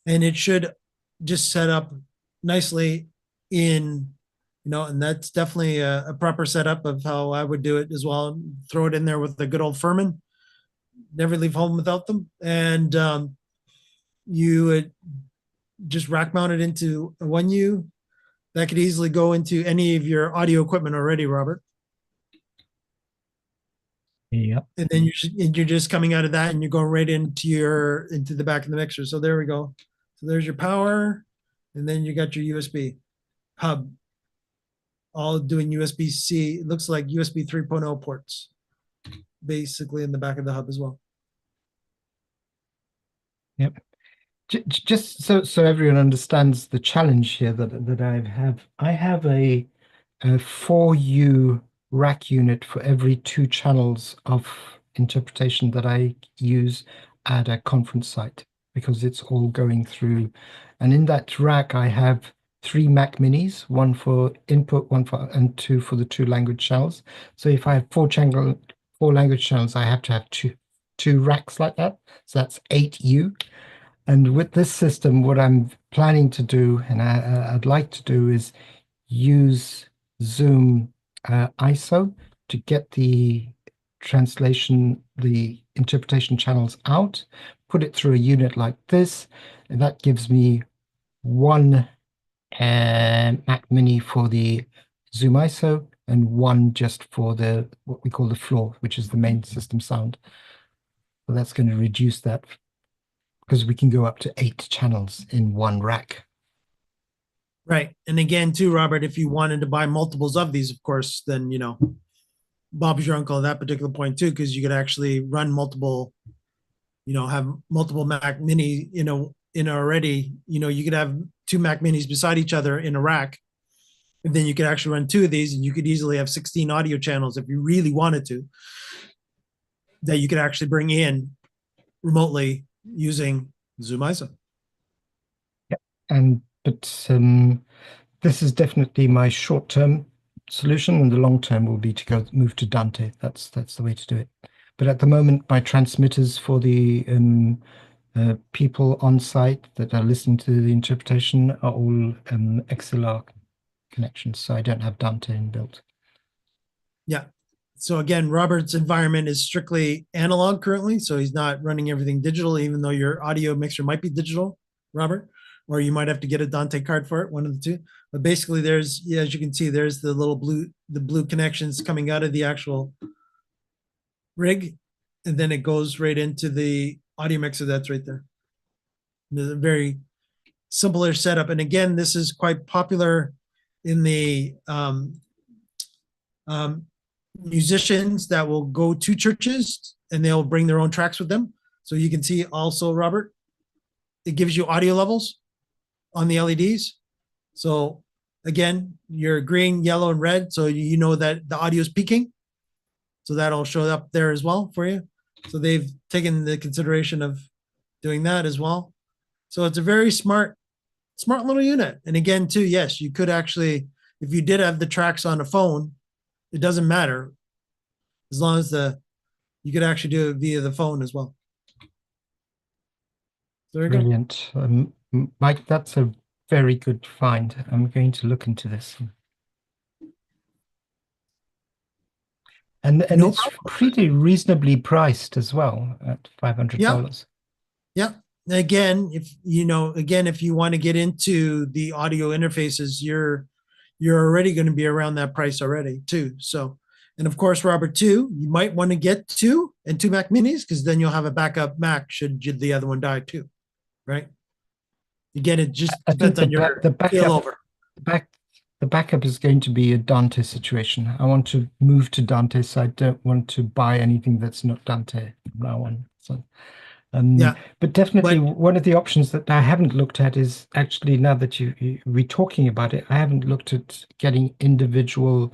And it should just set up nicely in, and that's definitely a proper setup of how I would do it as well. Throw it in there with the good old Furman. Never leave home without them. And you would just rack mount it into a 1U. That could easily go into any of your audio equipment already, Robert. Yep. And then you're just coming out of that and you're going right into the back of the mixer. So there we go. So there's your power, and then you got your USB hub, all doing USB-C. It looks like USB 3.0 ports, basically in the back of the hub as well. Yep. Just so everyone understands the challenge here that I have a 4U rack unit for every 2 channels of interpretation that I use at a conference site because it's all going through. And in that rack, I have 3 Mac Minis, one for input, and 2 for the 2 language channels. So if I have 4 language channels, I have to have two racks like that. So that's 8U. And with this system, what I'm planning to do, and I'd like to do, is use Zoom ISO to get the translation, the interpretation channels out, put it through a unit like this, and that gives me one Mac Mini for the Zoom ISO and one just for the what we call the floor, which is the main system sound. So that's going to reduce that because we can go up to 8 channels in one rack. Right. And again, too, Robert, if you wanted to buy multiples of these, of course, then, Bob's your uncle at that particular point too, because you could actually run multiple, have multiple Mac Mini, in already, you could have 2 Mac Minis beside each other in a rack. And then you could actually run 2 of these and you could easily have 16 audio channels if you really wanted to, that you could actually bring in remotely using ZoomISO. But this is definitely my short-term solution, and the long term will be to move to Dante. That's the way to do it. But at the moment, my transmitters for the people on site that are listening to the interpretation are all XLR connections, so I don't have Dante inbuilt. Yeah. So again, Robert's environment is strictly analog currently, so he's not running everything digital, even though your audio mixer might be digital, Robert, or you might have to get a Dante card for it, one of the two. But basically, as you can see, there's the little blue connections coming out of the actual rig, and then it goes right into the audio mixer that's right there. There's a very simpler setup, and again, this is quite popular in the musicians that will go to churches and they'll bring their own tracks with them. So you can see also, Robert, it gives you audio levels on the LEDs. So again, you're green, yellow, and red. So you know that the audio is peaking. So that'll show up there as well for you. So they've taken the consideration of doing that as well. So it's a very smart little unit. And again, too, yes, you could actually, if you did have the tracks on a phone, it doesn't matter as long as you could actually do it via the phone as well. There you go. Brilliant. Mike, that's a very good find. I'm going to look into this. And No it's problem. pretty reasonably priced as well at $500. Yeah. Again, if you want to get into the audio interfaces, you're already going to be around that price already too. So, and of course, Robert, too, you might want to get 2 Mac Minis because then you'll have a backup Mac should the other one die too, right? Again, it just depends on your failover. The backup is going to be a Dante situation. I want to move to Dante, so I don't want to buy anything that's not Dante from now on. So, but definitely one of the options that I haven't looked at is actually, now that we're talking about it, I haven't looked at getting individual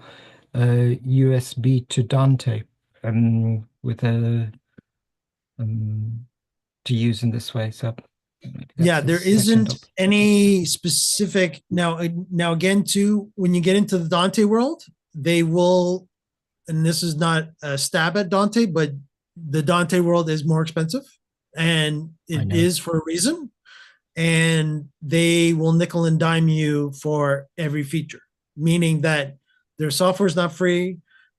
USB to Dante with a to use in this way. So there isn't any specific now again too, when you get into the Dante world, they will, and this is not a stab at Dante, but the Dante world is more expensive, and it is for a reason, and they will nickel and dime you for every feature, meaning that their software is not free.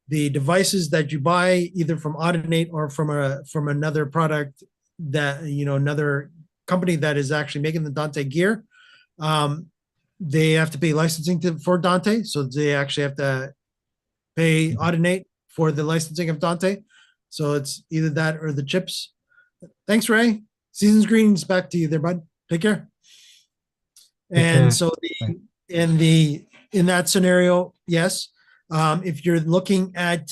The devices that you buy either from Audinate or from another product that, another company that is actually making the Dante gear, they have to pay licensing for Dante. So they actually have to pay Audinate for the licensing of Dante. So it's either that or the chips. Thanks, Ray. Season's greetings back to you there, bud. Take care. And so in that scenario, yes. If you're looking at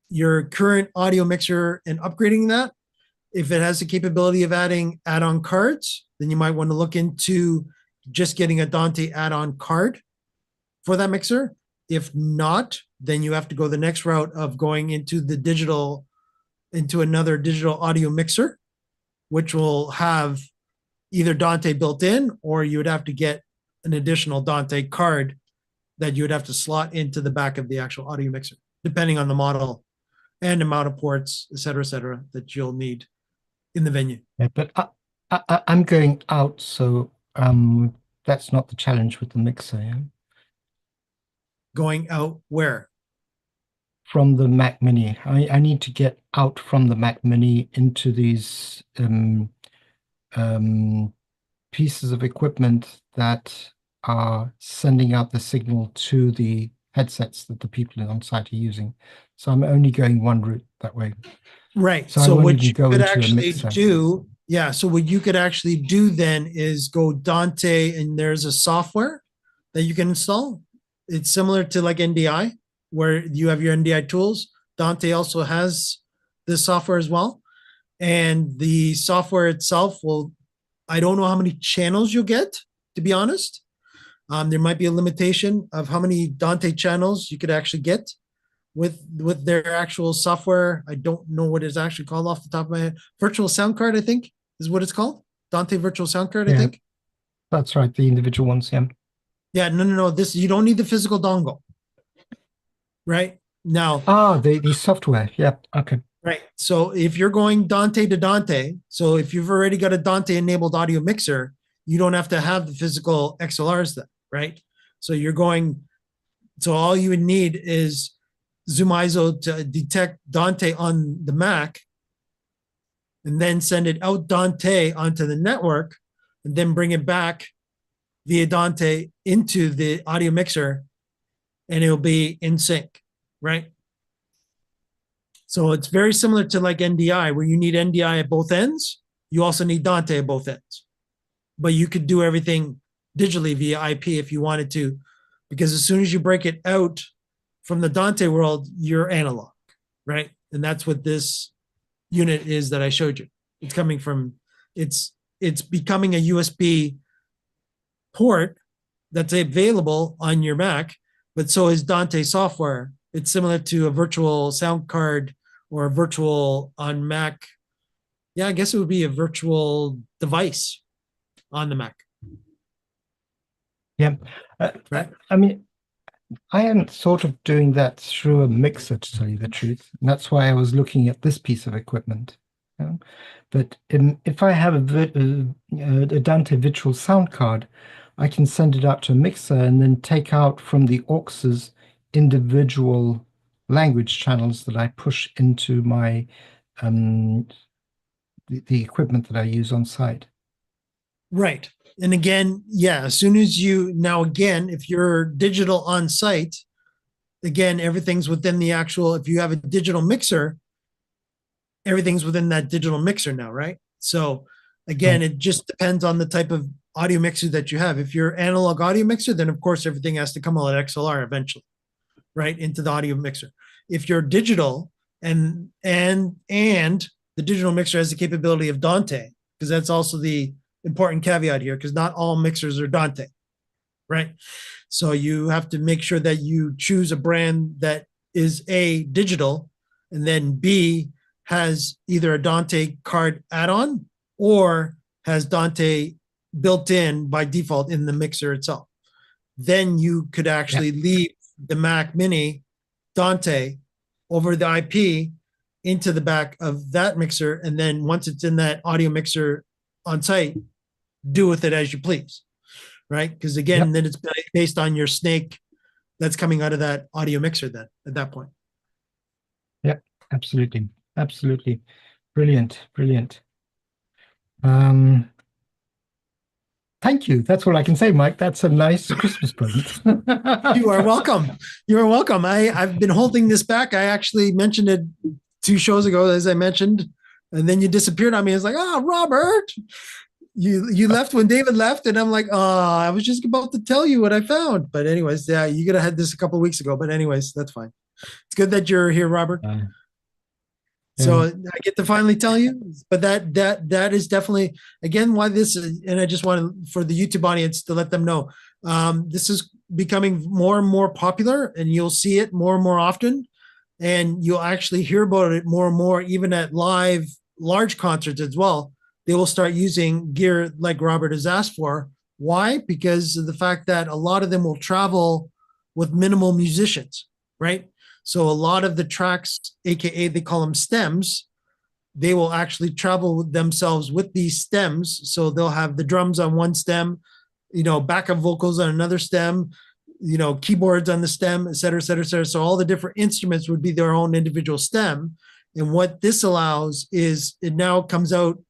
your current audio mixer and upgrading that, If it has the capability of adding add-on cards, then you might want to look into just getting a Dante add-on card for that mixer. If not, then you have to go the next route of going into another digital audio mixer, which will have either Dante built in, or you would have to get an additional Dante card that you would have to slot into the back of the actual audio mixer, depending on the model and amount of ports, et cetera, that you'll need in the venue. Yeah, but I'm going out, so that's not the challenge with the mixer. Yeah? Going out where? From the Mac Mini. I need to get out from the Mac Mini into these pieces of equipment that are sending out the signal to the headsets that the people on site are using. So I'm only going one route that way. Right. So I So won't what even you go could into a actually mixer. do, yeah. So what you could actually do then is go Dante, and there's a software that you can install. It's similar to like NDI, where you have your NDI tools. Dante also has this software as well. And the software itself will, I don't know how many channels you'll get, to be honest. There might be a limitation of how many Dante channels you could actually get with their actual software. I don't know what it's actually called off the top of my head. Virtual sound card, I think, is what it's called. Dante virtual sound card, I Yeah. think. That's right, the individual ones, yeah. Yeah, no. This, you don't need the physical dongle. Right? Now, The software, yeah, okay. right. So if you're going Dante to Dante, so if you've already got a Dante enabled audio mixer, you don't have to have the physical XLRs then, right? So so all you would need is ZoomISO to detect Dante on the Mac, and then send it out Dante onto the network, and then bring it back via Dante into the audio mixer, and it'll be in sync, right? So it's very similar to like NDI, where you need NDI at both ends. You also need Dante at both ends. But you could do everything digitally via IP if you wanted to, because as soon as you break it out from the Dante world, you're analog, right? And that's what this unit is that I showed you. It's coming from, it's becoming a USB port that's available on your Mac, but so is Dante software. It's similar to a virtual sound card or a virtual on Mac. Yeah, I guess it would be a virtual device on the Mac. Yeah. Right. I mean, I am sort of doing that through a mixer, to tell you the truth. And that's why I was looking at this piece of equipment. You know? But if I have a Dante virtual sound card, I can send it out to a mixer and then take out from the AUX's individual language channels that I push into my the equipment that I use on site. Right. And again, yeah, as soon as if you're digital on site, again, everything's within the actual, if you have a digital mixer, everything's within that digital mixer now, right? So again, it just depends on the type of audio mixer that you have. If you're analog audio mixer, then of course everything has to come on XLR eventually, right, into the audio mixer. If you're digital and the digital mixer has the capability of Dante, because that's also the important caveat here, because not all mixers are Dante, right? So you have to make sure that you choose a brand that is A, digital, and then B, has either a Dante card add-on or has Dante built in by default in the mixer itself. Then you could actually leave the Mac Mini Dante over the IP into the back of that mixer, and then once it's in that audio mixer on site, do with it as you please, right? Because again, then it's based on your snake that's coming out of that audio mixer then at that point. Yeah, absolutely. Absolutely. Brilliant. Thank you. That's all I can say, Mike. That's a nice Christmas present. You are welcome. You're welcome. I've been holding this back. I actually mentioned it 2 shows ago, as I mentioned, and then you disappeared on me. It's like, Robert, you left when David left, and I'm like, I was just about to tell you what I found. But anyways, yeah, you could have had this a couple of weeks ago. But anyways, that's fine. It's good that you're here, Robert. So I get to finally tell you, but that is definitely, again, why this is, and I just wanted for the YouTube audience to let them know, this is becoming more and more popular, and you'll see it more and more often, and you'll actually hear about it more and more, even at live large concerts as well. They will start using gear like Robert has asked for. Why? Because of the fact that a lot of them will travel with minimal musicians, right? So a lot of the tracks, AKA they call them stems, they will actually travel themselves with these stems. So they'll have the drums on one stem, backup vocals on another stem, keyboards on the stem, et cetera, et cetera, et cetera. So all the different instruments would be their own individual stem. And what this allows is it now comes out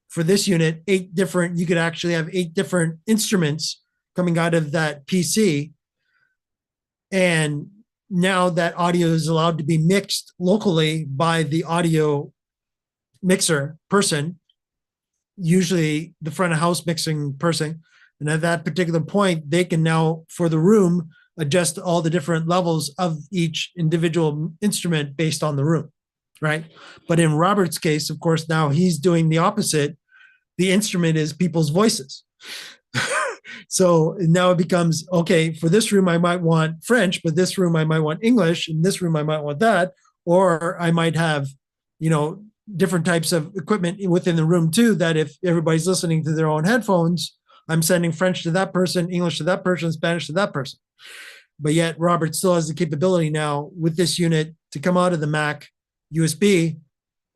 for this unit, you could actually have 8 different instruments coming out of that PC. And now that audio is allowed to be mixed locally by the audio mixer person, usually the front of house mixing person. And at that particular point, they can now, for the room, adjust all the different levels of each individual instrument based on the room, right? But in Robert's case, of course, now he's doing the opposite. The instrument is people's voices. So now it becomes, okay, for this room, I might want French, but this room, I might want English, and this room, I might want that. Or I might have, different types of equipment within the room too, that if everybody's listening to their own headphones, I'm sending French to that person, English to that person, Spanish to that person. But yet Robert still has the capability now with this unit to come out of the Mac USB.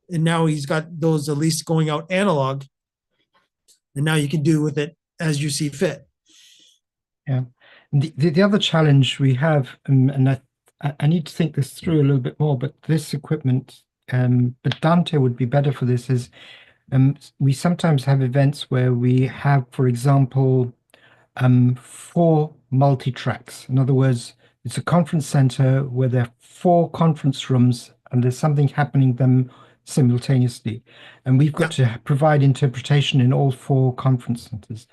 And now he's got those at least going out analog. And now you can do with it as you see fit. Yeah. The other challenge we have, and I need to think this through a little bit more, but this equipment, but Dante would be better for this, is we sometimes have events where we have, for example, 4 multi-tracks. In other words, it's a conference center where there are 4 conference rooms and there's something happening them simultaneously. And we've got to provide interpretation in all 4 conference centers.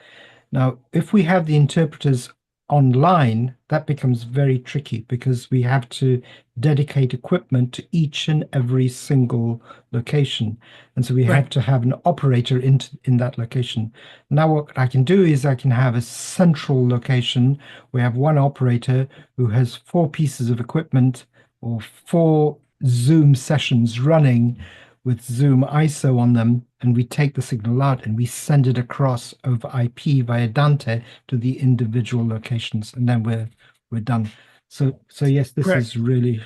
Now, if we have the interpreters online, that becomes very tricky because we have to dedicate equipment to each and every single location. And so we have to have an operator in that location. Now, what I can do is I can have a central location. We have one operator who has 4 pieces of equipment or 4 Zoom sessions running with ZoomISO on them, and we take the signal out and we send it across over IP via Dante to the individual locations, and then we're done. So yes, this is really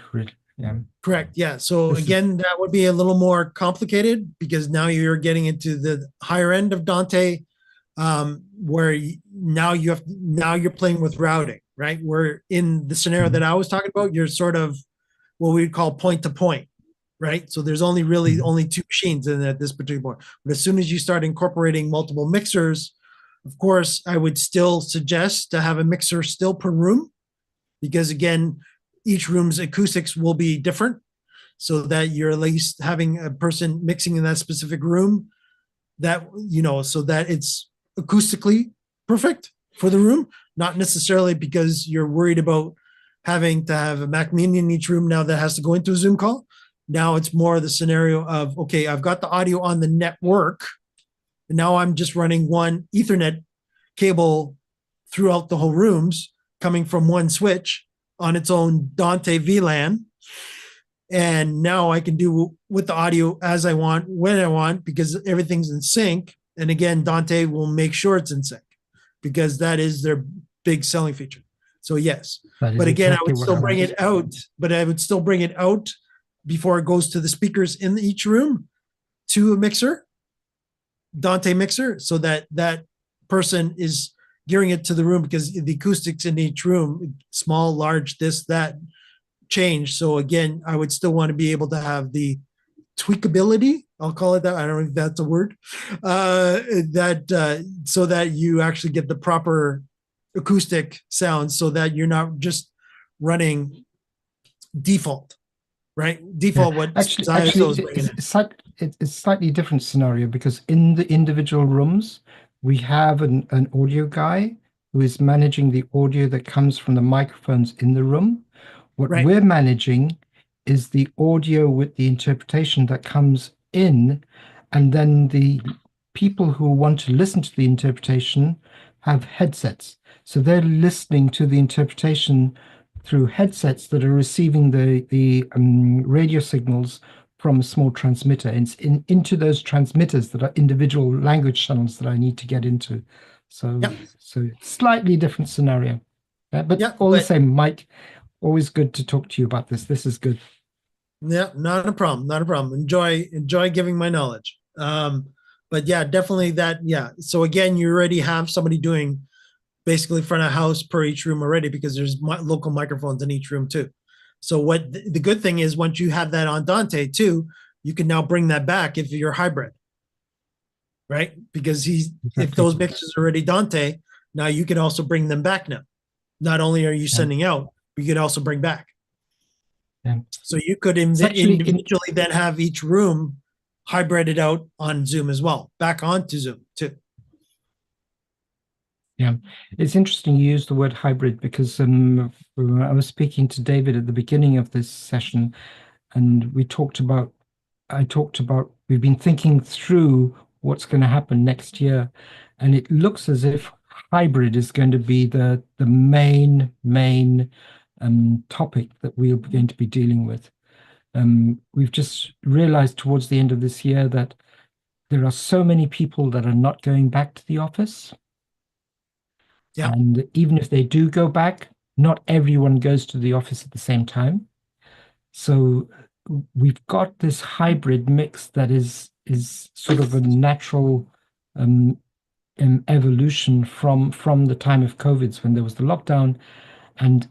correct. Yeah. So again, that would be a little more complicated because now you're getting into the higher end of Dante, where now you're playing with routing, right? Where in the scenario that I was talking about, you're sort of what we would call point to point. Right. So there's only 2 machines in at this particular point. But as soon as you start incorporating multiple mixers, of course, I would still suggest to have a mixer still per room, because again, each room's acoustics will be different, so that you're at least having a person mixing in that specific room that, so that it's acoustically perfect for the room, not necessarily because you're worried about having to have a Mac Mini in each room now that has to go into a Zoom call. Now it's more the scenario of, okay, I've got the audio on the network, and now I'm just running one Ethernet cable throughout the whole rooms coming from one switch on its own Dante VLAN. And now I can do with the audio as I want, when I want, because everything's in sync. And again, Dante will make sure it's in sync because that is their big selling feature. So yes, but again, I would still bring it out, before it goes to the speakers in each room to a mixer, Dante mixer, so that that person is gearing it to the room, because the acoustics in each room, small, large, this, that, change. So again, I would still want to be able to have the tweakability, I'll call it that, I don't know if that's a word, so that you actually get the proper acoustic sound, so that you're not just running default. Right, default. What actually it's a slightly different scenario, because in the individual rooms we have an audio guy who is managing the audio that comes from the microphones in the room. What we're managing is the audio with the interpretation that comes in, and then the people who want to listen to the interpretation have headsets. So they're listening to the interpretation through headsets that are receiving the radio signals from a small transmitter. And it's into those transmitters that are individual language channels that I need to get into. So, Yep. so slightly different scenario. But Yeah, all the but- same, Mike, always good to talk to you about this. This is good. Yeah, not a problem. Not a problem. Enjoy giving my knowledge. But yeah, definitely that. Yeah. So again, you already have somebody doing basically front of house per each room already, because there's local microphones in each room too. So what the good thing is, once you have that on Dante too, you can now bring that back if you're hybrid, right? Because if Exactly. those mixes are already Dante, now you can also bring them back now. Not only are you sending out, but you can also bring back. Yeah. So you could actually individually then have each room hybrided out on Zoom as well, back onto Zoom too. Yeah, it's interesting you use the word hybrid, because I was speaking to David at the beginning of this session, and I talked about we've been thinking through what's going to happen next year, and it looks as if hybrid is going to be the main topic that we're going to be dealing with. We've just realized towards the end of this year that there are so many people that are not going back to the office. Yeah. And even if they do go back, not everyone goes to the office at the same time. So we've got this hybrid mix that is sort of a natural evolution from the time of COVID, when there was the lockdown, and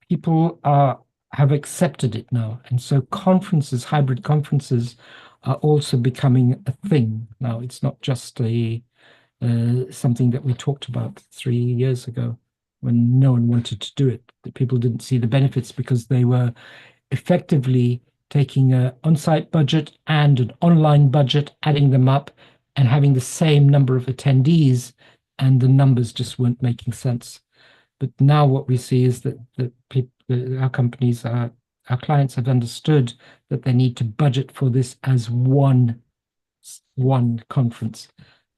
people have accepted it now. And so hybrid conferences are also becoming a thing now. It's not just something that we talked about 3 years ago when no one wanted to do it. That people didn't see the benefits because they were effectively taking an on-site budget and an online budget, adding them up and having the same number of attendees, and the numbers just weren't making sense. But now what we see is that our companies, our clients have understood that they need to budget for this as one conference.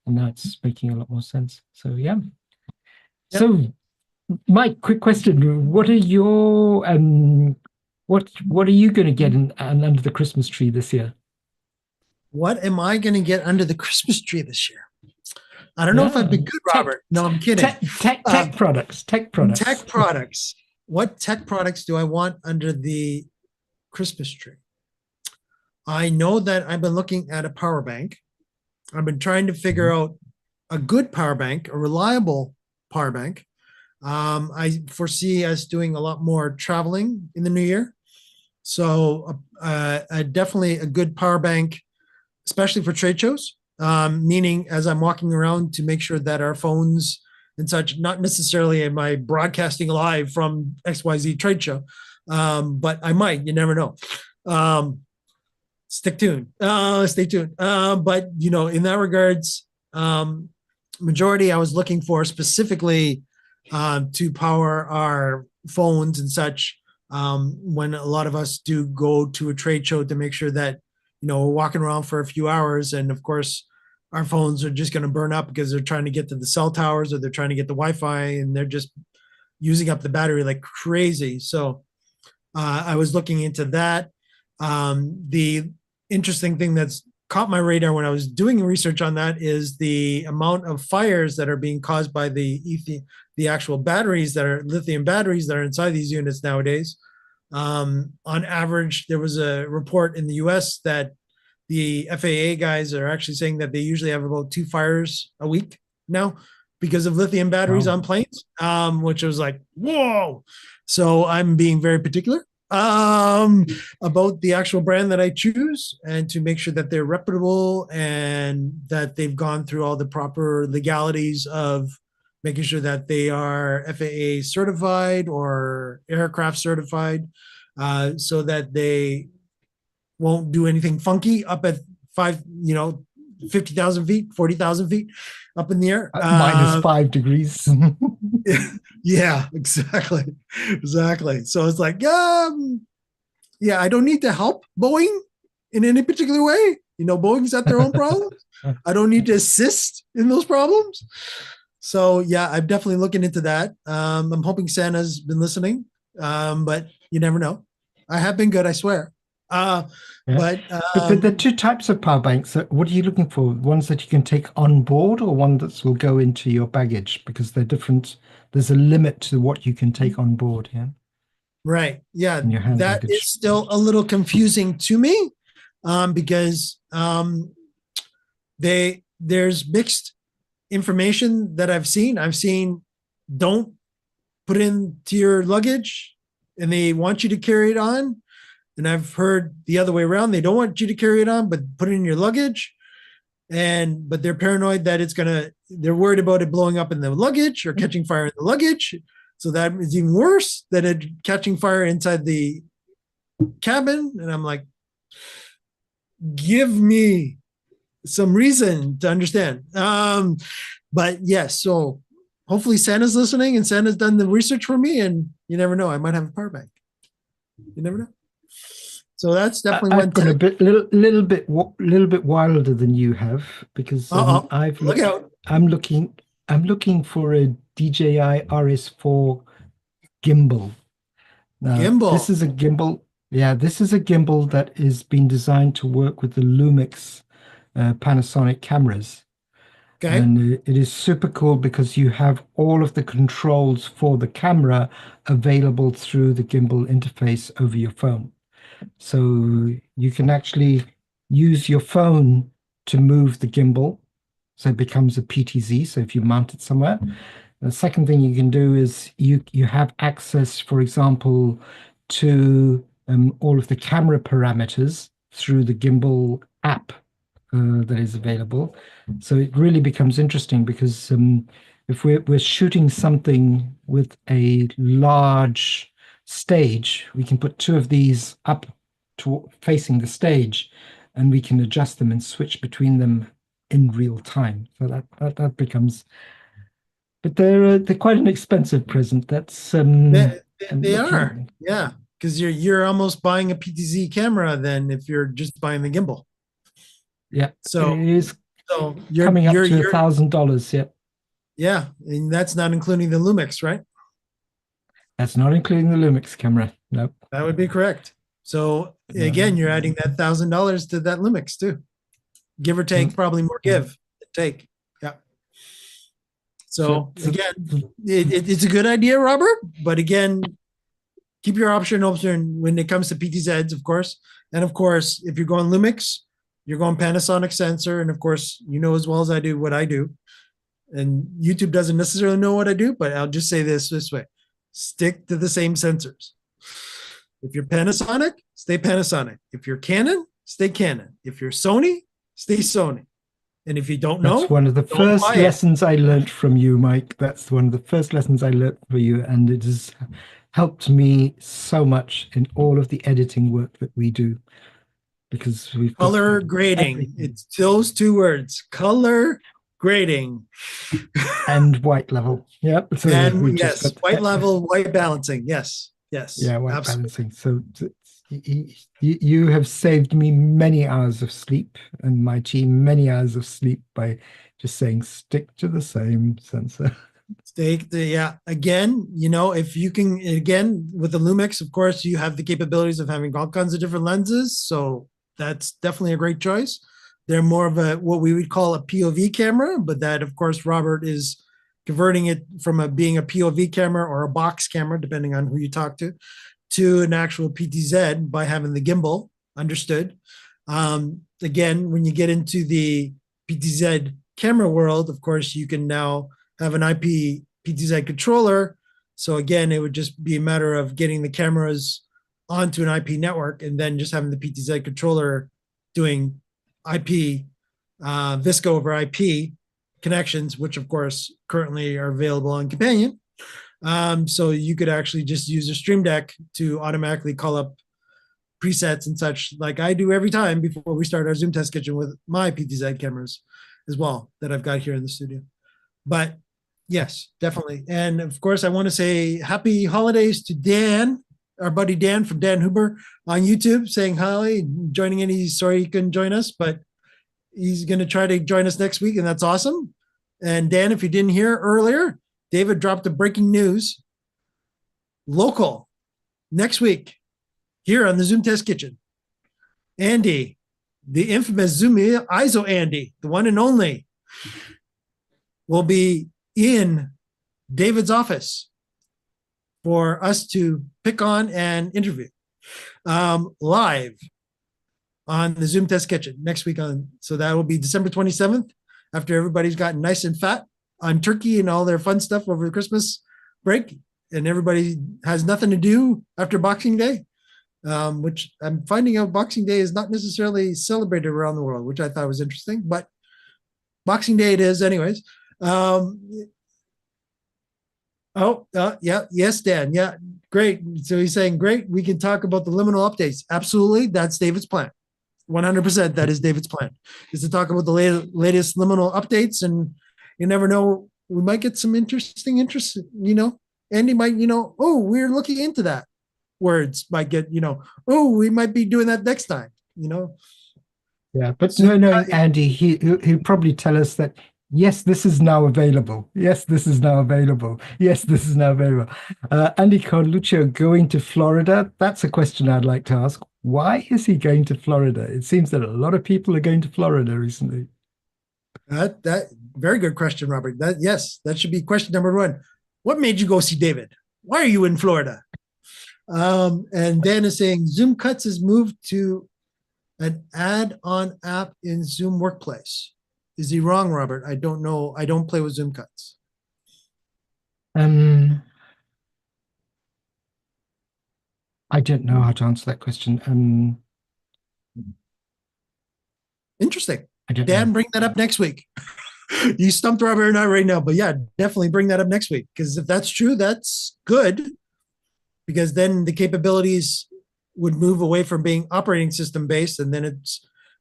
And now it's making a lot more sense. So yeah. Yep. So Mike, quick question. What are your what are you going to get under the Christmas tree this year? What am I going to get under the Christmas tree this year? I don't know if I've been good, Robert. No, I'm kidding. Tech products. Tech products. What tech products do I want under the Christmas tree? I know that I've been looking at a power bank. I've been trying to figure out a good power bank, a reliable power bank. I foresee us doing a lot more traveling in the new year. So definitely a good power bank, especially for trade shows, meaning as I'm walking around to make sure that our phones and such, not necessarily am I broadcasting live from XYZ trade show, but I might, you never know. Stay tuned. But in that regards, majority I was looking for specifically to power our phones and such, when a lot of us do go to a trade show, to make sure that we're walking around for a few hours, and of course our phones are just going to burn up because they're trying to get to the cell towers, or they're trying to get the Wi-Fi, and they're just using up the battery like crazy. So I was looking into that. The interesting thing that's caught my radar when I was doing research on that is the amount of fires that are being caused by the actual batteries, that are lithium batteries that are inside these units nowadays. On average, there was a report in the US that the FAA guys are actually saying that they usually have about 2 fires a week now because of lithium batteries on planes, which was like, whoa. So I'm being very particular about the actual brand that I choose, and to make sure that they're reputable and that they've gone through all the proper legalities of making sure that they are FAA certified or aircraft certified, so that they won't do anything funky up at 50,000 feet, 40,000 feet up in the air. -5 degrees. Yeah, exactly. So it's like, Yeah, I don't need to help Boeing in any particular way. Boeing's got their own problems. I don't need to assist in those problems. So yeah, I'm definitely looking into that. I'm hoping Santa's been listening, but you never know. I have been good, I swear. Yeah. But there are two types of power banks. What are you looking for? Ones that you can take on board, or one that will go into your baggage? Because they're different. There's a limit to what you can take on board. Yeah. right, yeah, In your hand that luggage. is still a little confusing to me, because there's mixed information that I've seen. Don't put it into your luggage, and they want you to carry it on. And I've heard the other way around. They don't want you to carry it on, but put it in your luggage. But they're paranoid that they're worried about it blowing up in the luggage or catching fire in the luggage. So that is even worse than it catching fire inside the cabin. And I'm like, give me some reason to understand. But yes, so hopefully Santa's listening and Santa's done the research for me, and you never know, I might have a power bank. You never know. So that's definitely one I've gone a tip. little bit wilder than you have, because Look out. I'm looking for a DJI RS4 gimbal. Now, Gimbal. this is a gimbal. Yeah, this is a gimbal that is been designed to work with the Lumix Panasonic cameras. Okay. And it is super cool because you have all of the controls for the camera available through the gimbal interface over your phone. So you can actually use your phone to move the gimbal. So it becomes a PTZ. So if you mount it somewhere. The second thing you can do is you have access, for example, to all of the camera parameters through the gimbal app that is available. So it really becomes interesting because if we're shooting something with a large stage, we can put two of these up to facing the stage, and we can adjust them and switch between them in real time. So that becomes. But they're quite an expensive present. That's They are, yeah, because you're almost buying a PTZ camera then if you're just buying the gimbal. Yeah, So it is you're coming up to you're $1,000. Yeah, yeah, and that's not including the Lumix, right? that's not including the Lumix camera. Nope. That would be correct. So again, you're adding that $1,000 to that Lumix too, give or take. Probably more give than take. Yeah. So again, it's a good idea, Robert. But again, keep your option open when it comes to PTZs, of course. And of course, if you're going Lumix, you're going Panasonic sensor. And of course, you know as well as I do what I do. And YouTube doesn't necessarily know what I do, but I'll just say this way. Stick to the same sensors. If you're Panasonic, stay Panasonic. If you're Canon, stay Canon. If you're Sony, stay Sony. And if you don't know, that's one of the first lessons I learned from you, Mike. That's one of the first lessons I learned for you, and it has helped me so much in all of the editing work that we do. Because we've color grading. Everything. It's those two words: color grading and white level. Yep. So and yes, white level, white balancing. Yes. Yeah, white absolutely. Balancing. So you have saved me many hours of sleep, and my team many hours of sleep by just saying stick to the same sensor. Yeah. Again, if you can, again, with the Lumix, of course, you have the capabilities of having all kinds of different lenses. So that's definitely a great choice. They're more of what we would call a POV camera, but that, of course, Robert is converting it from being a POV camera or a box camera, depending on who you talk to an actual PTZ by having the gimbal. Understood. Again, when you get into the PTZ camera world, of course, you can now have an IP PTZ controller. So again, it would just be a matter of getting the cameras onto an IP network and then just having the PTZ controller doing IP, Visco over IP connections, which of course currently are available on Companion. So you could actually just use a Stream Deck to automatically call up presets and such, like I do every time before we start our Zoom test kitchen with my PTZ cameras as well that I've got here in the studio. But yes, definitely. And of course, I want to say happy holidays to Dan. our buddy Dan from Dan Huber on YouTube saying hi, joining in. He's sorry he couldn't join us, but he's going to try to join us next week, and that's awesome. And Dan, if you didn't hear earlier, David dropped a breaking news. Local next week here on the Zoom Test Kitchen. Andy, the infamous ZoomISO Andy, the one and only, will be in David's office for us to pick on and interview live on the Zoom Test Kitchen next week on. So that will be December 27th, after everybody's gotten nice and fat on turkey and all their fun stuff over the Christmas break, and everybody has nothing to do after Boxing Day, which I'm finding out Boxing Day is not necessarily celebrated around the world, which I thought was interesting, but Boxing Day it is anyways. Yes, Dan. Yeah, great. So he's saying, great, we can talk about the liminal updates. Absolutely, that's David's plan. 100% that is David's plan, is to talk about the latest liminal updates, and you never know, we might get some interesting interest, Andy might, oh, we're looking into that. Words might get, oh, we might be doing that next time, Yeah, but So, no, Andy, he'll probably tell us that, yes, this is now available. Yes, this is now available. Yes, this is now available. Andy Carluccio going to Florida. That's a question I'd like to ask. Why is he going to Florida? It seems that a lot of people are going to Florida recently. That very good question, Robert. That should be question number one. What made you go see David? Why are you in Florida? And Dan is saying Zoom Cuts has moved to an add-on app in Zoom Workplace. Is he wrong, Robert? I don't know. I don't play with Zoom Cuts. I don't know how to answer that question. Interesting. I don't Dan, know. bring that up next week. You stumped Robert and I right now, but yeah, definitely bring that up next week, because if that's true, that's good, because then the capabilities would move away from being operating system based, and then if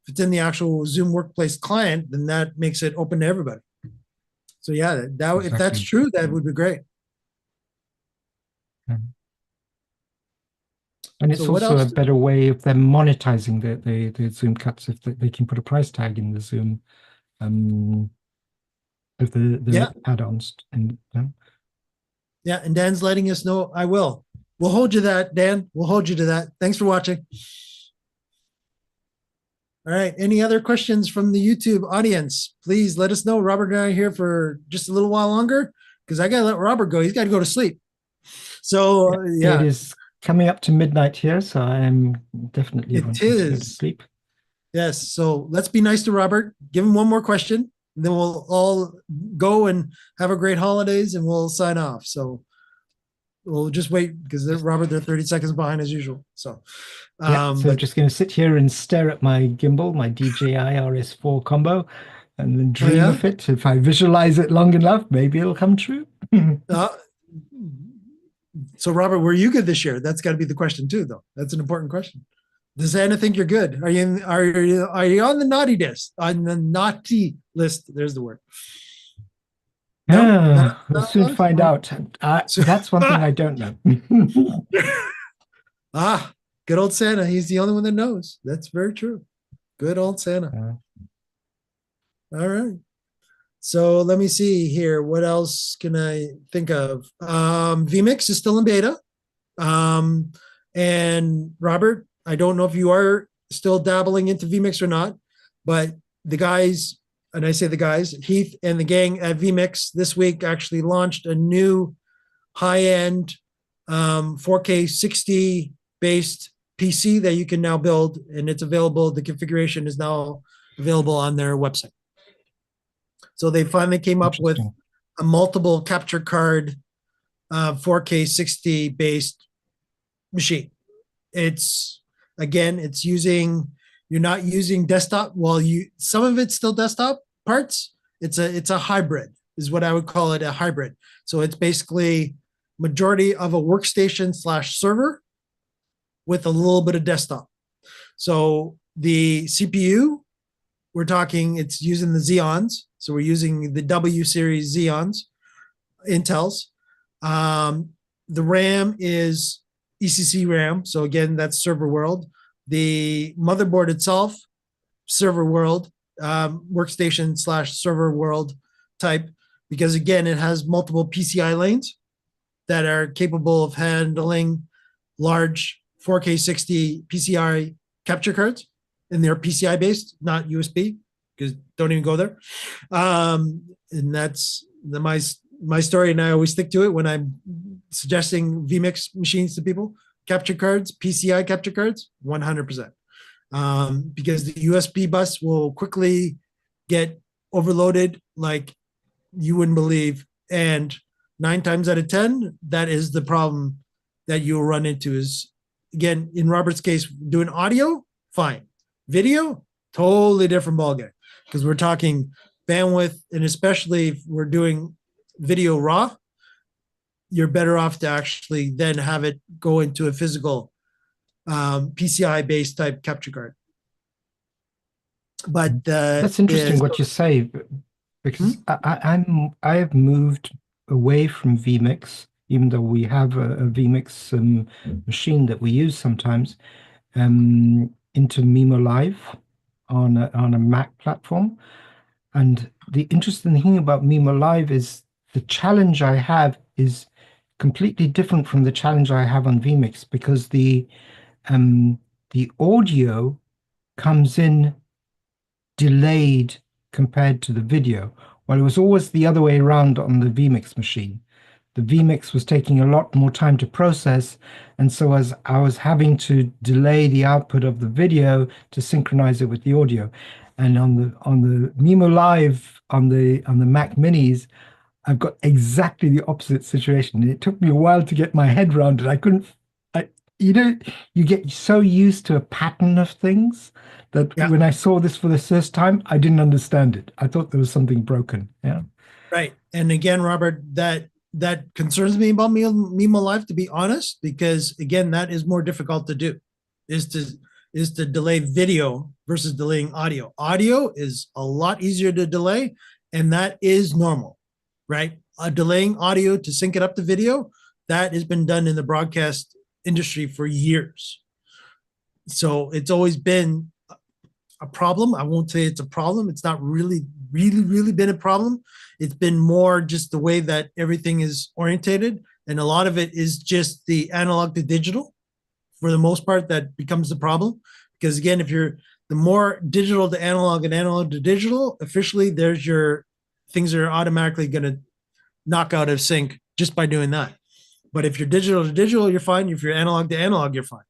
it's in the actual Zoom Workplace client, then that makes it open to everybody. So yeah, if that's Exactly. true, that would be great. And it's So what also a else? better way of them monetizing the Zoom Cuts, if they can put a price tag in the Zoom of the Yeah. add-ons. And Yeah, and Dan's letting us know. I will. We'll hold you that, Dan. We'll hold you to that. Thanks for watching. All right. Any other questions from the YouTube audience? Please let us know. Robert and I are here for just a little while longer, because I got to let Robert go. He's got to go to sleep. So yeah, it is coming up to midnight here, so I am definitely It wanting to go to is. sleep. yes. So let's be nice to Robert. Give him one more question. Then we'll all go and have a great holidays, and we'll sign off. So we'll just wait, because Robert, they're 30 seconds behind as usual. So, So I'm but just going to sit here and stare at my gimbal, my DJI RS4 combo, and then dream yeah? of it. If I visualize it long enough, maybe it'll come true. So Robert, were you good this year? That's got to be the question too, though. That's an important question. Does Anna think you're good? Are you on the naughty list? On the naughty list? There's the word. No? We'll soon find out. That's one thing I don't know. Good old Santa. He's the only one that knows. That's very true. Good old Santa. All right. So let me see here. What else can I think of? vMix is still in beta. And Robert, I don't know if you are still dabbling into vMix or not, but the guys, and I say the guys, Heath and the gang at vMix this week actually launched a new high-end 4K 60 based PC that you can now build, and it's available. The configuration is now available on their website. So they finally came up with a multiple capture card 4K 60 based machine. It's using, you're not using desktop. Well, some of it's still desktop parts. It's a hybrid is what I would call it, a hybrid. So it's basically majority of a workstation / server with a little bit of desktop. So the CPU, we're talking, it's using the Xeons. So we're using the W series Xeons, Intels. The RAM is ECC RAM. So again, that's server world. The motherboard itself, server world, workstation / server world type, because again, it has multiple PCI lanes that are capable of handling large 4K 60 PCI capture cards, and they're PCI based, not USB, because don't even go there. And that's my story, and I always stick to it when I'm suggesting vMix machines to people. Capture cards, PCI capture cards, 100%. Because the USB bus will quickly get overloaded like you wouldn't believe. And 9 times out of 10, that is the problem that you'll run into. Is, again, in Robert's case, doing audio, fine. Video, totally different ballgame, because we're talking bandwidth, and especially if we're doing video raw, you're better off to actually then have it go into a physical PCI based type capture card. But that's interesting what you say, because I have moved away from vMix, even though we have a vMix machine that we use sometimes, into Mimo Live on a Mac platform. And the interesting thing about Mimo Live is the challenge I have is completely different from the challenge I have on vMix, because the audio comes in delayed compared to the video. Well, it was always the other way around on the vMix machine. The vMix was taking a lot more time to process, and so as I was having to delay the output of the video to synchronize it with the audio. And on the Mimo Live on the Mac Minis, I've got exactly the opposite situation. It took me a while to get my head around it. You get so used to a pattern of things that when I saw this for the first time, I didn't understand it. I thought there was something broken. Yeah. Right. And again, Robert, that concerns me about Mimo Live, to be honest, because again, that is more difficult to do, is to delay video versus delaying audio. Audio is a lot easier to delay, and that is normal, right? Delaying audio to sync it up to video, that has been done in the broadcast industry for years. So it's always been a problem. I won't say it's a problem. It's not really been a problem. It's been more just the way that everything is orientated. And a lot of it is just the analog to digital, for the most part, that becomes the problem. Because again, if you're the more digital to analog and analog to digital, officially there's your things that are automatically going to knock out of sync just by doing that. But if you're digital to digital, you're fine. If you're analog to analog, you're fine.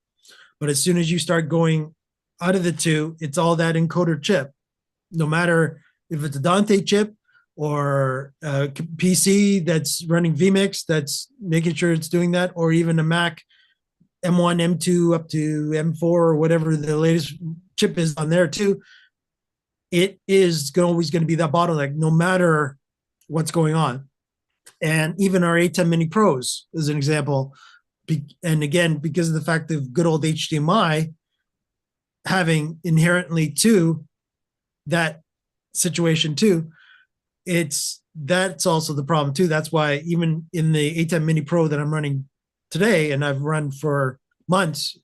But as soon as you start going out of the two, it's all that encoder chip. No matter if it's a Dante chip or a PC that's running vMix, that's making sure it's doing that, or even a Mac M1, M2 up to M4 or whatever the latest chip is on there too, it is always going to be that bottleneck no matter what's going on. And even our A10 Mini Pros, as an example, and again, because of the fact of good old HDMI having inherently too that situation too, that's also the problem too. That's why even in the A10 Mini Pro that I'm running today, and I've run for months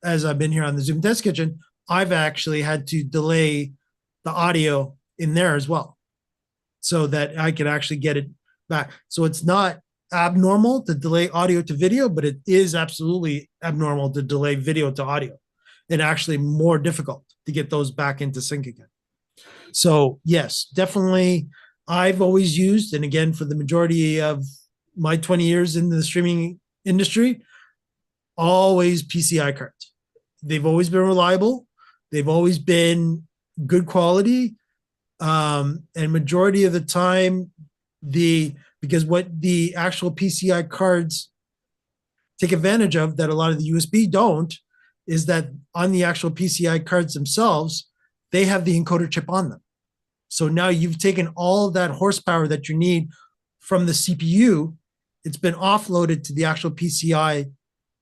as I've been here on the Zoom Test Kitchen, I've actually had to delay the audio in there as well, so that I could actually get it back. So it's not abnormal to delay audio to video, but it is absolutely abnormal to delay video to audio, and actually more difficult to get those back into sync again. So yes, definitely I've always used, and again, for the majority of my 20 years in the streaming industry, always PCI cards. They've always been reliable. They've always been good quality. And majority of the time, because what the actual PCI cards take advantage of that a lot of the USB don't, is that on the actual PCI cards themselves, they have the encoder chip on them. So now you've taken all that horsepower that you need from the CPU. It's been offloaded to the actual PCI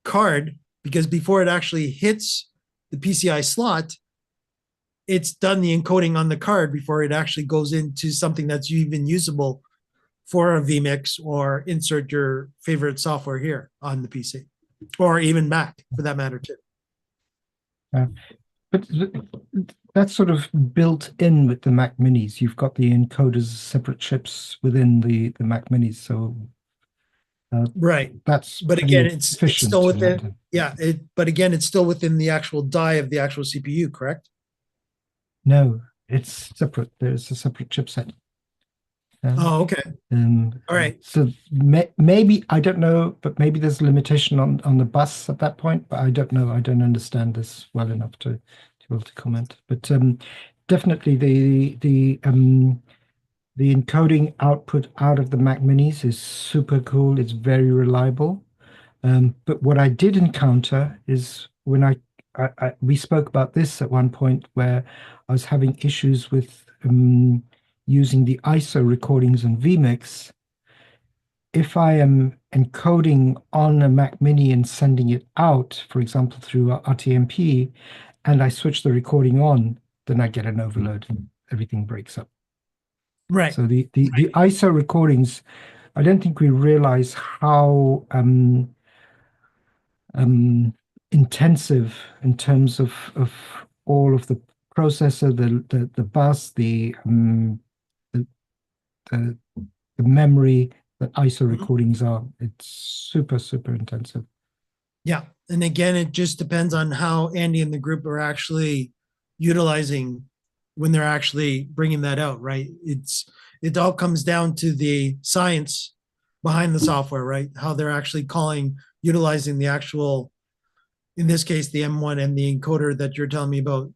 card, because before it actually hits the PCI slot, it's done the encoding on the card before it actually goes into something that's even usable for a vMix or insert your favorite software here on the PC. or even Mac for that matter too. But that's sort of built in with the Mac Minis. You've got the encoders as separate chips within the Mac Minis, so Right. that's But pretty again, it's efficient still in that within, time. yeah, but again, it's still within the actual die of the actual CPU, correct? No, it's separate. There's a separate chipset. Oh, okay. All right. So maybe, I don't know, but maybe there's a limitation on the bus at that point, but I don't know. I don't understand this well enough to be able to comment. But definitely the encoding output out of the Mac Minis is super cool. It's very reliable. But what I did encounter is when we spoke about this at one point where I was having issues with using the ISO recordings in vMix. If I am encoding on a Mac Mini and sending it out, for example, through RTMP, and I switch the recording on, then I get an overload and everything breaks up. Right. So the ISO recordings, I don't think we realize how intensive in terms of all of the processor, the bus, the memory that ISO recordings are. It's super, super intensive. Yeah. And again, it just depends on how Andy and the group are actually utilizing when they're actually bringing that out, right? It all comes down to the science behind the software, right? How they're actually utilizing the actual, in this case, the M1 and the encoder that you're telling me about,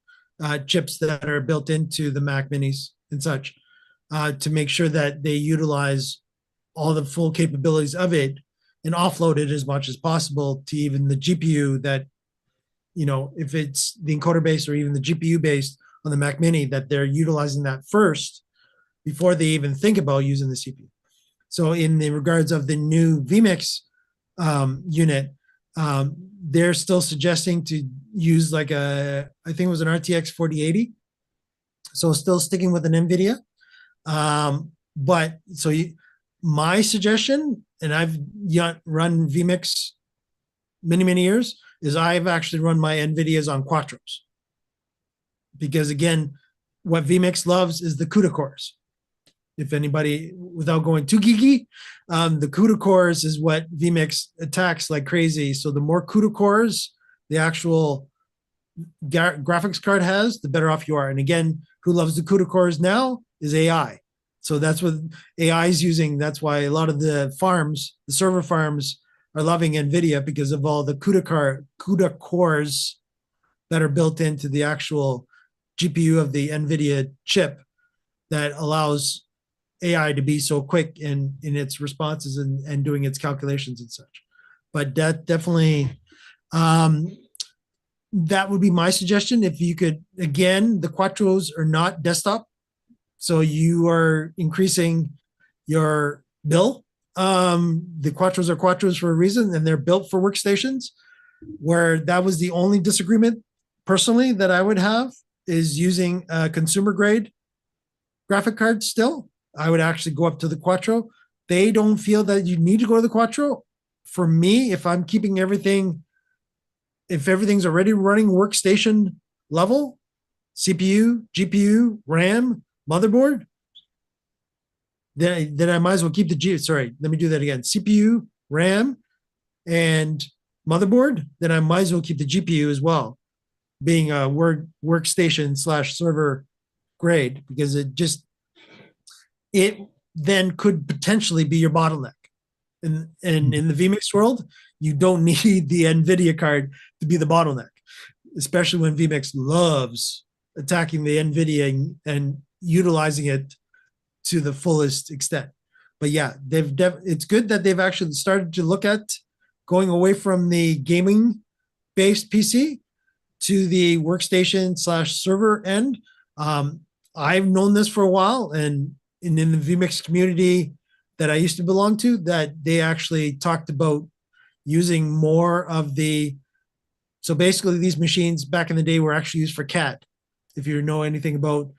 chips that are built into the Mac Minis and such, to make sure that they utilize all the full capabilities of it and offload it as much as possible to even the GPU that, if it's the encoder based or even the GPU based on the Mac Mini, that they're utilizing that first before they even think about using the CPU. So in the regards of the new vMix unit, they're still suggesting to use I think it was an RTX 4080. So still sticking with an NVIDIA. But so my suggestion, and I've run vMix many, many years, is I've actually run my NVIDIAs on Quattros. Because again, what vMix loves is the CUDA cores. If anybody, without going too geeky, the CUDA cores is what vMix attacks like crazy. So the more CUDA cores the actual graphics card has, the better off you are. And again, who loves the CUDA cores now is AI. So that's what AI is using. That's why a lot of the server farms are loving NVIDIA because of all the CUDA cores that are built into the actual GPU of the NVIDIA chip that allows AI to be so quick in its responses and doing its calculations and such. But that definitely, that would be my suggestion. If you could, again, the Quattros are not desktop, so you are increasing your bill. The Quattros are Quattros for a reason, and they're built for workstations, where that was the only disagreement personally that I would have is using a consumer grade graphic card still. I would actually go up to the Quattro. They don't feel that you need to go to the Quattro. For me, if I'm keeping everything, if everything's already running workstation level, CPU, GPU, RAM, motherboard, then I might as well keep sorry, let me do that again. CPU, RAM, and motherboard, then I might as well keep the GPU as well, being a workstation / server grade, because it then could potentially be your bottleneck. And in the vMix world, you don't need the NVIDIA card to be the bottleneck, especially when vMix loves attacking the NVIDIA and utilizing it to the fullest extent. But yeah, it's good that they've actually started to look at going away from the gaming based PC to the workstation / server end. I've known this for a while, and in the vMix community that I used to belong to, that they actually talked about using more of so basically these machines back in the day were actually used for CAD. If you know anything about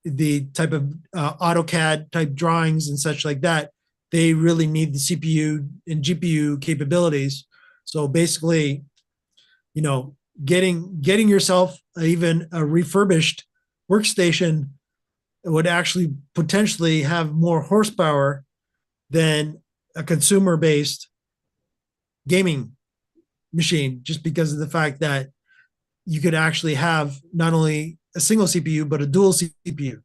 the type of AutoCAD type drawings and such like that, they really need the CPU and GPU capabilities So basically, getting yourself even a refurbished workstation would actually potentially have more horsepower than a consumer-based gaming machine, just because of the fact that you could actually have not only a single CPU, but a dual CPU.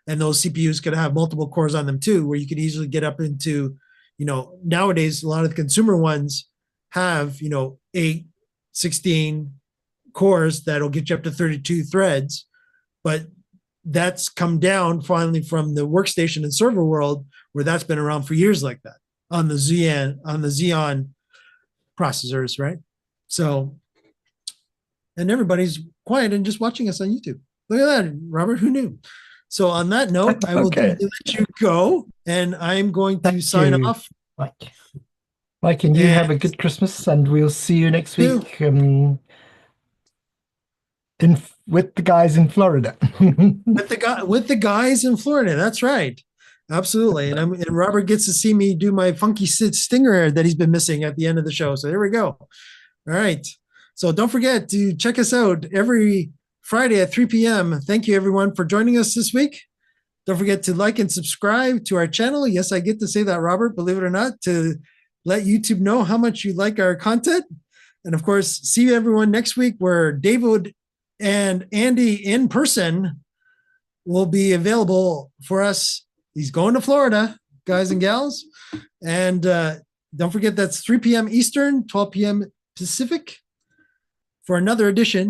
And those CPUs could have multiple cores on them too, where you could easily get up into, nowadays, a lot of the consumer ones have, 8, 16 cores that'll get you up to 32 threads. But that's come down finally from the workstation and server world, where that's been around for years like that on the Xeon processors, right? So, and everybody's quiet and just watching us on YouTube. Look at that, Robert. Who knew? So on that note, I will Okay. let you go, and I'm going to sign off. Mike, and you have a good Christmas, and we'll see you next week with the guys in Florida. with the guys in Florida. That's right. Absolutely. And Robert gets to see me do my funky stinger that he's been missing at the end of the show. So there we go. All right. So don't forget to check us out every Friday at 3 p.m. Thank you, everyone, for joining us this week. Don't forget to like and subscribe to our channel. Yes, I get to say that, Robert, believe it or not, to let YouTube know how much you like our content. And of course, see everyone next week, where David and Andy in person will be available for us. He's going to Florida, guys and gals. And don't forget, that's 3 p.m. Eastern, 12 p.m. Pacific for another edition